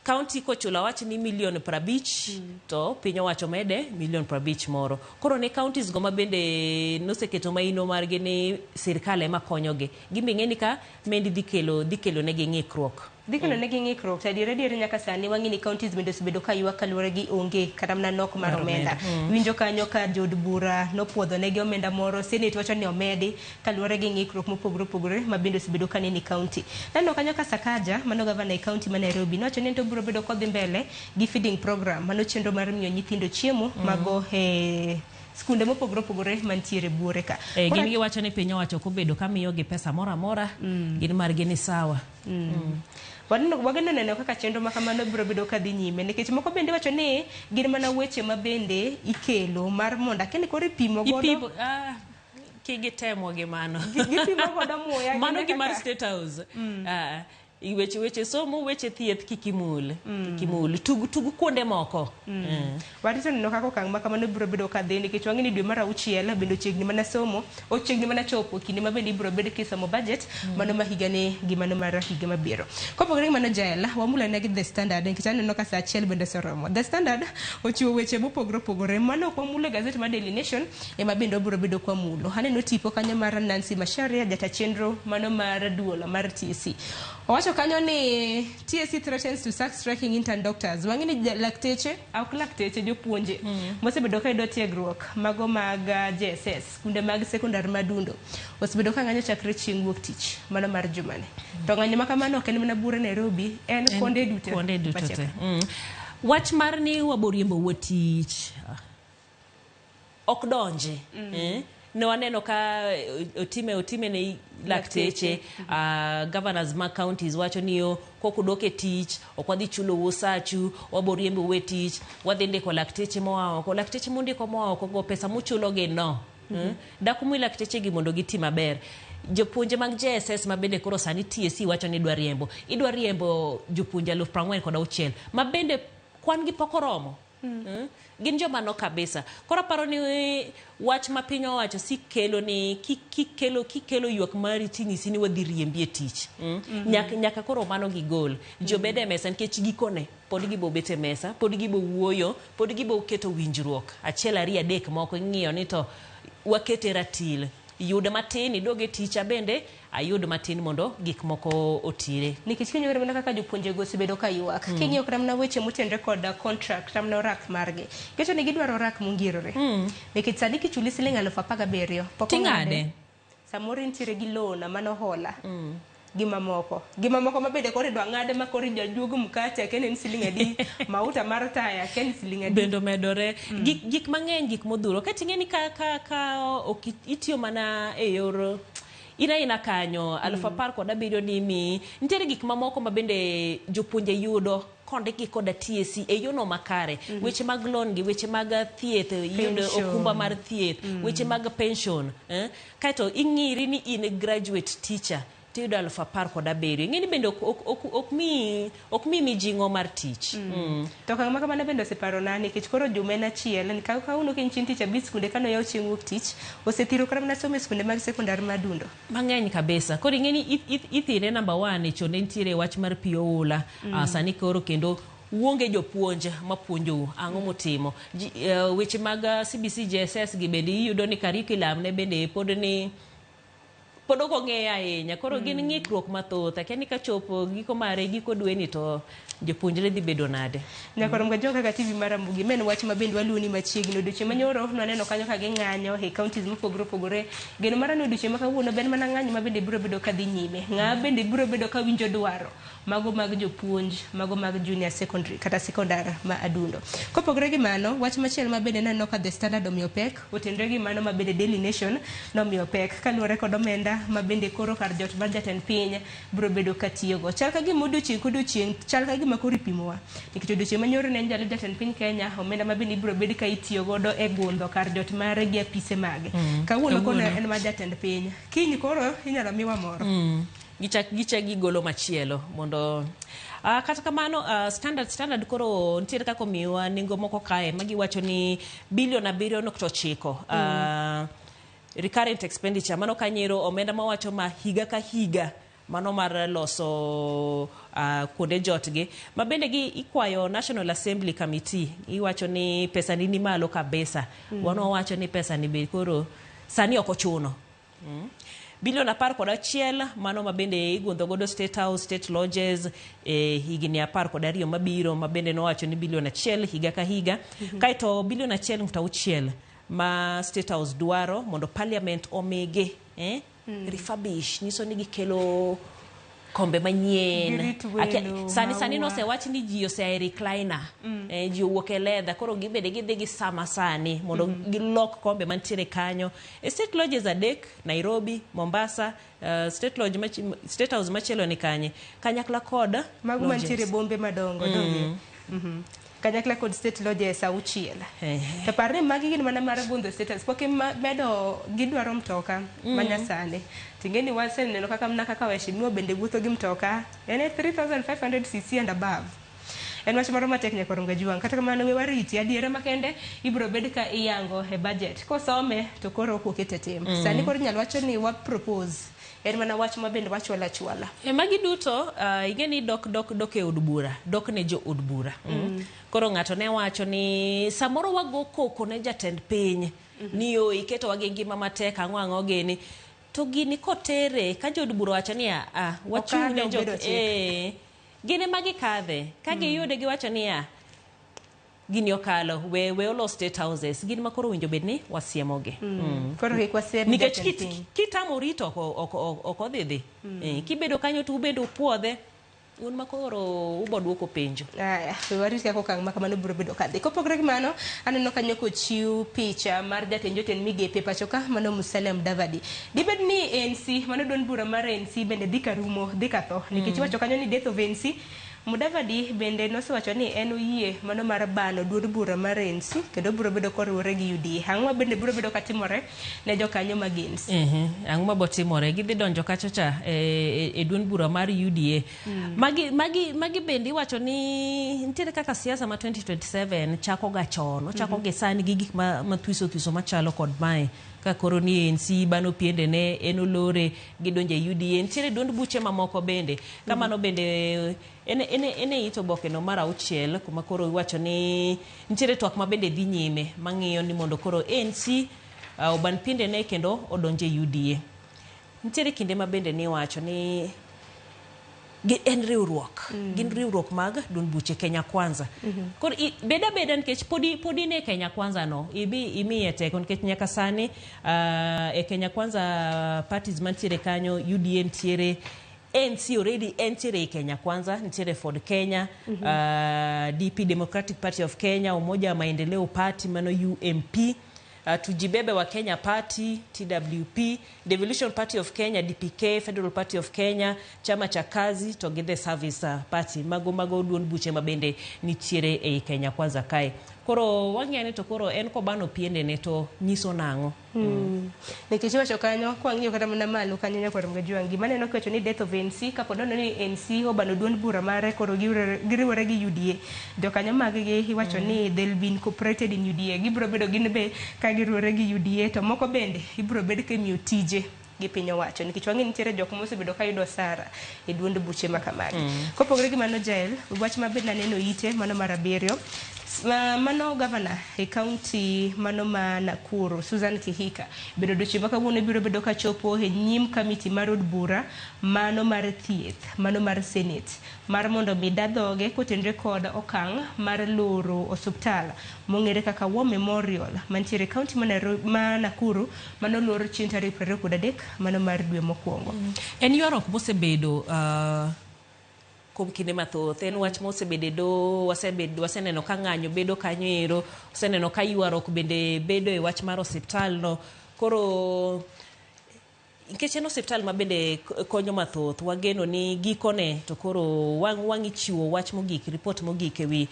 county kochula wach ni $50,000,000 to piny owacho mede $50,000,000 moro. Koro ne counties go mabende noseketo maino margi ni sirkal ema konyogi. Giming'eni ka mendi dhikelo ne gi ng'ikruok. Dhikelo ne gi ng'ikruok to adier nyaka sani wang'i ni counties bende osebedo ka ywak kaluwore gi onge kata mana nok mar omenda. Winjo kanyo ka jod bura nopuodho ne gi omenda moro, Senate wacho ni omedi kaluwore gi ng'ikruok mopogore opogore ma bende osebedo ka ni county. Neno kanyo ka Sakaja mano gavana e county ma Nairobi nowacho ni to biro bedo kodhi mbele gi feeding program mano chenro mar miyo nyithindo chiemo mago skunde mopogore opogore mantiere buore ka. Gin giwacho ni piny owacho kobedo kamiyo gi pesa moro amora gin margi ni sawa. Wageno neno kaka chenro ma kamano biro bedo ka dhi nyime nikech moko bende wacho ni gin mana weche ma bende ikelo mar mondo akene koro ipimo godo kigitemo gi mano. Gipimo godo muya mano gi mar State House. Weche somo, weche thieth kikimul tugu kuonde moko. Warito neno kaka okang' ma kamano biro bedo ka dhi nikech wang'e ni dwe mar 6 bende ochiegni mana somo, ochiegni mana chopo kinde ma bende ibiro bedo kisomo budget mano ma higa ni gi mano mar higa mabiro. Kopogore gi mano Jaela, wamula ne gi The Standard nikech aneno ka saa 1 bende soromo. The Standard ochiwo weche mopogore opogore mano kwa mulo gazet mar Daily Nation ema bende obiro bedo kwa mulo. Aneno tipo kanyo mar Nancy Macharia jata chenro mano mar duola mar TSC. Owacho kanyo ni TSC threatens to sack striking intern doctors. Wang'ini lakteche jopuonje mosebedo ka yudo tiegruok mago mag JSS kunde mag sekondar madundo osebedo ka ng'anyo chakre chieng' wuok tich mano mar jumane. To ng'anyo ma kamano ok en mana bure Nairobi, en kuonde duto. Wach mar ni waboriembo wuotich ok donje. Ne waneno ka otime ne lakteche governors ma counties wacho niyo kokudoke tich okwadhi chulo wosachu waboriembo we tich wadhi ndiko lakteche moa oko lakteche mondiko moa oko go pesa muchulo gi no dakumu lakteche gi mondo giti maber. Jopuonje mag JSS ma bende koro sani TSC wacho ni idwa riembo jopuonje 46,000 ma bende kwan gi pokoromo. Gin joma no kabisa. Koro paro ni wach ma piny owacho si kelo ni kikelo ywak mari tinyisi ni wadhi riembi e tich. Nyaka koro mano gi gol. Jobede mesa nikech gikone pod gibo bete mesa, pod gibo wuoyo, pod gibo keto winjruok. Achiel 2 3 moko ng'iyo ni to wakete ratil. Yud matin idoge ticha bende ayud matin mondo gik moko otire. Nikech kinyo remna kaka jopuonje go osebedo ka ywak. Kinyo kramna weche motenre kod contract ramna rak margi. Keto ni gidwaro rak mungirore. Nikech sadi kichuli siling 17,000 poko ngade. Samoro nitiere gi loan mano hola. Gima moko mabede kore dwa ngade ma kore jajuogo mkate akene siling adi mauta mar taya akene siling adi bendo medore gik mang'eny gik modhuro ka ting'eni ka itiyo mana e yor ina kanyo 2017 ni mi nitiere gik mamoko mabende jopuonje yudo kondiki koda TSC e yono makare weche mag loan gi weche mag thieth yudo okumba mar thieth weche mag pension kaito ing'iri ni in graduate teacher tiyudo 17,000 ing'eni bende ok mi mijing'o mar tich to kama maka mana bende oseparo na nikech koro jumena achiel ni kauno kin chin tich abis skunde kano yaw chieng' wuok tich osethiro kara mana somo skunde mag sekondar madundo mang'eny kabisa koro ing'eni ithire number 1 e chonde nitiere wach mar pio ola sani koro kendo uonge jopuonj mapuonjo ang'o motimo weche mag CBC JSS gi bende iyudo ni curriculum ne bende pod ok ong'eyo ahinya koro gin ng'ikruok mathoth akiani ka chopo giko mare giko dweni to jopuonjre dhi bedo nade nyakoro mga joka kaka TV Maramogi men wach mabende waluoni machiegni odiochieng' manyoro naneno kanyo ka ging'anyo e counties mopogore opogore geno marano odiochieng' ma kawuono ben mana ng'anyo mabende biro bedo kadhi nyime ng'a bende biro bedo ka winjo dwaro mago mag jopuonj mago mag junior secondary kata sekondar ma adundo kopogore gi mano wach machielo mabende naneno ka The Standard omiyo pek otenre gi mano mabende Daily Nation nomiyo pek kaluwore kod omenda mabende koro kar jot mar jatend piny biro bedo katiyogo chal ka gima odiochieng' chal ka gima koro ipimowa nikech odiochieng' manyoro ne en jatend piny Kenya omenda mabende biro bedo ka itiyo godo e gundho kar jot mare gi apise mage kawuono kono en mar jatend piny kiny koro inyalo miwa moro gichak gigolo machielo mondo kata kamano standard koro nitiere kako miwa nengo moko kae magiwacho ni bilion 7.9 recurrent expenditure mano kanyero omenda mawacho ma higa ka higa mano mar loso kuonde jotgi mabende gi ikwayo National Assembly Committee iwacho ni pesa ni malo kabisa wano wacho ni pesa ni be koro sani ok ochuno bilion 11 mano mabende igundho godo State House State Lodges higini 12 mabiro mabende nowacho ni bilion 1 higa ka higa kaito bilion 1.6 ma State House dwaro mondo Parliament omege refurbish niso ni gikelo kombe manyien sani no se wach ni ji ose recliner ji owuok e leather koro gibede gidhi gi sama sani mondo gilok kombe mantiere kanyo State Lodges adek Nairobi Mombasa State House machielo ni kanye kanyakla kod mago mantiere bombe madongo kanyakla kod State Lodges auchiel to parne magi gin mana mar gundho status poke medo gidwaro mtoka manyasane tingeni wasen neno kaka mna kaka weshimiwa bende wuotho gi mtoka ene 3500 cc and above en wach moro matek nyakoro ngajuang kata kamano we wariti adiera makende ibro bed ka iyango e budget kosome to koro okokete tim sani koro nyalo wacho ni wa propose en mana wach mabende wachwala chwala magi duto ingeni dok e od bura dok ne jo od bura koro ng'ato ne wacho ni samoro wago koko ne jatend piny ni yo iketo wage ngima matek ang'o gini to gini kotere ka jo od bura wacho ni wachune jo gine magi kadhe ka giyude giwacho ni gini okalo we olo State Houses gini makoro winjo bedni wasiemoge koro kikwasiem nikech kitamo rito ok odhi kibedo kanyo to ubedo puodhe un makoro uboduoko penjo warit kako kang makamano biro bedo kadhi kopogore gi mano aneno kanyo kochiw picha mar jatend joten migepe pachoka mano Musalia Mudavadi dibed ni ANC mano duond bura mar ANC bende dhi katho nikech wacho kanyo ni death of ANC Mudavadi bende nosewacho ni en oyie mano mar bano duond bura mar ANC kendo biro bedo koriwore gi UDA ang'o bende biro bedo katimore ne jokanyo mag ANC ang'o mabotimore gidhi donjo kacho cha e duond bura mar UDA magi bende iwacho ni nitiere kaka siasa ma 2027 chako ga chon chako gi sani gi gik matwiso machalo kod mae ka koro ni ANC bano piende ne enolore gidonje UDA nitiere duond buche mamoko bende kamano bende ene ito boke no mara auchiel kuma koro iwacho ni nitiere twak mabende dhi nyime mang'iyo ni mondo koro ANC oban piende ne kendo odonje UDA nitiere kinde mabende ni wacho ni en riwruok gin riwruok mag duond buche Kenya Kwanza koro beda nikech podi ne Kenya Kwanza no imiye teko nikech nyaka sani e Kenya Kwanza parties mantiere kanyo UDA ntiere ANC already ntiere Kenya Kwanza ntiere Ford Kenya DP Democratic Party of Kenya Umoja wa Maendeleo Party mano UMP Tujibebe wa Kenya Party, TWP, Devolution Party of Kenya, DPK, Federal Party of Kenya, Chama cha Kazi, Togede Service Party, mago duon buche mabende nitiere e Kenya Kwanza kae. Koro wang'eni to koro en kobano piende ne to nyiso nang'o. Nikichiwa chokanyo kwa ng'iyo kata mana malo kanyo nyakoro mgajua ngima neno kwecho ni death of NC kapo nono ni NC obano duond bura mare koro giriwore gi UDA. Jokanyo maggi iwacho ni they'll be incorporated in UDA. Gibro bedo gin be ka giriwore gi UDA to moko bende ibro bedo kemiyo tije gi piny owacho nikech wang'e nitiere jok mosebedo ka yudo sara e duond buche makamagi. Kopogore gi mano Jael, wach mabed naneno ite mano mar 7 mano governor e county mano ma Nakuru Susan Kihika bedo doche baka wuone biro bedo ka chopo e nyim committee mar od bura mano mar thieth mano mar senate mar mondo mi dadhoge kotenre kod okang' mar loro osuptal mong'ere kaka War Memorial mantiere county ma Nakuru mano loro chieng' tarik 23 mano mar dwe mokwongo. En yorok mosebedo kuom kinde mathoth en wach mosebede do waseneno ka ng'anyo bedo kanyo ero, waseneno ka ywarok bende bedo e wach mar osiptal no. Koro nikech en osiptal ma bende konyo mathoth, wageno ni gikone to koro wang' chiwo wach mogik, report mogik ewi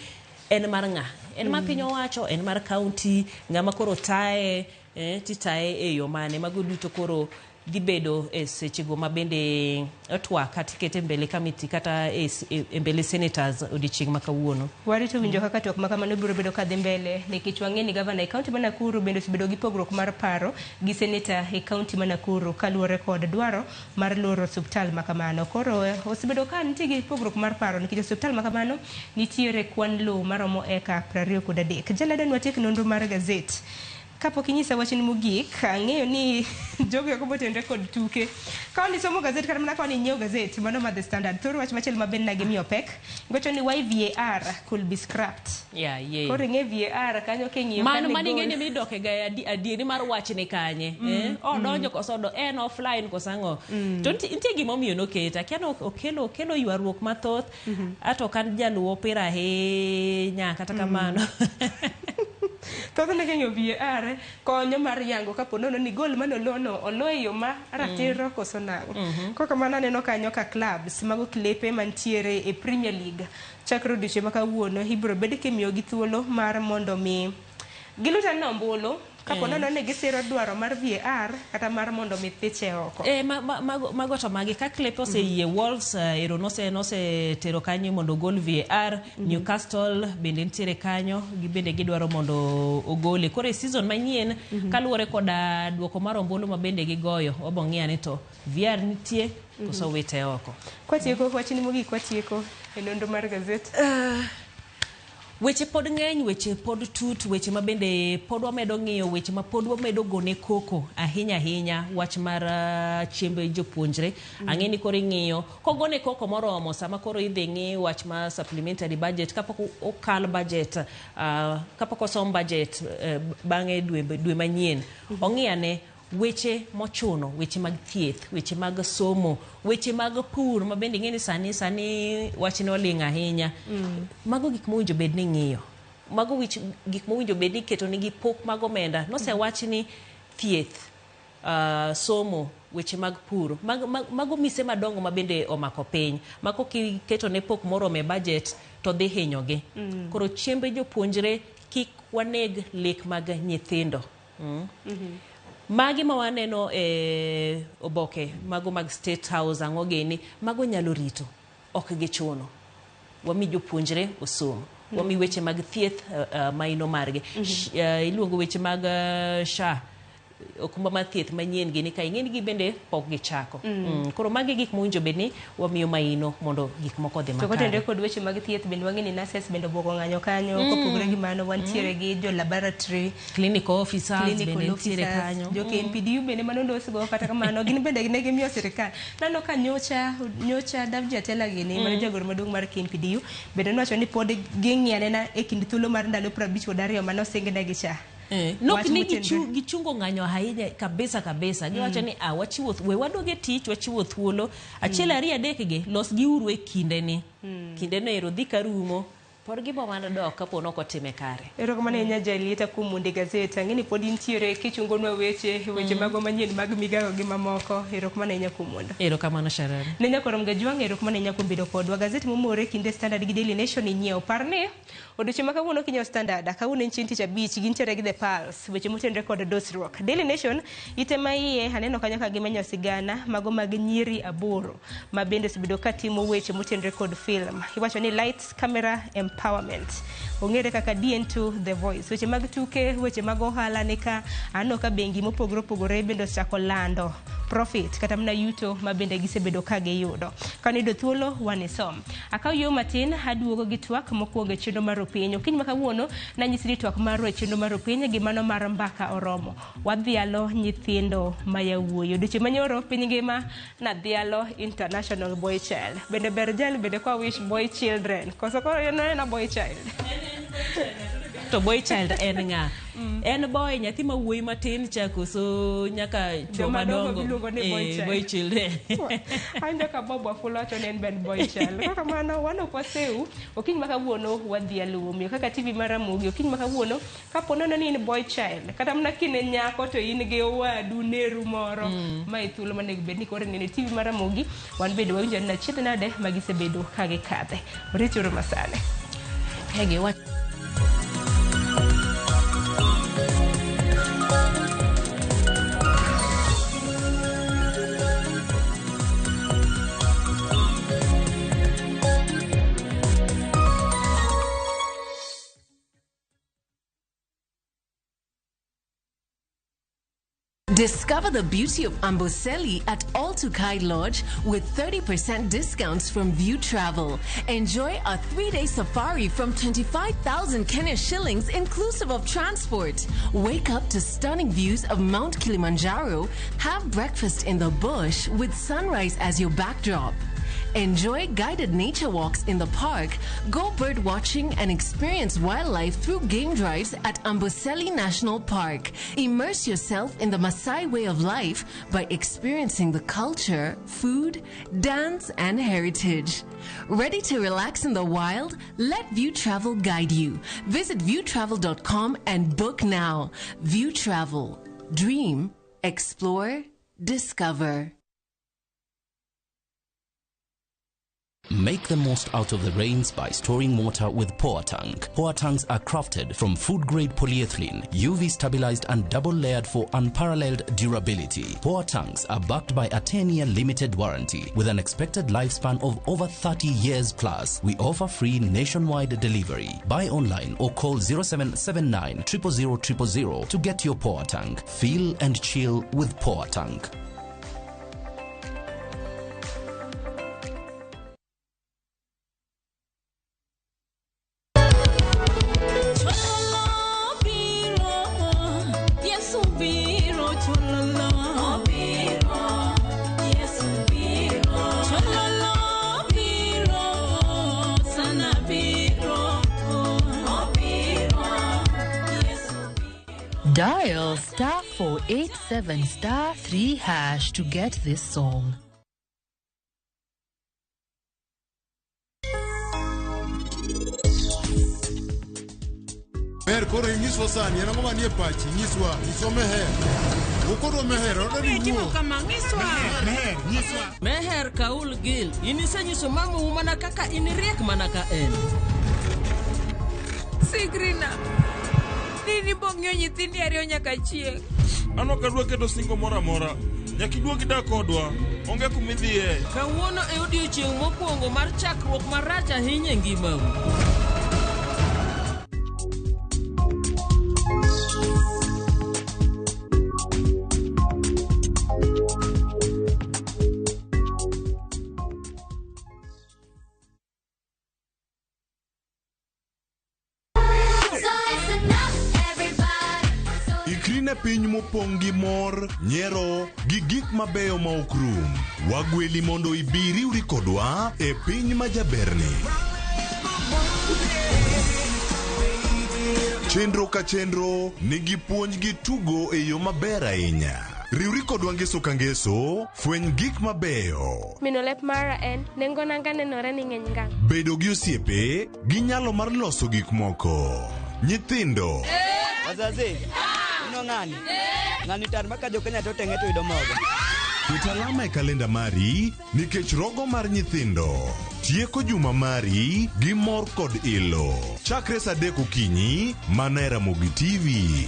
en mar ng'a, en mar piny owacho, en mar county, ng'ama koro tae titae e yo mane. Mago duto koro dhi bedo e sechego ma bende otwa kata kete mbele committee kata e mbele senators odichieng' ma kawuono. Warito winjo kaka tok ma kamano biro bedo ka dhi mbele nikech wang'e ni governor e county ma Nakuru bende osebedo gi pogruok mar paro gi senator e county ma Nakuru kaluwore kod dwaro mar loro osiptal ma kamano. Koro osebedo ka nitie gi pogruok mar paro nikech osiptal ma kamano nitiere kwan lowo maromo eka 23. Jaladen watiek nonro mar gazet. Kapok inyisa wachni mogik, ang'eyo ni jogo yako botenre kod tuke. Kao ni somo gazet kata mana kao ni nyiew gazet mano ma The Standard. Thoro wach machiel maben na gimiyo pek. Ngocho ni why VAR could be scrapped. Yeah. Koro ng'e VAR kanyo king'iyo mano mani ng'eni midoke ga adieri mar wach ne kanye. Donjo koso do en offline kosang'o. To nitie gimomiyo noketa. Kiano okelo ywaruok mathoth. Ato kan jaluwo pira ahinya kata kamano. Todo ne kenyo VAR konyo mar yango kapo nono ni gol manolono oloyo ma ratiro koso nango. Koko kamano aneno kanyo ka clubs mago klepe mantiere e Premier League chakro diche maka wuono ibro bede kemiyo gi thuolo mar mondo mi gilutan nombolo kapo nono ne gisiro dwaro mar VAR kata mar mondo mi thiche oko. Mago to magi ka klepe oseyie Wolves ero nose tero kanyo mondo gol VAR. Newcastle bende nitiere kanyo bende gidwaro mondo ogole. Koro season manyien kaluwore koda duoko mar ombulu ma bende gigoyo obong'ia ni to VAR nitie koso wite oko. Kwatieko wachni mogik kwatieko e nonro mar gazet. Weche pod ng'eny, weche pod tut, weche ma bende pod wamedo ng'iyo, weche ma pod wamedo gone koko ahinya wach mar chiembe jopuonjre. Ang'eni koro ing'iyo kogone koko moromo sama koro idhi ng'i wach ma supplementary budget kapok okal budget, kapok osom budget bang'e dwe manyien. Ong'iyane weche mochuno, weche mag thieth, weche mag somo, weche mag pur ma bende ng'eni sani wachne oling' ahinya. Mago gik mowinjo bed ni ng'iyo. Mago gik mowinjo bed ni keto nigi pok mag omenda. Nosewach ni thieth, somo, weche mag pur, mago mise madongo ma bende omako piny. Mako keto ne pok morome budget to dhi hinyogi. Koro chiembe jopuonjre kik waneg lek mag nyithindo. Magi ma waneno e oboke mago mag State House ang'o gini mago nyalo rito ok gichuno. Wami jopuonjre osom, wami weche mag thieth maino margi. Iluongo weche mag SHA okumba mar thieth manyien gini ka ing'eni gi bende pok gichako. Koro magi gik mowinjo bedni wamiyo maino mondo gik moko dhi makare. To kotende kod weche mag thieth bende wang'eni nurses bende oboko ng'anyo kanyo kopogore gi mano wantiere gi jo laboratory clinical officers bende nitiere kanyo. Jo KMPDU bende mano ndosgo kata kamano gin bende ne gimiyo sirikal. Nano ka nyocha Davji Atela gini mano jagoro maduong' mar KMPDU bende nowacho ni pod ging'iane na e kind thuolo mar ndalo 52 mano singnegi cha. Nok ni gichungo ng'anyo ahinya kabisa. Giwacho ni wachiwo we wadoge tich wachiwo thuolo achiel 2 3 gi los gi uru e kindeni. Kindeno ero dhi karumo por gibo mana dok kapo noko time kare. Erokamano nya Jalieta kuom Monde Gazette. Ang'eni pod intiere kichungonwa weche mago manyien mag migago gi mamoko. Erokamano nya kuom Monde. Erokamano Sharon. Ne nyakoro Mgajwang', erokamano nya kuom bedo kodwa. Gazette momore kinde Standard gi Daily Nation inyiewo. Parni odiochieng' ma kawuono kinyiewo Standard, kawuono en chieng' tich abich, gintiere gi The Pulse, weche motenore kod dosruok. Daily Nation itema iye aneno kanyo ka gimenyo sigana mago mag nyiri 8 ma bende osebedo ka timo weche motenore kod film. Iwacho ni lights, camera, empowerment. Ong'ere kaka DN2 The Voice. Weche mag tuke, weche mag ohala nika ano ka bengi mopogore opogore bende osechako lando profit kata mna yuto ma bende gisebedo ka giyudo. Kanido thuolo wanisom. Akaw yo matin aduogo gi twak mokwongo e chenro mar piny. Okiny makawuono nanyisi ni twak mar chenro mar piny gi mano mar mbaka oromo. Wadhialo nyithindo mayawuoyi. Odiochieng' manyoro piny ngima na dhialo International Boy Child. Bende berjal bende kwa wish boy children. Koso koro na boy child. To boy child en nga. En boy nyathi ma wuoyi matin chako so nyaka joma dongo boy children. Anja ka Bob Wafula to nen ben boy child. Kaka mano wano poseu okiny makawuono wadhialo miyo kaka TV maramogi okiny makawuono kapono ni in boy child kata mna kine nyako to in gi owadu neru moro ma ithuolo manego bed ni kore nene TV maramogi wan bedo wawinjo na chiedh nade magisebedo ka gikadhe. Orichoro masane. Hege wat Discover the beauty of Amboseli at All-to-Kai Lodge with 30% discounts from View Travel. Enjoy a 3-day safari from 25,000 Kenya shillings inclusive of transport. Wake up to stunning views of Mount Kilimanjaro. Have breakfast in the bush with sunrise as your backdrop. Enjoy guided nature walks in the park, go bird watching and experience wildlife through game drives at Amboseli National Park. Immerse yourself in the Maasai way of life by experiencing the culture, food, dance and heritage. Ready to relax in the wild? Let View Travel guide you. Visit viewtravel.com and book now. View Travel. Dream, explore, discover. Make the most out of the rains by storing water with Power Tank. Power Tanks are crafted from food-grade polyethylene, UV stabilized and double-layered for unparalleled durability. Power Tanks are backed by a 10-year limited warranty with an expected lifespan of over 30 years plus. We offer free nationwide delivery. Buy online or call 0779 000 000 to get your Power Tank. Feel and chill with Power Tank. Dial *487*3# to get this song. Mer koro inyiswa sani en ang'o manie pachi nyiswa isome her ukoro meher timo kama nyiswa meher kaul gil inisenyiso mamu mana kaka iniriek mana ka en Sigrina nini bong'yo nyithindi ariyo nyaka chieng' an ok adwa keto singo moro amora nyaka iduogi dak kodwa onge kumidhiye kawuono e odiochieng' mokwongo mar chakruok marach ahinya e ngimau. Ikrine piny mopong' gi mor, nyiero, gi gik mabeyo ma ok rum. Wagweli mondo ibi riwri kodwa e piny majaberni. Chenro ka chenro nigi puonj gi tugo e yo maber ahinya. Riwri kodwa ngeso ka ngeso, fweny gik mabeyo. Mino lep mara en nengo nanga nenore ni ng'eny ngang'. Bedo gi osiepe gi nyalo mar loso gik moko. Nyithindo. Wazazi, ino ng'ani? Ng'ani tar maka jo Kenya to teng'e to yudo mogo. Ket alama e kalenda mari nikech rogo mar nyithindo. Tieko juma mari gi mor kod ilo. Chakre saa 3 okinyi mana e Ramogi TV.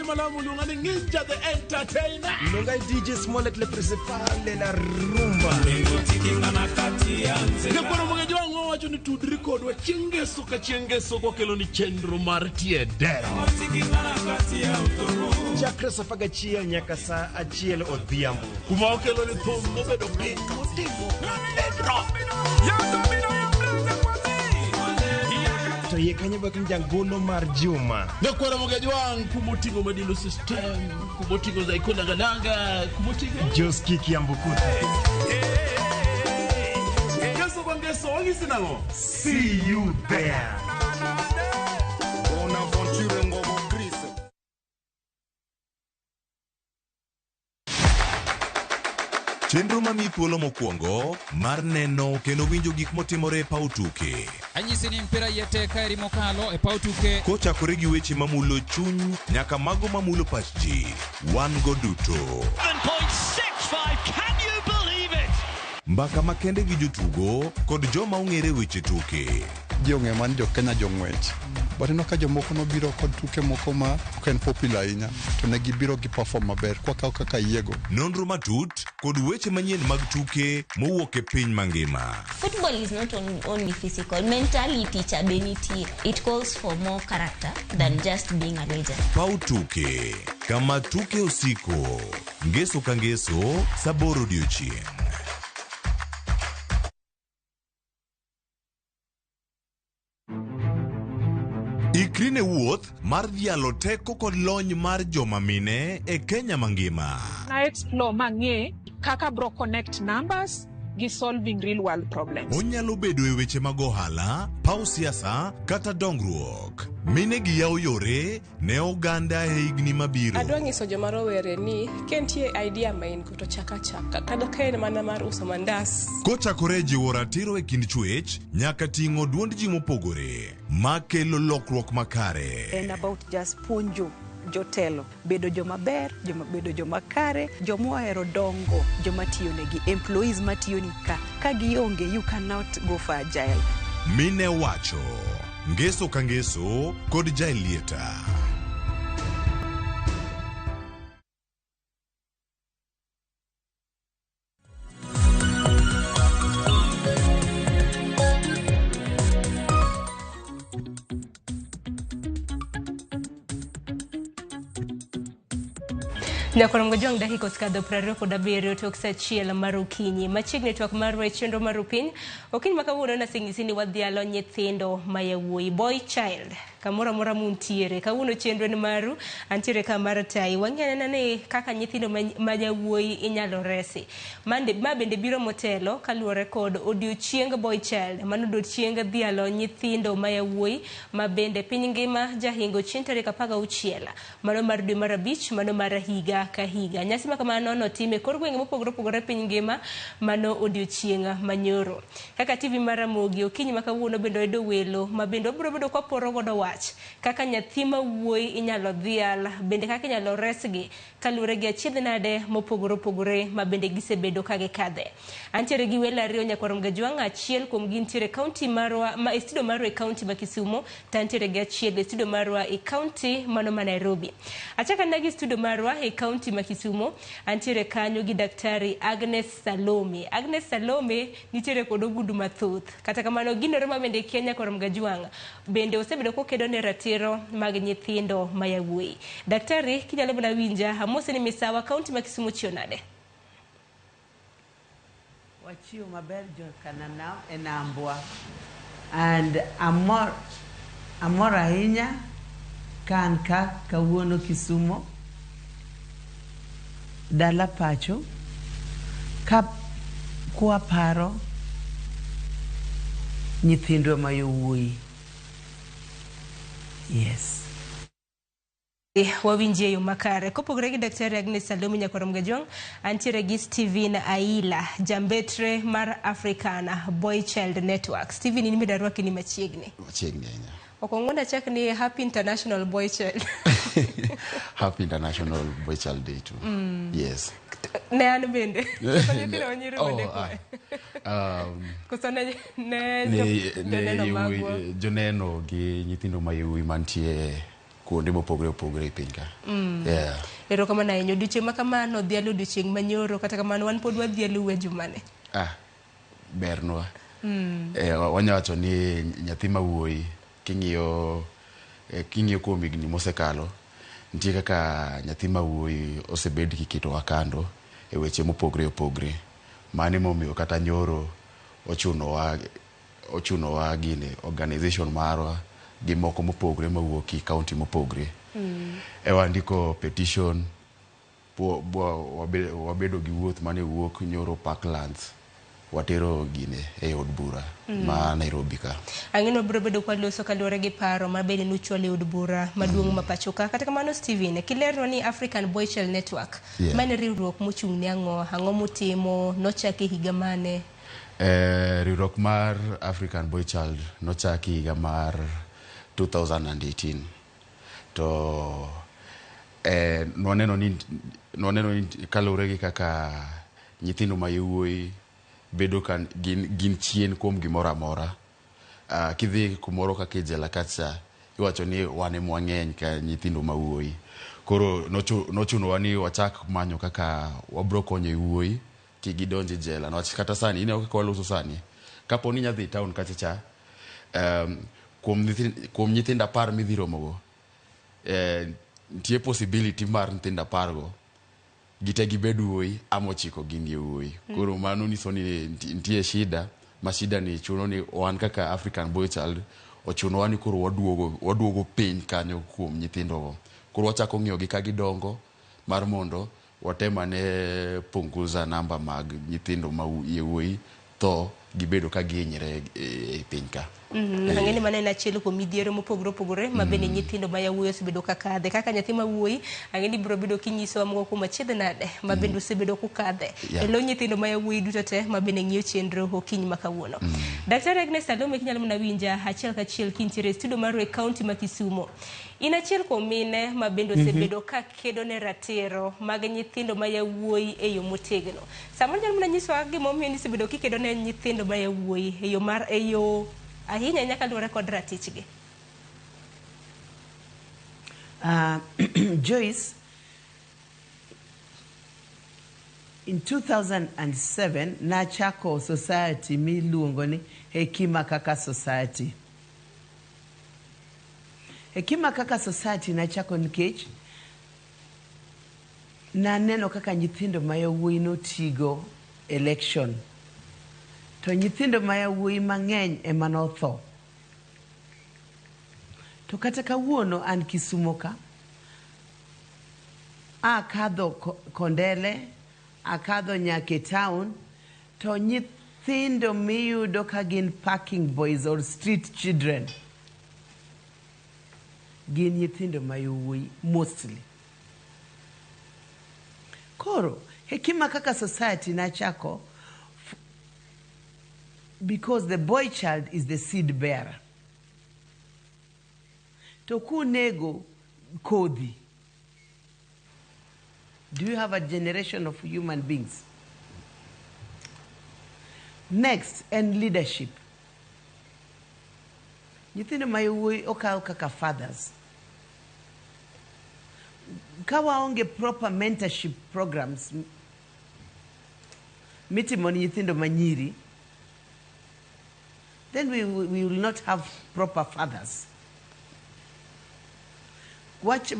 Malamu lungani Ninja the Entertainer. Lungai DJ Smollett le principale la rumba. Nekoro mwenye wangu wacho ni tudri kodwa chengeso kwa kelo ni chendro martie dera. Chakre safaga chia nyaka saa 1 odhiambo. Kuma okelo ni thumbo bedo piny motingo dendro. To ye kanye bakin jangolo mar juma. Nekoro mwenye wangu kumotingo madilo system, kumotingo za ikona gananga, kumotingo Joski Kiambukuta. See you there. Bona aventure ngobo Chris. Chenro mami thuolo mokwongo mar neno kendo winjo gik motimore e paw tuke. Anyisi ni mpira yete kairi mokalo e paw tuke. Kochakore gi weche mamulo chuny nyaka mago mamulo pach ji. Wan go duto. 7.65, can you believe it? Mbaka makende gi jotugo kod joma ong'ere weche tuke. Jong'e man jo Kenya jong'wech. But ino ka jomoko nobiro kod tuke moko ma ok en popular ahinya to ne gibiro gi perform maber kwa kaka yiego. Nonro matut kod weche manyien mag tuke mowuok e piny mangima. Football is not only physical, mentally teacher beniti. It calls for more character than just being a legend. Pau tuke, kama tuke usiko, ngeso ka ngeso, saboro odiochieng'. Ikrine wuoth mar dhialo teko kod lony mar joma mine e Kenya mangima. Na explore mang'e kaka bro connect numbers gi solving real world problems. Onyalo bedo e weche mag ohala, paw siasa kata dongruok. Mine gi yawo yore ne oganda e higni mabiro. Adwa nyiso joma rowere ni kentie idea main kuto chaka kada kaen mana mar uso mandas. Kochakore jiwo ratiro e kind chwech nyaka ting'o duond ji mopogore makelo lokruok makare. And about just punjo jotelo bedo joma ber, bedo joma kare, joma ohero dongo, joma tiyo negi, employees matiyo ni ka gionge, you cannot go for agile. Mine wacho, ngeso ka ngeso kod jailieta. Nyakoro mgojong dakika oskadho 27 tok saa 1 mar okinyi. Machiegni twak mar chenro mar piny. Okinyi makawuono nasing'isi ni wadhialo nyithindo mayawuoyi, boy child. Kamora mora muntiere. Kawuono chenro ni maru antiere ka mar tai. Wang'anena ni kaka nyithindo mayawuoyi inyalo resi. Ma bende biro motelo kaluwore kod odiochieng boy child. Mano odiochieng dhialo nyithindo mayawuoyi ma bende piny ngima jahingo chieng' tarik 16. Mano mar dwe mar 5, mano mar higa ka higa. Nyasi ma kamano notime kor gwenge mopogore opogore piny ngima, mano odiochieng manyoro. Kaka TV mar Ramogi okinyi makawuono bendo edo welo ma bendo biro bedo kwa poro godo wach kaka nyathi ma wuoyi inyalo dhial, bende kaka inyalo resgi kaluwore gi achiedh nade mopogore opogore ma bende gisebedo ka gikadhe. Antiere gi welo ariyo Nyakwarom Gajwang', achiel kuom gi ntiere kaunti marwa ma studio marwa e kaunti ma Kisumo, tantiere gi achiel e studio marwa e kaunti mano ma Nairobi. Achaka nagi studio marwa e kaunti ma Kisumo, antiere kanyo gi Daktari Agnes Salome. Agnes Salome nitiere kod ogudu mathoth. Kata kamano ginore ma bende Kenya Nyakwarom Gajwang' bende osebedo kokedo ne ratiro mag nyithindo mayawuoyi. Daktari, kinyalo bana winja amose ni misawa kaunti ma Kisumo chionade. Wachiu maber jo kanana enambwa, and amor ahinya kan ka kawuono Kisumo dala pacho ka kwa paro nyithindwa ma yowuoyi. Yes. Wawinjie yo makare kopogore gi Daktari Agnes Salome Nyakorom Gajwang, antiere gi Steven Aila, jambetre mar Africana Boy Child Network. Steven, ni midarwa kini machiegni ahinya. Okong'onda chak ni Happy International Boy Child. Happy International Boy Child Day too. Yes. Ne an bende. Nyithindo wanyiri wade kusone ne joneno gi nyithindo mayuwi mantie kuonde mopogore opogore e piny ka. Yeah. Ero kama na enyo duche makamano dhialo duchieng manyoro kata kamano wan pod wadhialo we jumane. Bernwa. Wanyawacho ni nyathi mawuoyi king'iyo kuom higni mosekalo nitie kaka nyathi mawuoyi osebed kiketo wakando e weche mopogore opogore. Mane momiyo kata nyoro ochunowa gine organization marwa gi moko mopogore mawuok i county mopogore. Wandiko petition wabedo gi wuoth mane wuok nyoro Parklands watero gine e od bura ma Nairobi ka. Ang'ino biro bedo kwa loso kaluwore gi paro mabende nuchwal e od bura maduong' ma pacho ka. Kata kamano Steven, kilerno ni African Boy Child Network mane riwruok mochung' ne ang'o mutimo, nochaki higa mane? Riwruok mar African Boy Child nochaki higa mar 2018. To nwaneno ni kaluwore gi kaka nyithindo ma yowuoyi bedo kan gin chien kuom gimoro amora. Kidhi kumoro kaka jela kacha iwacho ni wane mwang'eny ka nyithindo mawuoyi. Koro nochunowa ni wachak manyo kaka wabro konyo yowuoyi kigidonje jela. Nwach kata sani ine kaka waloso sani kapo ni nyadhi town kacha kuom nyithindo 10 midhi romogo, nitie possibility mar nyithindo 10 go gite gibed wuoyi ama 9 gin yowuoyi. Koro mano niso ni nitie shida. Mashida ni chuno ni wan kaka African Boy Child ochunowa ni koro waduogo piny kanyo kuom nyithindo go. Koro wachako ng'iyo gi ka gidongo mar mondo watemane punguza namba mag nyithindo ma yowuoyi to gibedo ka gihinyre e piny ka. Ang'eni mane na chielo kuom midhiero mopogore opogore mabende nyithindo ma yawuoyi osebedo kakadhe. Kaka nyathi mawuoyi ang'eni biro bedo kinyisowa moko kuom achiedh nade mabende osebedo kukadhe. Elo nyithindo ma yawuoyi duto te mabende ng'iyo chenro okinyi ma kawuono. Daktari Agnes Salome kinyalo mana winja achiel kachiel kintiere e studio mar kaunti ma Kisumo. In achiel kuom mine mabende osebedo ka kedo ne ratiro mag nyithindo ma yawuoyi e yo motegno. Samoro nyalo mana nyisowa gimomiyo ni osebedo kikedo ne nyithindo ma yawuoyi e yo ahinya nyaka luwore kod ratichgi. Joyce, in 2007 nachako society miluongo ni Hekima Kaka Society. Hekima Kaka Society nachako nikech naneno kaka nyithindo ma yawuoyi notigo election. To nyithindo ma yawuoyi mang'eny ema notho. To kata kawuono an Kisumo ka, akadho Kondele, akadho nyaka town, to nyithindo miyudo ka gin parking boys or street children gin nyithindo ma yawuoyi mostly. Koro Hekima Kaka Society nachako because the boy child is the seed bearer. To kunego kodhi. Do you have a generation of human beings? Next, and leadership. Nyithindo ma yawuoyi okaw kaka fathers. Kawaonge proper mentorship programs mitimo ni nyithindo manyiri, then we will not have proper fathers. Watch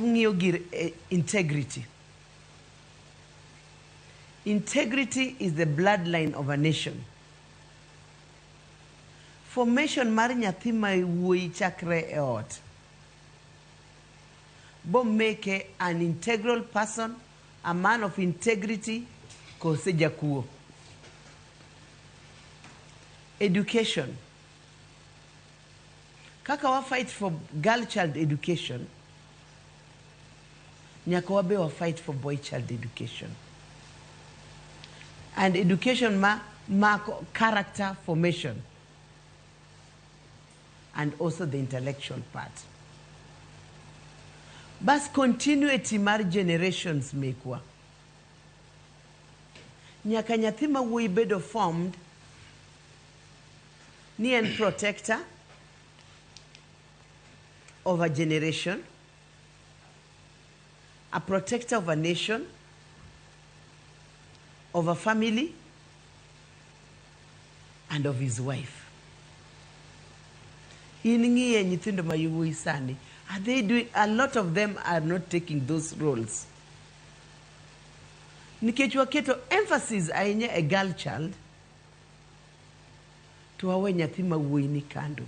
integrity. Integrity is the bloodline of a nation. Formation mar nyathi ma wuoyi chakre e ot bo make an integral person, a man of integrity, kose jakuo. Education. Kaka wa fight for girl child education, nyaka wabe wa fight for boy child education. And education ma character formation. And also the intellectual part. Bas continuity mar generations mekwa. Nyaka nyathi ma wuoyi bedo formed ni en protector of a generation, a protector of a nation, of a family, and of his wife. In ngiye nyithindo ma yawuoyi sani, are they doing? A lot of them are not taking those roles. Nikech waketo emphasis ahinya a girl child, to wawe nyathi ma wuoyi ni kando.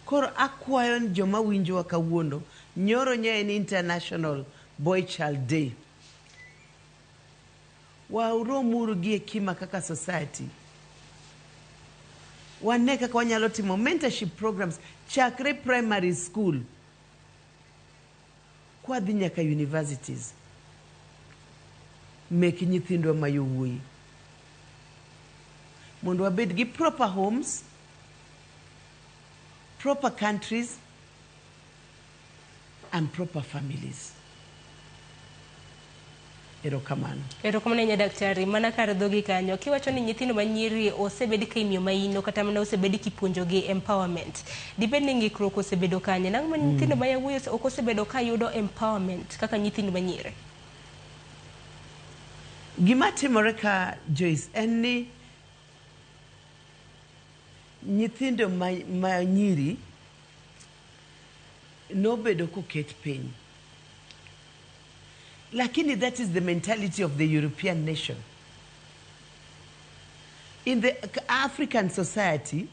Koro akwayo joma winjowa kawuono, nyoro nya en International Boy Child Day. Wauromuru gi hekima kaka society. Wane kaka wanyalo timo mentorship programs chakre primary school kwa dhi nyaka universities. Mek nyithindwa ma yawuoyi. Mondo wabed gi proper homes, proper countries, and proper families. Erokamano. Erokamano nya daktari, mana kar dhogi kanyo. Kiwacho ni nyithindo manyiri osebedi ka imiyo maino kata mana osebedi kipuonjogi empowerment. Depending ng'ikruok osebedo kanye. Nang'o nyithindo ma yawuoyi ok osebedo ka yudo empowerment kaka nyithindo manyiri? Gima timore ka Joyce en ni nyithindo manyiri nobedo koket piny. Lakini that is the mentality of the European nation. In the African society,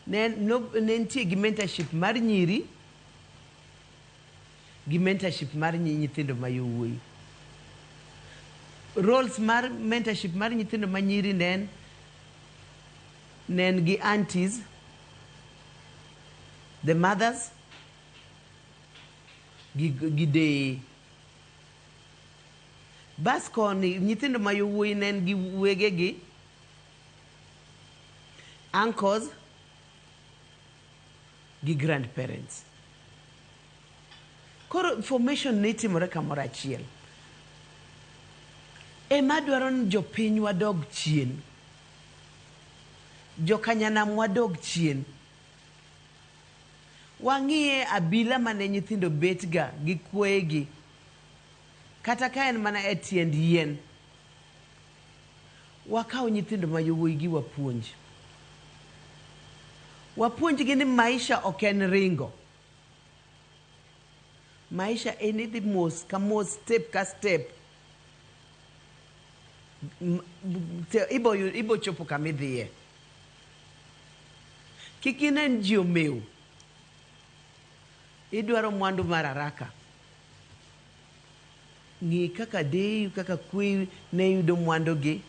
nentie gi mentorship mar nyiri, gi mentorship mar nyithindo ma yawuoyi. Roles mar mentorship mar nyithindo ma nyiri nen gi aunties, the mothers, gide. Bas koni nyithindo ma yawuoyi nen gi wegegi, uncles, gi grandparents. Koro formation ni timore kamoro achiel. Ema dwaro ni jopiny wadog chien. Jokanyanam wadog chien. Wang'iye abila mane nyithindo betga gi kwegi. Kata ka en mana e tiend yien. Wakaw nyithindo ma yawuoyi gi wapuonj. Wapuonj gi ni maisha ok en ringo. Maisha en idhi mos ka mos, step ka step. Ibo chopo kama idhiye. Kik inen ji omew. Idwaro mwandu mar haraka. Ng'i kaka deyu, kaka kwe ne yudo mwandugi.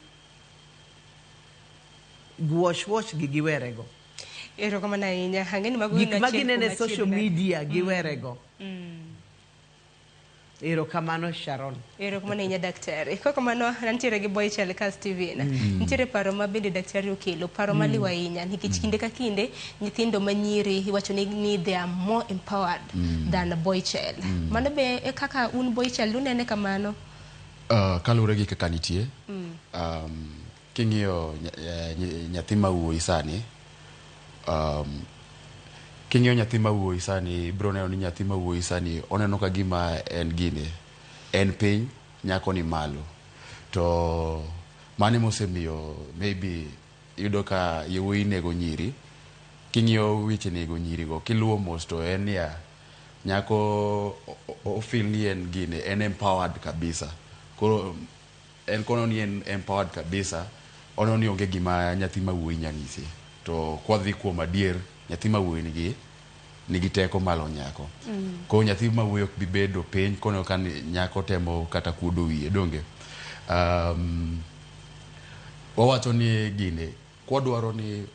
Wash gi giwerego. Erokamano ahinya. Gik maginene social media giwerego. Erokamano Sharon. Erokamano ahinya daktari. Kokamano nantiere gi Boy Child Cast TV na. Nitiere paro ma bende daktari okelo, paro maliwa ahinya nikech kinde ka kinde nyithindo manyiri iwacho ni they are more empowered than a boy child. Mano be kaka un boy child unene kamano? Kalure gi kaka nitie. King'iyo nyathi ma wuoyi sani, king'iyo nyathi ma wuoyi sani, bro neno ni nyathi ma wuoyi sani oneno ka gima en gine, en piny, nyako ni malo. To mane mosemiyo maybe yudo ka yawuoyi nego nyiri. King'iyo weche nego nyiri go, kiluwo mos to en ya nyako ofeel ni en gine, en empowered kabisa. Koro en kono ni en empowered kabisa, ono ni onge gima nyathi ma wuoyi nyanyisi. To kwadhi kuom adier, nyathi ma wuoyi nigi teko malo nyako. Ko nyathi ma wuoyi ok bi bedo piny kono kan nyako temo kata kuodo wiye donge. Wawacho ni gine kwadwaro ni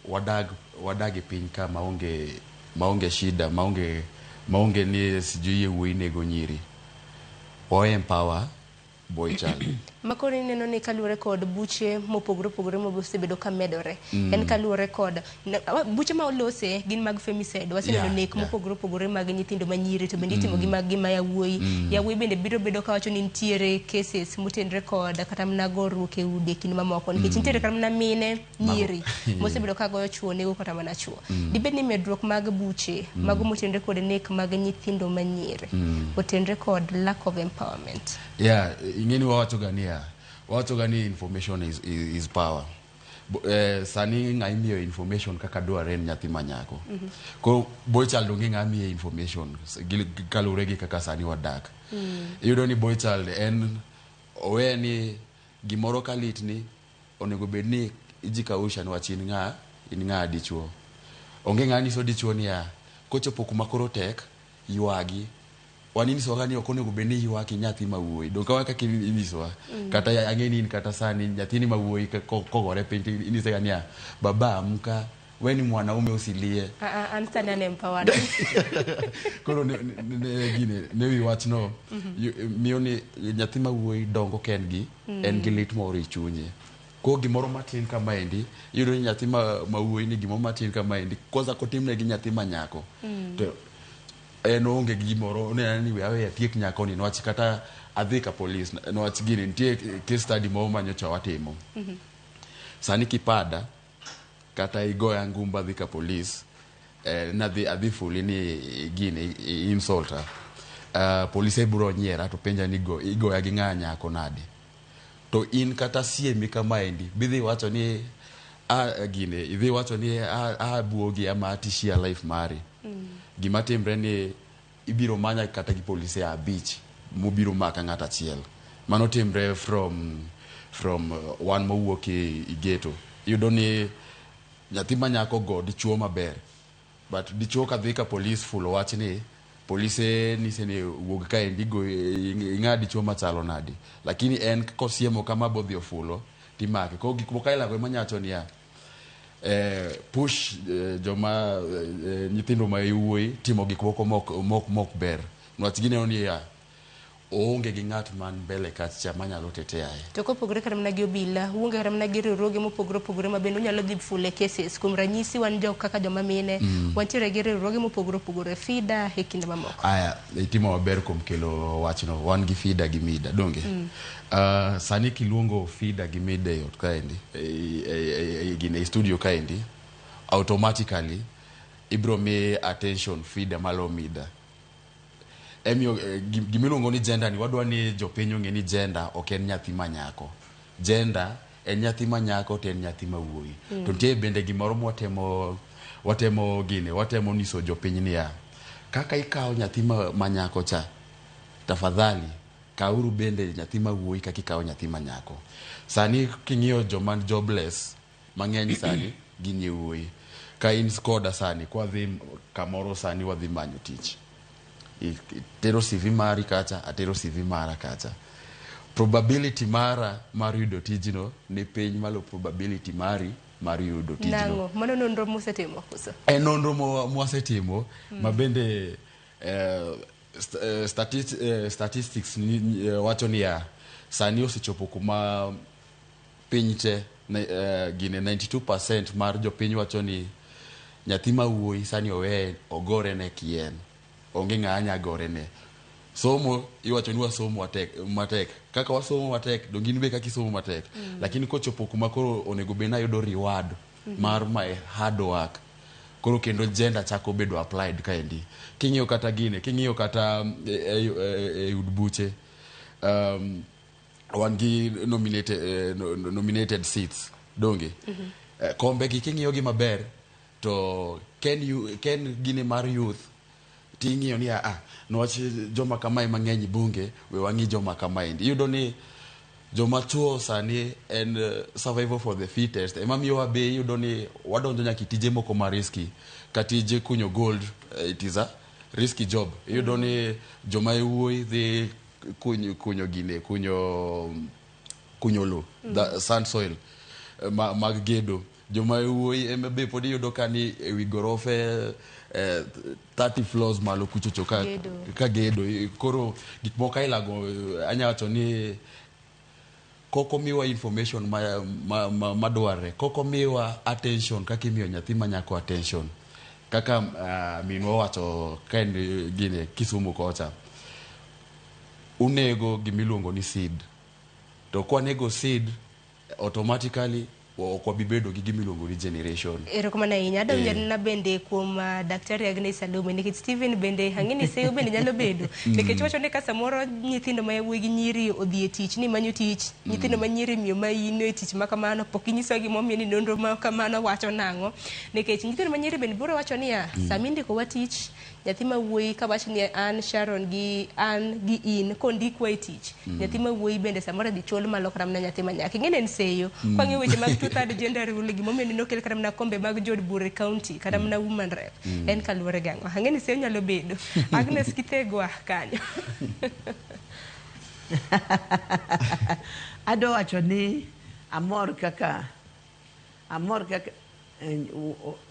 wadag e piny ka maonge shida, maonge ni sijui wuoyi nego nyiri. Empower boy child. Makoni neno ni kaluwore kod buche mopogore opogore mosebedo ka medore. En kaluwore kod buche ma olose gin mag femicide. Waseneno nek mopogore opogore mag nyithindo manyiri to bende itimo gi mag ma yawuoyi. Yawuoyi bende biro bedo ka wacho ni nitiere cases motenre kod kata mana goruok e udi kinde mamoko. Nikech nitiere kata mana mine nyiri mosebedo ka goyo chuo nego kata mana chuo. Dibed ni medruok mag buche mago motenre kod nek mag nyithindo manyiri otenre kod lack of empowerment. Yeah, ingeni wacho gani information is power. Sani ngaimiyo information kaka dware nyathi manyako. Ko boy child onge ngamiye information kalure gi kaka sani wadak. Yudo ni boy child en owe ni gimoro kalit ni onego bed ni ijikausha ni wachin nga dichuo. Onge ngani so dichuo ni ya kochopo kuma koro tek yuagi. Wanini soga ni okonego beni yuaki nyathi mawuoyi. Donka waka kiniswa kata angeni kata sani nyathini mawuoyi kogore piny inisega niya baba amka weni mwanaume usilie. Understand and empowered. Koro ne wi wach no miyo ni nyathi mawuoyi dongo kengi en gi lit moro e chunye. Ko gimoro matin kama endi yudo ni nyathi mawuoyi ni gimoro matin kama endi koza kotimne gi nyathi manyako. To onge gimoro ne ani we awe tiek nyako ni nwach kata adhi ka police nwach gini nitie case study mo manyocha watimo. Sani kipada kata igoya ngumba dhi ka police na adhi fuli ni gini insulta. Police biro nyiera to penja ni igoya gi nyako nade. To in kata siemi kama endi bidhi wacho ni gini idhi wacho ni buogi ama atishia life mari. Gima timre ni ibiro manya kata gi polisi a beach mubiro maka ngata chiel. Mano timre from one mowuok i ghetto. Yudo ni nyathi manyako go dichuo maber. But dichuo ka dhi ka police full wach ni polisi nise ni wuog ka endi go inga dichuo machalo nadi. Lakini en kosiemo kama bodhi ofulo timake. Ko gik mokaila go manyacho ni ya push joma nyithindo ma yuoyi timo gik mok ber. Nwach gine ni ya onge gi ngat man mbele kacha manyalo teteaye. To kopogore kata mana gi obila, uonge kata mana gi riwruoge mopogore opogore ma bende unyalo dhi fule cases. Kuom ranyisi wan jok kaka joma mine, wantiere gi riwruoge mopogore opogore, FIDA e kinde mamoko. Aya, itimo maber kuom kelo wachno, wan gi FIDA gi MIDA, donge? Sani kiluongo FIDA gi MIDA yot kaendi, gine studio kaendi, automatically ibro me attention FIDA malo MIDA. Emio gimiluongo ni gender ni wadwa ni jopiny onge ni gender ok en nyathi manyako. Gender en nyathi manyako to en nyathi mawuoyi. To nitie bende gimoro watemo niso jopiny ni ya kaka ikawo nyathi manyako cha tafadhali kauru bende nyathi mawuoyi kaka ikawo nyathi manyako. Sani king'iyo joman jobless mang'eny sani gin yawuoyi. Ka in skoda sani kwa dhi kamoro sani wadhi manyo tich. Tero CV mari kacha, atero CV mara kacha. Probability mara yudo tijino ni piny malo probability mari yudo tijino. Nango, mano nonro musetimo kuso? Nonro mwasetimo, mabende statistics wacho ni ya sani osechopo kuma piny te gine 92% mar jopiny wacho ni nyathi mawuoyi sani ogore ne kien. Onge nganya gore ne. Somo iwacho ni wasomo matek. Kaka wasomo matek, dongini be kaka isomo matek. Lakini kochopo kuma koro onego bena yudo reward mar my hard work. Koro kendo gender chako bedo applied kaendi. King'iyo kata gine, king'iyo kata udbuche wan gi nominated seats donge. Kombe gi king'iyo gi maber to ken gine mar youth ting'iyo ni nwach joma kamae mang'eny bunge we wangi joma kamae. Yudo ni joma chuo sani en survival for the fittest. Miyo wabe yudo ni wadonjo nyaka tije moko ma risky. Katije kunyo gold, it is a risky job. Yudo ni joma wuoyi dhi kunyo gine, kunyo lo, the sand soil mag gedo. joma wuoyi ema be pod iyudo ka ni ewi gorofe 30 floors malo kuchocho ka gedo. Koro gik moko ilago anya wacho ni koko miwa information madware, koko miwa attention kaka imiyo nyathi manyako attention. Kaka minwa wacho ka en gine Kisumu kocha, unego gimiluongo ni seed. To kwa nego seed, automatically kwa bibedo gi gimiluongo ni generation. Erokamano ahinya. Adonjona bende kuom Daktari Agnes Salome nikech Steven bende hang'eni seyo bende nyalo bedo nikech wacho ni ka samoro nyithindo ma yawuoyi gi nyiri odhi e tich ni manyo tich, nyithindo ma nyiri miyo ma ino e tich ma kamano pok inyiso gimomiyo ni nonro ma kamano wacho nang'o, nikech nyithindo ma nyiri bende biro wacho ni sama indiko wa tich nyathi ma wuoyi ka wacho ni an Sharon gi an gi in kondikwa e tich, nyathi ma wuoyi bende samoro dhi chul malokra mana nyathi ma nyako. Ing'eni en seyo kwang'e weche mag two-third gender rule gimomiyo ni nokel kata mana kombe mag Jod Bure County kata mana woman rep en kaluwore gi ang'o. Ang'eni seyo nyalo bedo. Agnes kitegwa kanyo. Ado wacho ni amor kaka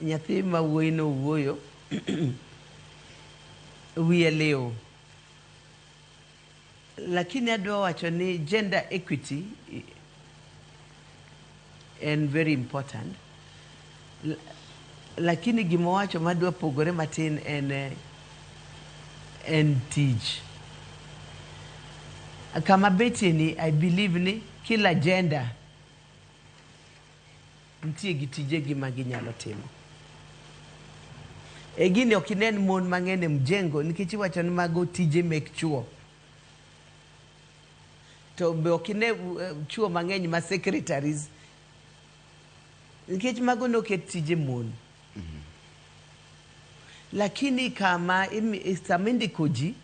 nyathi ma wuoyi no wuoyo wiye leo, lakini adwa wacho ni gender equity and very important, lakini gima wacho madwa pogore matin en tich. Kama betie ni I believe ni kila gender nitie gi tije gi ma ginyalo timo. E gini ok inen mon mang'eny mjengo nikech iwacho ni mago tije mek chuo. To be ok ine chuo mang'eny ma secretaries nikech mago noket tije mon. Lakini kama samindiko ji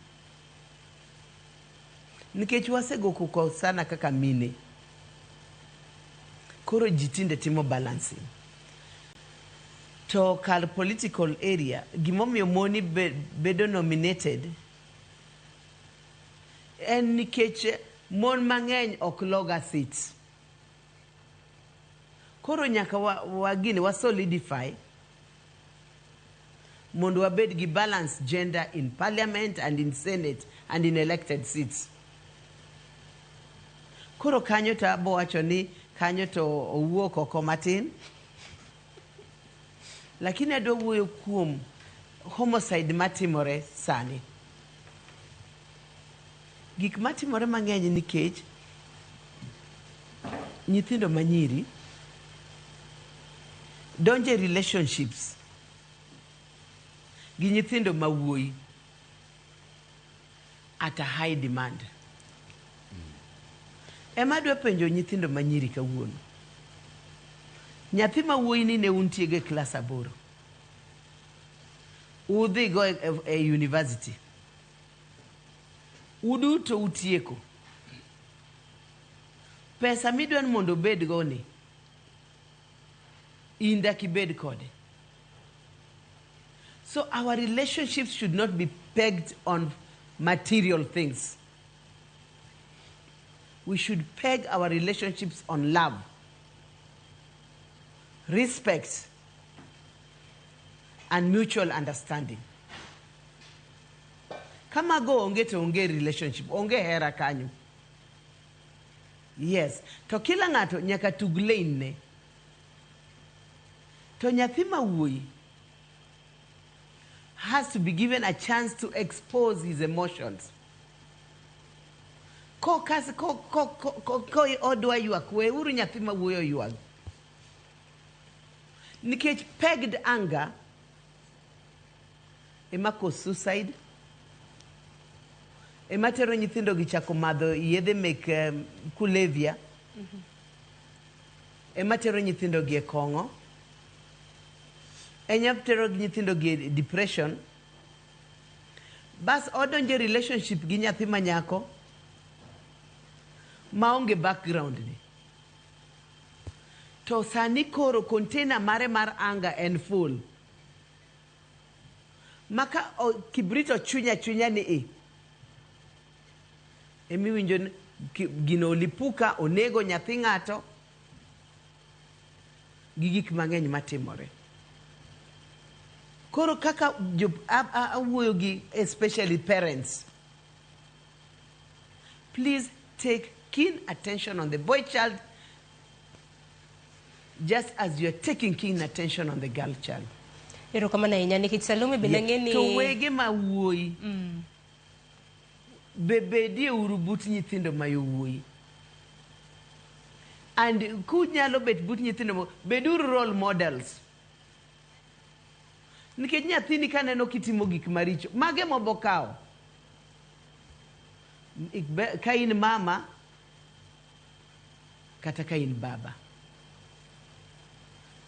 nikech wasego kuko sana kaka mine, koro ji tinde timo balancing. To kar political area gimomiyo moni bedo nominated en nikech mon mang'eny ok loga seats. Koro nyaka wagini wa solidify mondo wabed gi balance gender in parliament and in senate and in elected seats. Koro kanyo to abo wacho ni kanyo to owuok oko matin. Lakini adwa wuoyo kuom homicide matimore sani. Gik matimore mang'eny nikech nyithindo manyiri donje relationships gi nyithindo mawuoyi at a high demand. Ema adwa penjo nyithindo manyiri kawuono. Nyathi mawuoyi ni ne untiege e klas 8. Udhi go e university. Uduto utieko. Pesa midwan mondo bed go ni inda kibed kode. So our relationships should not be pegged on material things. We should peg our relationships on love, respect, and mutual understanding. Kama go onge to onge relationship, onge hera kanyo. Yes. To kila ng'ato nyaka tug lane ne. To nyathi mawuoyi has to be given a chance to expose his emotions. Ko odwa ywak we uru nyathi mawuoyo ywak. Nikech pegged anger ema cause suicide. Ema tero nyithindo gi chako madho yedhe mek kulevya. Ema tero nyithindo gi e kongo. Enya tero nyithindo gi depression. Bas odonje relationship gi nyathi manyako maonge background ni. To sani koro container mare mar anger and full. Maka kibrito chunya ni emi winjo gino lipuka onego nyathi ng'ato gi gik mang'eny matimore. Koro kaka awuoyo gi especially parents, please take keen attention on the boy child just as you are taking keen attention on the girl child. Ero kama na inya nikech Salome binangeni to wege ma wuoyi bedie uru but nyithindo ma yowuoyi, and kunyalo bet but nyithindo beduru role models, nikech nyathini kaneno kitimo gik maricho mage mobokawo ka in mama kata ka in baba,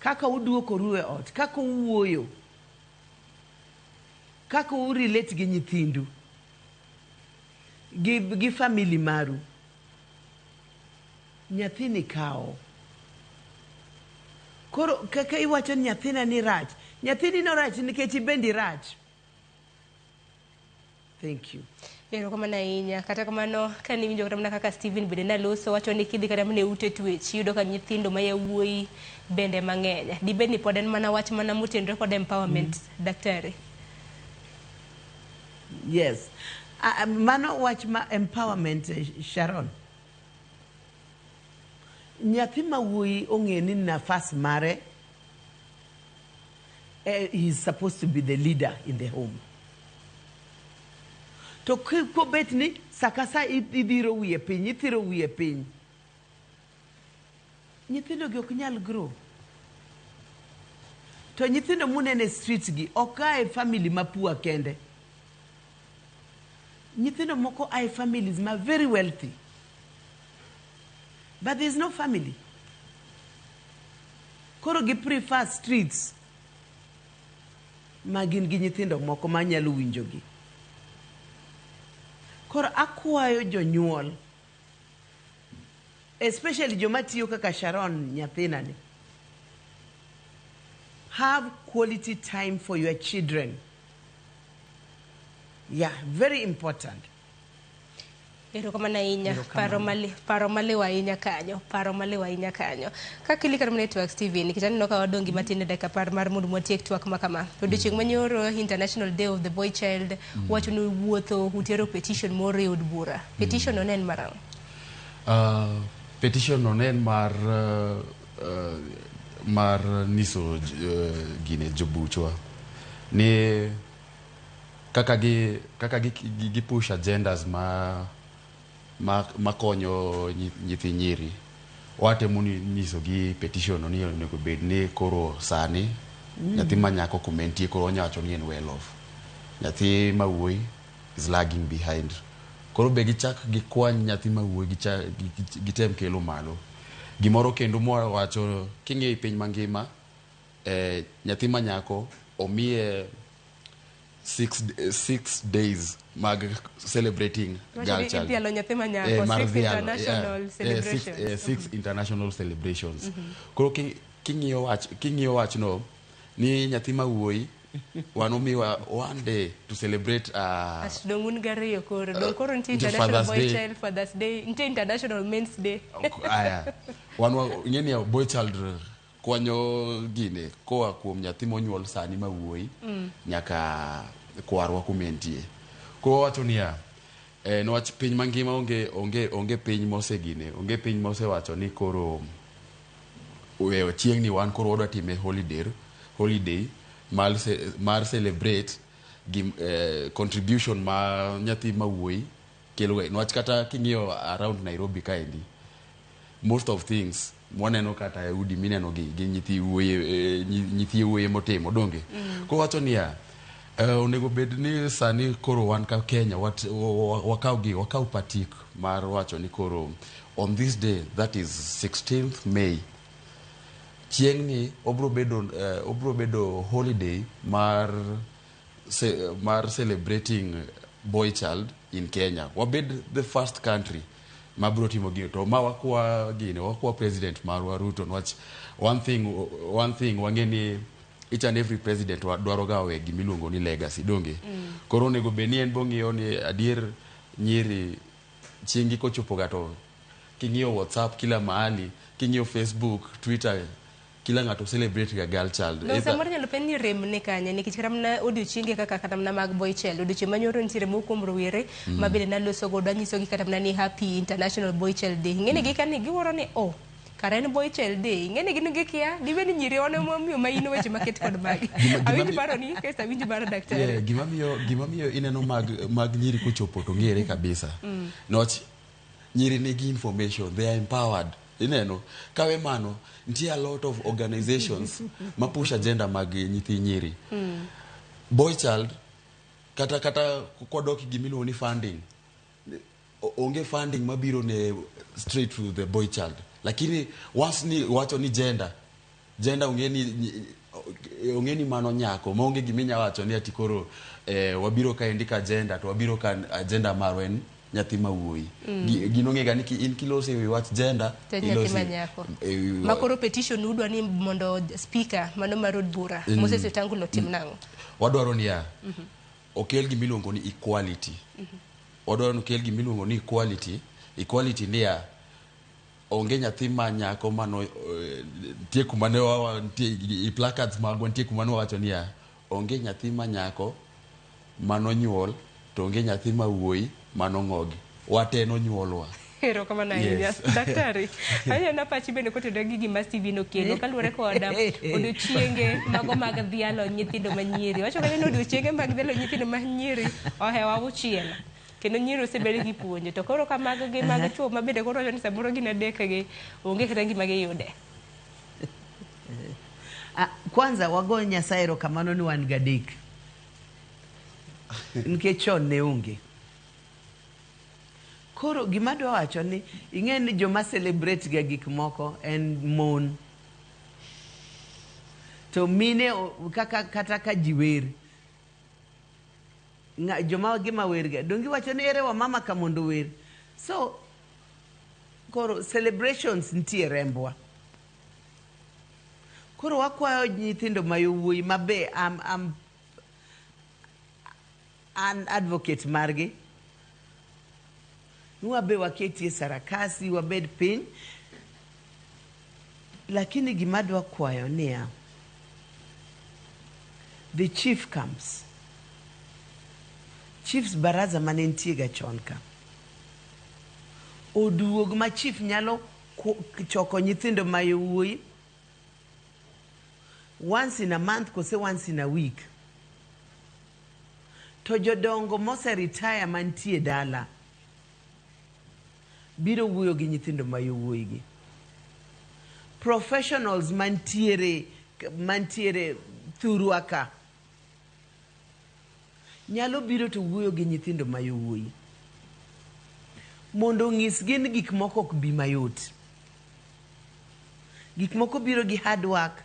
kaka uduokoru e ot, kaka uwuoyo, kaka urelate gi nyithindu gi family maru, nyathini kawo. Koro kaka iwacho ni nyathina ni rach, nyathini no rach nikech ibendi rach. Thank you. Ero kama na inya kata kamano kani winjo kata mana kaka Steven bende naloso wacho ni kidhi kata mne ute twech yudo ka nyithindo ma yawuoyi bende mang'eny. Dibed ni pod en mana wach mana motenore kod empowerment, daktari? Yes. Mano wach ma empowerment, Sharon. Nyathi ma wuoyi ong'e ni nafas mare, he is supposed to be the leader in the home. To kobet ni sakasa idhiro wiye piny, ithiro wiye piny, nyithindo gi ok nyal grow. To nyithindo munene streets gi ok ae family mapua kende. Nyithindo moko ae families ma very wealthy, but there is no family. Koro gi prefer streets ma gin gi nyithindo moko ma nyalo winjo gi. Koro akwayo jonyuol, especially joma tiyo kaka Sharon nyathina ni, have quality time for your children. Yeah, very important. Ero kama na inya paro male wa inya kanyo, kakili kar network TV ni kitani noka wadongi matinde daka par mar mundu motiek twak makama odiochieng' manyoro International Day of the Boy Child wacho ni wuotho utero petition moro e od bura. Petition onen marang? Petition onen mar niso gine jobuchwa ni kaka gi push agendas ma konyo nyithi nyiri. Watemo nyiso gi petition ni onego bed ni koro sani nyathi ma nyako komenti koro onyacho ni en well off, nyathi ma wuoyi is lagging behind. Koro be gichak gikwany nyathi ma wuoyi gitem kelo malo. Gimoro kendo mwawacho king'e piny mangima nyathi ma nyako omiye 6 days mag celebrating girl child. 6 international celebrations. Koro king'iyo wach no ni nyathi ma wuoyi wanomiwa one day to celebrate dongun gariyo koro koro nti International Boy Child Father's Day, nti International Men's Day. Aya ngeni boy child kwanyo gine koa kuom nyathi monyuol sani ma wuoyi nyaka kwarwa kumentie. Ko wacho niya no wach piny mangima onge piny mosegine, onge piny mosewacho ni koro weyo chieng' ni wan koro wadwa time holiday mar celebrate contribution ma nyathi ma wuoyi kelo. No wach kata king'iyo around Nairobi kaendi, most of things mwaneno kata e udi mineno gi nyithi wuoyi motimo donge. Ko wacho niya onego bed ni sani koro wan ka Kenya wakaw patik mar wacho ni koro on this day, that is 16th May, chieng' ni obro bedo holiday mar celebrating boy child in Kenya. Wabed the first country mabro timo gino to ma wakwa president marwa Ruto. Watch one thing wangeni each and every president dwaro gawe gimiluongo ni legacy donge. Koro onego beni en bong'iyo ni adier nyiri chiengi kochopo gato king'iyo WhatsApp kila mahali, king'iyo Facebook, Twitter, kila ng'ato celebrate ga girl child. No, samoro nyalo penni rem ne kanye nikech kata mana odiochienge kaka kata mana mag boy child, odiochieng' manyoro nitiere mokuom rowere ma bende naloso godo anyisogi kata mana ni happy International Boy Child Day. Ng'eni gi kani giwuoro ni kara en Boy Child Day. Ng'eni gin gikia dibe ni nyiri one momiyo ma ino weche maket kod magi. Awinj paro ni kesa awinj paro daktari. Yeah, gimamiyo ineno mag nyiri kochopo to ng'ere kabisa. Noch nyiri nigi information, they are empowered. Ineno kawe mano ntie a lot of organizations ma push agenda mag nyithi nyiri. Boy child kata kodok gimiluongo ni funding, onge funding mabiro ne straight to the boy child, lakini once ni wacho ni gender ongeni mano nyako maonge giminya wacho ni ati koro wabiro ka indika gender to wabiro ka agenda marwen nyathi mawuoyi. Ginong'ega ni in kilose we watch gender nyathi manyako makoro petition udwa ni mondo speaker mano marod bura Moses Wetangula tim nango. Wadwaro ni okel gimiluongo ni equality. Wadwaro ni okel gimiluongo ni equality ni onge nyathi manyako mano tie kumane i placards magwa tie kumane wacho ni onge nyathi manyako mano nyuol to onge nyathi mawuoyi mano ng'ogi, wateno nyuolwa. Hero kama na hiya. Daktari, hanya na pachi bende kote dagi gima Steve no kelo kaluwore koda odiochienge mago mag dhialo nyithindo manyiri. Wacho kani odiochienge mag dhialo nyithindo manyiri ohewa uchiel. Kendo nyiri osebedi gi puonje to koro kamago gi mag chuo mabende koro ni samoro gina dekege onge kata gima giyude. Kwanza wago Nyasaye erokamano ni wan gadek. Nikech chon ne onge. Koro gima dwa wacho ni ing'e ni joma celebrate ga gik moko en mon. To mine kata ka jiwer. Joma gima wer ga dongi wacho ni ere wa mama ka mondo wer. So koro celebrations ntie rembwa. Koro wakwayo nyithindo mayowuoyi mabe am an advocate margi. Wabe waketi sarakasi wabed piny, lakini gimadwa kwayo niya, the chief comes. Chiefs baraza manentie ga chonka. Oduog ma chief nyalo choko nyithindo mayowuoyi once in a month kose once in a week. To jodongo mose retire mantie dala biro wuoyo gi nyithindo mayowuoyi gi. Professionals mantiere thurwa ka nyalo biro to wuoyo gi nyithindo mayowuoyi mondo ng'is gin gik moko ok bi mayot. Gik moko biro gi hard work,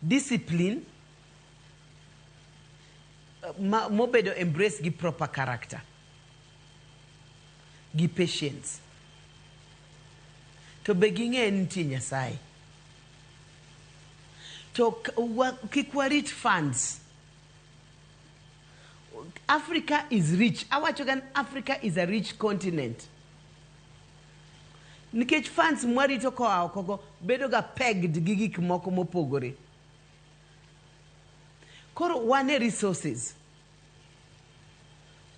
discipline, mobedo embrace gi proper character, gi patience. To be ging'e nitie Nyasaye. To kik warit funds. Africa is rich. Awacho gan Africa is a rich continent. Nikech funds mwarito koa okogo bedo ga pegged gi gik moko mopogore. Koro wane resources.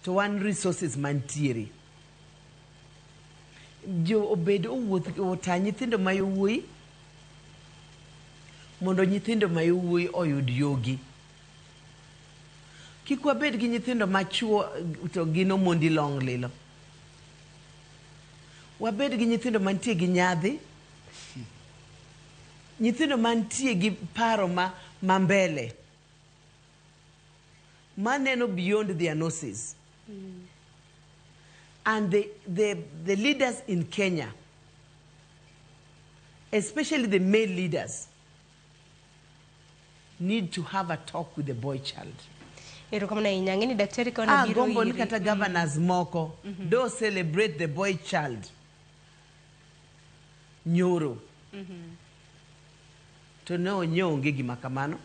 To one resources mantiere. Jo obedo ota nyithindo mayowuoyi mondo nyithindo mayowuoyi oyud yogi. Kik wabed gi nyithindo machuo to gino mondi long lilo. Wabed gi nyithindo mantie gi nyadhi. Nyithindo mantie gi paro ma mbele. Maneno beyond their noses. And the leaders in Kenya, especially the male leaders, need to have a talk with the boy child. Gombo ni kata governors moko do celebrate the boy child nyoro to know nyonge gima kamano.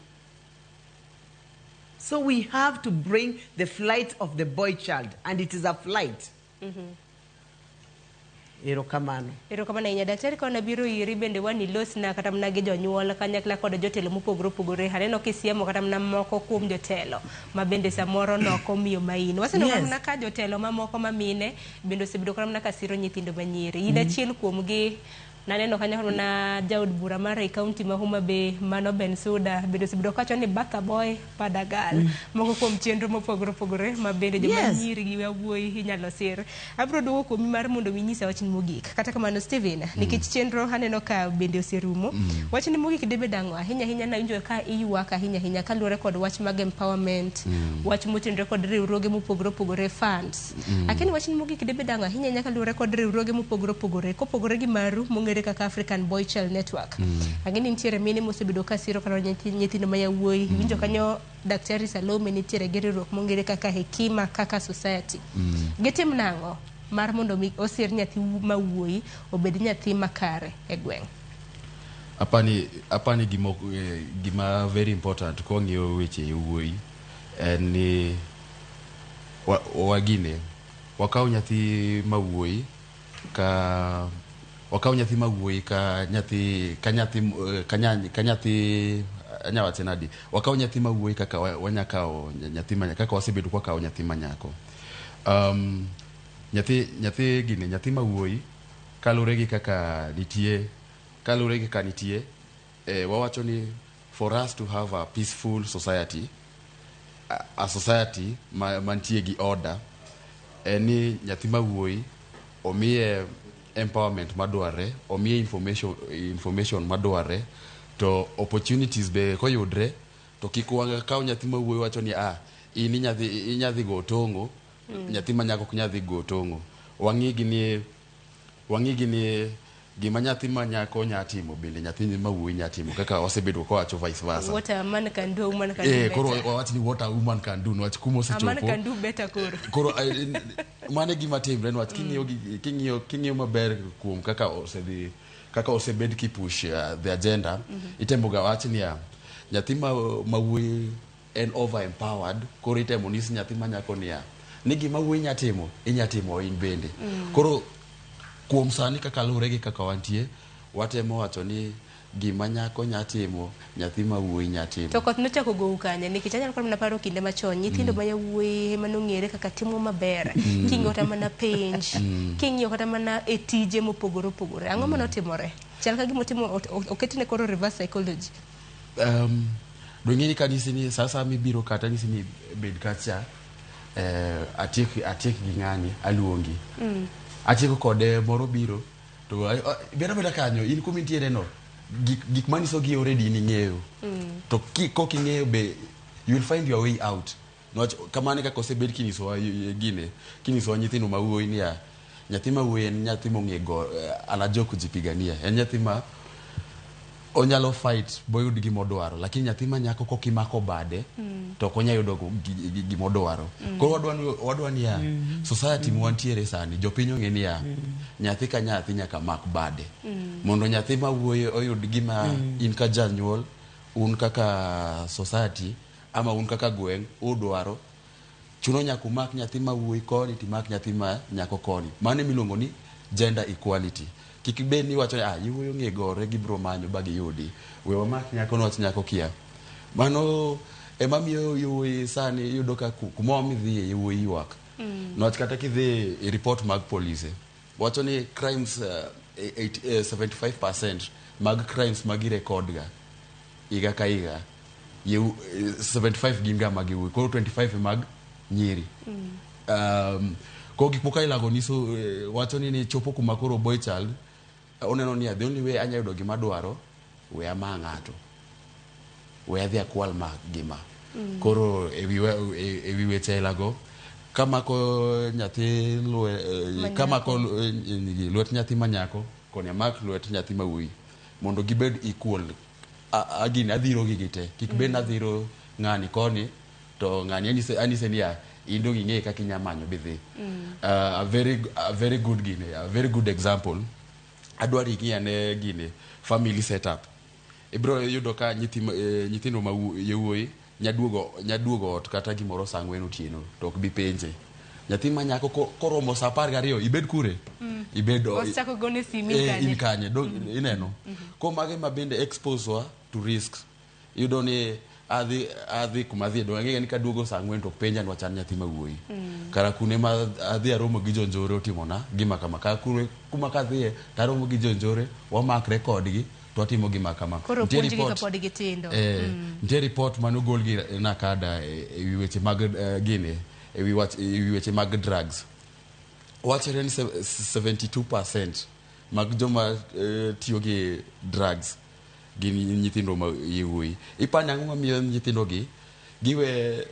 So we have to bring the flight of the boy child, and it is a flight. Erokamano. Erokamano ahinya. Daktari, ka nabiro iri bende wani losna kata mana gi jonyuol kanyakla kod jotelo mopogore opogore. Aneno kisiemo kata mana moko kuom jotelo ma bende samoro noko miyo main. Waseneno mana ka jotelo mamoko mamine bende osebedo kata mana ka siro nyithindo manyiri. In achiel kuomgi. Naneno kanyakla na jaod bura mar kaunti ma Homa Bay Mano Bensouda bende osebedo kawacho ni Batha Boy Padagal moko kuom chenro mopogore opogore ma bende joma nyiri gi yawuoyi inyalo sir. Abiro duogo kuomi mar mondo minyisa wachni mogik. Kata kamano Steven, nikech chenro aneno ka bende oserumo. Wachni mogik debe dango ahinya na winjo ka iyuak ahinya kaluwore kod wach mag empowerment, wach motenore kod riwruoge mopogore opogore funds. Lakini wachni mogik debe dango ahinya kaluwore kod riwruoge mopogore opogore kopogore gi maru kaka African Boy Child Network. Lakini nitiere mine mosebedo ka siro kata nyithindo ma yawuoyi. Winjo kanyo Daktari Salome nitiere gi riwruok mongere kaka Hekima kaka Society. Gitim nang'o mar mondo osir nyathi ma wuoyi obed nyathi makare e gweng'? Apani gima very important kwa ng'iyo weche yawuoyi en ni wagine wakaw nyathi ma wuoyi ka anyawachenadi wakaw nyathi ma wuoyi kaka wanyakaw nyathi manyako kaka wasebedo kwa kaw nyathi manyako. Nyathi ma wuoyi kalure gi kaka nitie wawacho ni for us to have a peaceful society, a society mantie gi order, ni nyathi ma wuoyi omiye empowerment madware, omiye information madware, to opportunities be koyudre to kik wakaw nyathi ma wuoyi wacho ni inyadhi go tongo, nyathi manyako ok nyadhi go tongo. Wang'igi ni gima nyathi manyako nyatimo bende nyathi ma wuoyi nyatimo, kaka wasebedo kwa wacho vice versa. What a man can do, woman can do better. Koro wawach ni what a woman can do, nwach kumo sechopo. A man can do better koro. Koro mane gima timre, nwach king'iyo maber kuom kaka osebed kipush the agenda, itemboga wach ni nyathi ma wuoyi en over empowered, koro itemo nisi nyathi manyako ni gima wuoyi nyatimo, inyatimo in bende. Koro kuom sani kaka lure gi kaka wantie, watemo wacho ni gima nyako nyatimo, nyathi ma wuoyi nyatimo. To koth nochako go ukanya nikech anyalo koro paro kinde machon nyithindo ma yawuoyi ema nong'ere kaka timo maber. King'iyo kata mana penj, king'iyo kata mana e tije mopogore opogore. Ang'o mano timore? Chal ka gimo timo oketne koro reverse psychology. Dong'eni kanisi ni sasa mibiro kata nisi ni bed kacha atiek gi ng'ani aluongi. Atieko kode moro biro to beda kanyo in kumintiere no gik maniso gi already ni ng'eyo. To kok ing'eyo be you will find your way out. No kamane kaka osebed kiniso nyithindo ma wuoyi ni nyathi ma wuoyi en nyathi mong'ego anajua kujipigania. En nyathi ma onyalo fight boyud gimodwaro, lakini nyathi manyako kokimako bade to konya yudo gimodwaro. Koro wadwani society mwantiere sani jopiny ong'e ni nyathi ka nyathi nyaka mak bade mondo nyathi ma wuoyi oyud gima in ka janyuol, un kaka society ama un kaka gweng' udwaro. Chuno nyaka umak nyathi ma wuoyi koni timak nyathi ma nyako koni. Mano miluongo ni gender equality. Kik bed ni wacho yawuoyi ong'e gore gibro manyo bagi yudi, we wamak nyako nwach nyako kia. Mano emamiyo yawuoyi sani yudo ka kumo midhiye yawuoyi ywak. Nwach kata kidhi report mag police wacho ni crimes 75% mag crimes magi record ga iga ka iga 75 ginga mag yawuoyi, koro 25 mag nyiri. Ko gik moko ilago niso wacho ni chopo kuma koro boy child oneno ni the only way anya yudo gima dwaro we ama ng'ato, we adhi akwal ma gima. Koro ewi weche ilago kamako nyathi lwet nyathi manyako konya mak lwet nyathi ma wuoyi mondo gibed equal. Agin adhiro gi gite, kik bed nadhiro ng'ani koni to ng'ani anise ni indo ng'e kaka inyamanyo bidhi. A very good example adwari ng'iyane gine family setup. Ibro yudo ka nyithindo ma yawuoyi nyaduogo ot kata gimoro sang'wen otieno to ok bi penje. nyathi ma nyako koromo sa 12 ibed kure ibed osachako gone simi in kanye ineno ko mage ma bende expose wa to risks yudo ni adhi kuma dhi do ng'e ni kaduogo sa 4 to penja nwa chan nyathi ma wuoyi kara kune ma adhi aromo gi jonjore otimona gima kama ka kuma ka dhi taromo gi jonjore wamak record gi to atimo gima kama nitie report manogol gi nakada ewi weche mag gine ewi weche mag drugs wachre ni 72% mag joma tiyo gi drugs gin nyithindo ma yewuoyi ipanya ng'ama miyo nyithindo gi giwe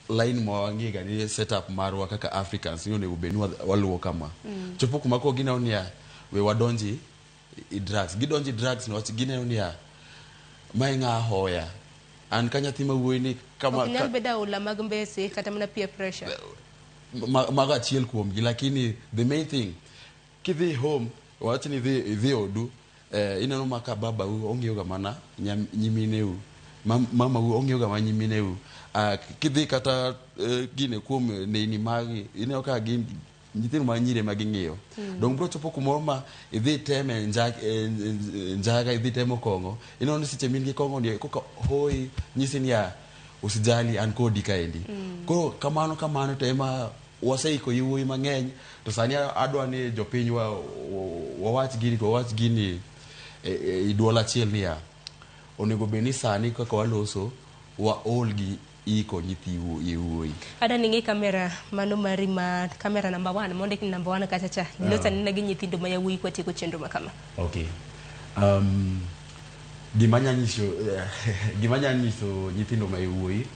line mo ngiga ni setup marwa kaka Africans ni onego beni waluwo kama chopo kuma ko gineno niya we wadonji drugs gidonji drugs no gineno niya mai nga hoya an kanyathi ma wuoyi ni kama nyal beda ula mag mbese kata mana peer pressure maga chiel kuom gi lakini the main thing kidhi home wachni dhi odu ineno maka baba u ong'iyo ga mana nyimineu mama u ong'iyo ga mana nyimineu kidhi kata gine kuom neni magi ineno ka gin nyithindo ma nyire ma ging'iyo dong bro chopo kumoro ma idhi teme njaga idhi temo kongo ineno ni siche min gi kongo ni koka hoi nyisi ni ya usijali an kodi kaendi koro kamano to ema waseiko yewuoyi mang'eny to sani adwa ni jopiny wawach gini iduol achiel niya onego bed ni sani kaka waloso waol gi iko nyithi yewuoyi ada ningi kamera mano mari ma kamera number 1 monde kin number 1 kacha cha losa nina gi nyithindo ma yawuoyi kwa tieko chenro makama okay gimanya nyiso nyithindo ma yewuoyi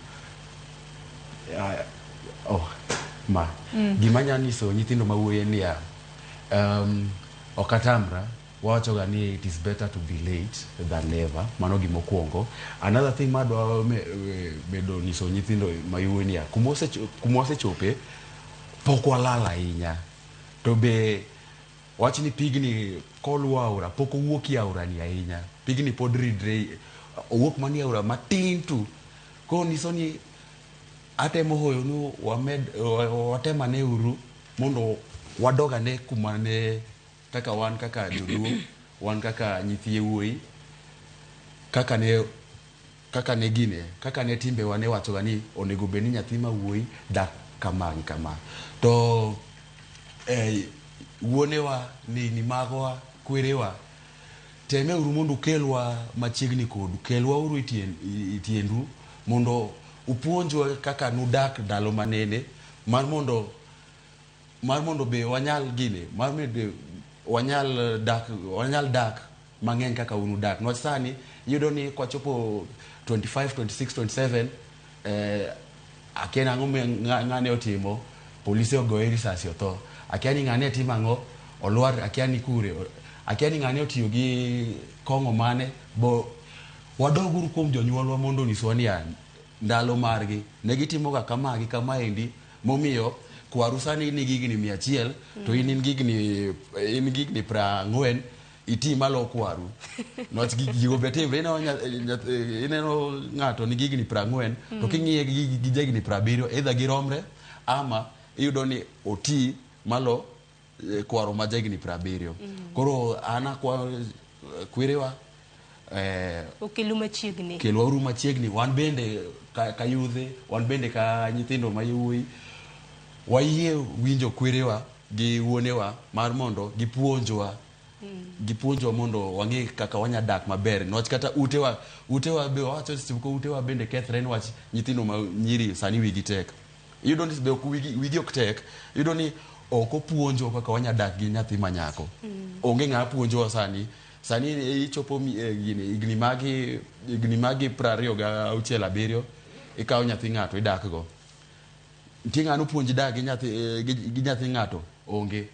gimanya nyiso nyithindo ma wuoyi niya okatamra wacho ga ni it is better to be late than never mano gimokuongo another thing madwa bedo nyiso nyithindo mayuoyi niya kumose chope pok walala ahinya to be wachni pigni koluwa aora pok owuok aora ni ahinya pigni pod ridre owuok mani aora matin tu ko niso ni atemo hoyo nu watema ne uru mondo wadoga ne kumane kaka wan kaka joluo wan kaka nyithi yewuoyi kaka ne timbe wane wacho gani onego beni nyathi ma wuoyi dak kama to wuonewa ni magwa kwerewa teme uru mondo kelwa machiegni kodu kelwa uru itiendu mondo upuonjwa kaka nudak dalo manene mar mondo be wanyal gine mar mondo wanyal dak mang'eny kaka unu dak no sani yudo ni kwa chopo 25 26 27 akena ng'ane otimo polisi ogoye risasi otho akiani ng'ane timo ang'o olwar akiani kure akiani ng'ane otiyo gi kongo mane bo wadoguru kuom jonyuolwa mondo niswa ni ndalo margi ne gitimo ga kamaendi momiyo kwaru sani ni gigni 100 to in gigni 40 iti malo kwaru not gigo betimre ineno ng'ato ni gigni 40 to king'iye gi jegni 70 either giromre ama iyudo ni oti malo kwaru ma jegni 70 koro ana kwa kwerewa kelwa uru machiegni wan bende ka yudhe wan bende ka nyithindo ma yewuoyi wayie winjo kwerewa gi wuonewa mar mondo gipuonjwa mondo wang'e kaka wanya dak maber noch kata utewa be wacho ko utewa bende kethre wach nyithindo ma nyiri sani wigi tek iyudo ni be wigi ok tek iyudo ni ok opuonjwa kaka wanya dak gi nyathi manyako onge ng'a puonjwa sani ichopo igni magi 26 ikawo nyathi ng'ato idak go ntie ng'ano puonji dak gi nyathi ng'ato onge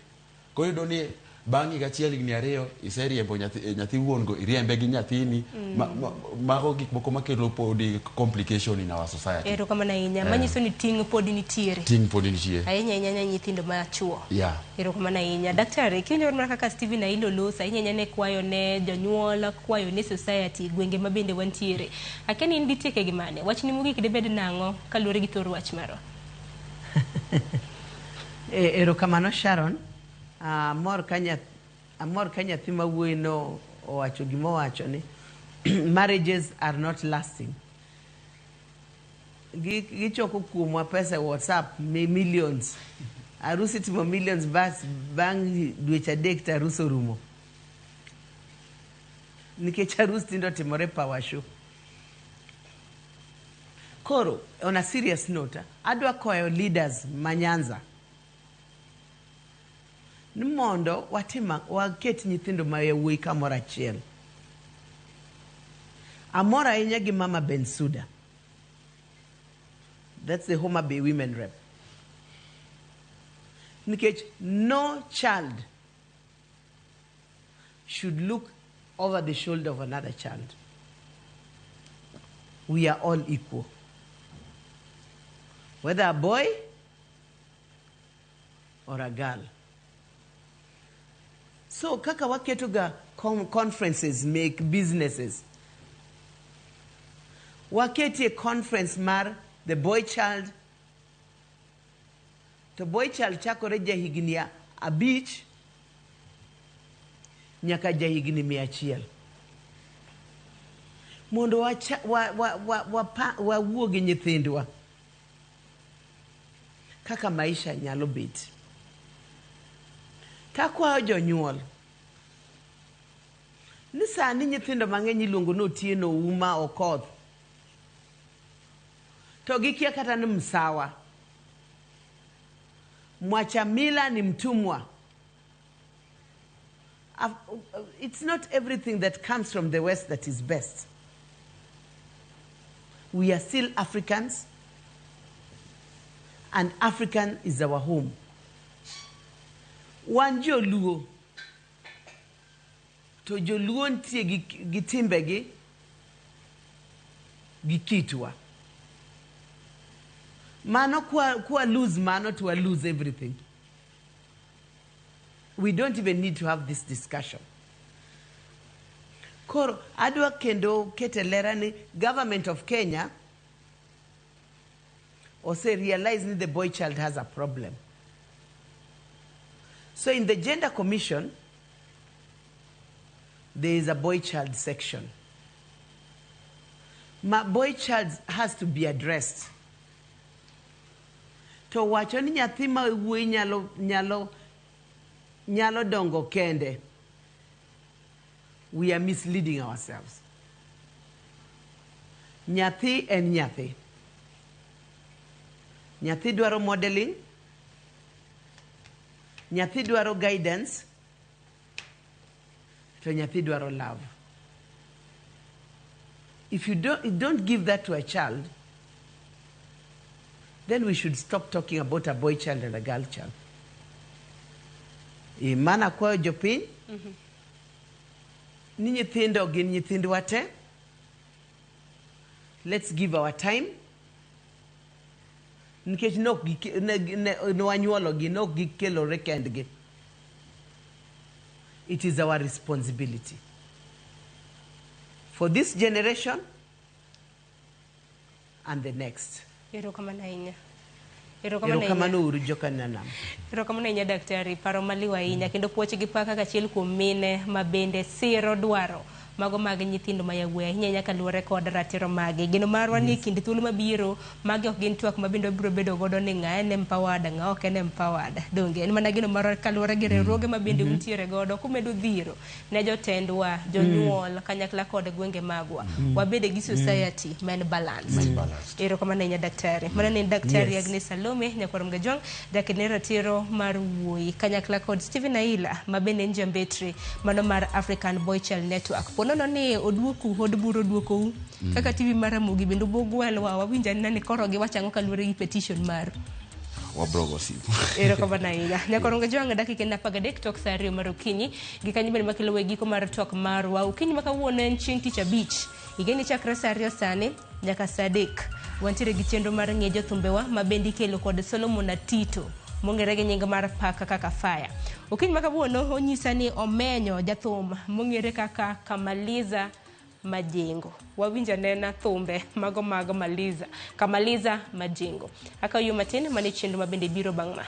ko yudo ni bang'i gachiel igni 2 iseriembo nyathi wuon go iriembe gi nyathini mago gik moko makelo podi complication in our society ero kama na inya manyiso ni ting podi nitiere ahinya nyithindo ma chuo ero kama na inya daktari kinyo mar kaka Steven na ilo losa ahinya ne kwayo ne jonyuol kwayo ne society gwenge mabende wantiere akeni nditieke gimane wachni mugi kide bed nango kalure gi thor wach maro Erokamano Sharon. Amor ka nyathi ma wuoyi no owacho gima owacho ni marriages are not lasting. Gichoko kuomwa pesa WhatsApp millions. Arusi timo millions bang' dweche adek to arus orumo. Nikech arus tindo timore power show. Koro, on a serious note, adwa koyo leaders manyanza. Nimondo waket nyithindo ma yawuoyi kamoro achiel. Amora ahinya gi Mama Bensouda. That's the Homa Bay women rep. Nikech no child should look over the shoulder of another child. We are all equal. Whether a boy or a girl. So kaka waketo ga conferences make businesses. Waketi a conference mar the boy child. The boy child chakore jahigni abich nyaka jahigni 100. Mondo wawuo gi nyithindwa kaka maisha nyalo bet. Takwayo jonyuol ni sani nyithindo mang'eny iluongo ni Otieno, Uma, Okoth to gikia kata ni Msawa. Mwachamila ni mtumwa. It's not everything that comes from the West that is best. We are still Africans, and African is our home. Wan Joluo, to Joluo ntie gi timbegi gi kitwa. Mano kwa lose mano to lose everything. We don't even need to have this discussion. Koro adwa kendo ketelera ni government of Kenya also realize that the boy child has a problem. So in the Gender Commission, there is a boy child section. Boy child has to be addressed. To wacho ni nyathi ma wuoyi nyalo dongo kende. We are misleading ourselves. Nyathi en nyathi. Nyathi dwaro modeling. Nyathi dwaro guidance. To nyathi dwaro love. If you don't give that to a child, then we should stop talking about a boy child and a girl child. Mana kwa jopiny, ni nyithindo gin nyithindwa te. Let's give our time. Nikech wanyuologi nok gikelore kendgi. It is our responsibility. For this generation and the next. Erokamano ahinya. Erokamano uru jokananam. Erokamano ahinya daktari, paro maliwa ahinya kendo puoch gi paka kachiel kuom mine ma bende siro dwaro mago mag nyithindo ma yawuoyi ahinya nyaka luwore kod ratiro magi. Gino marwa ni kinde thuolo mabiro magi ok gin twak ma bende biro bedo godo ni ng'a en empowered, ng'a ok en empowered. Donge en mana gino marwa kaluwore gi riwruoge ma bende untiere godo kumedo dhiro ne jotendwa, jonyuol, kanyakla kod gwenge magwa. Wabede gi society man balanced. Erokamano ahinya daktari. Mana ni daktari Agnes Salome nyakwar Mgajong, dakine ratiro mar wuoyi kanyakla kod Stephen Aila ma bende njambetri mano mar African Boy Child Network. Nono ni odwoku od buro dwokou kaka TV mara mugi bendo bogwelwa wawinja ni koro gi wachango kaluwore gi petition mar wabrogo simu. Erokamano ahinya. Nyakoronga jwanga dakika na pagadek tok saa 2 mar okinyi gi kanyo bende makelo wegiko mar tok marwa. Okinyi makawuono en chieng' tich abich. Igeni chakre saa 2 sani nyaka saa 3. Wantiere gi chenro mar ng'e jothumbewa ma bende ikelo kod Solomon Atito mongere gi nying mar Paka kaka Fire. Okinyi makawuono onyisa ni omenyo jathum mongere kaka Kamaliza Majengo. Wawinja nena thumbe mago Kamaliza Majengo. Aka yo matin mane chenro ma bende biro bang'ma.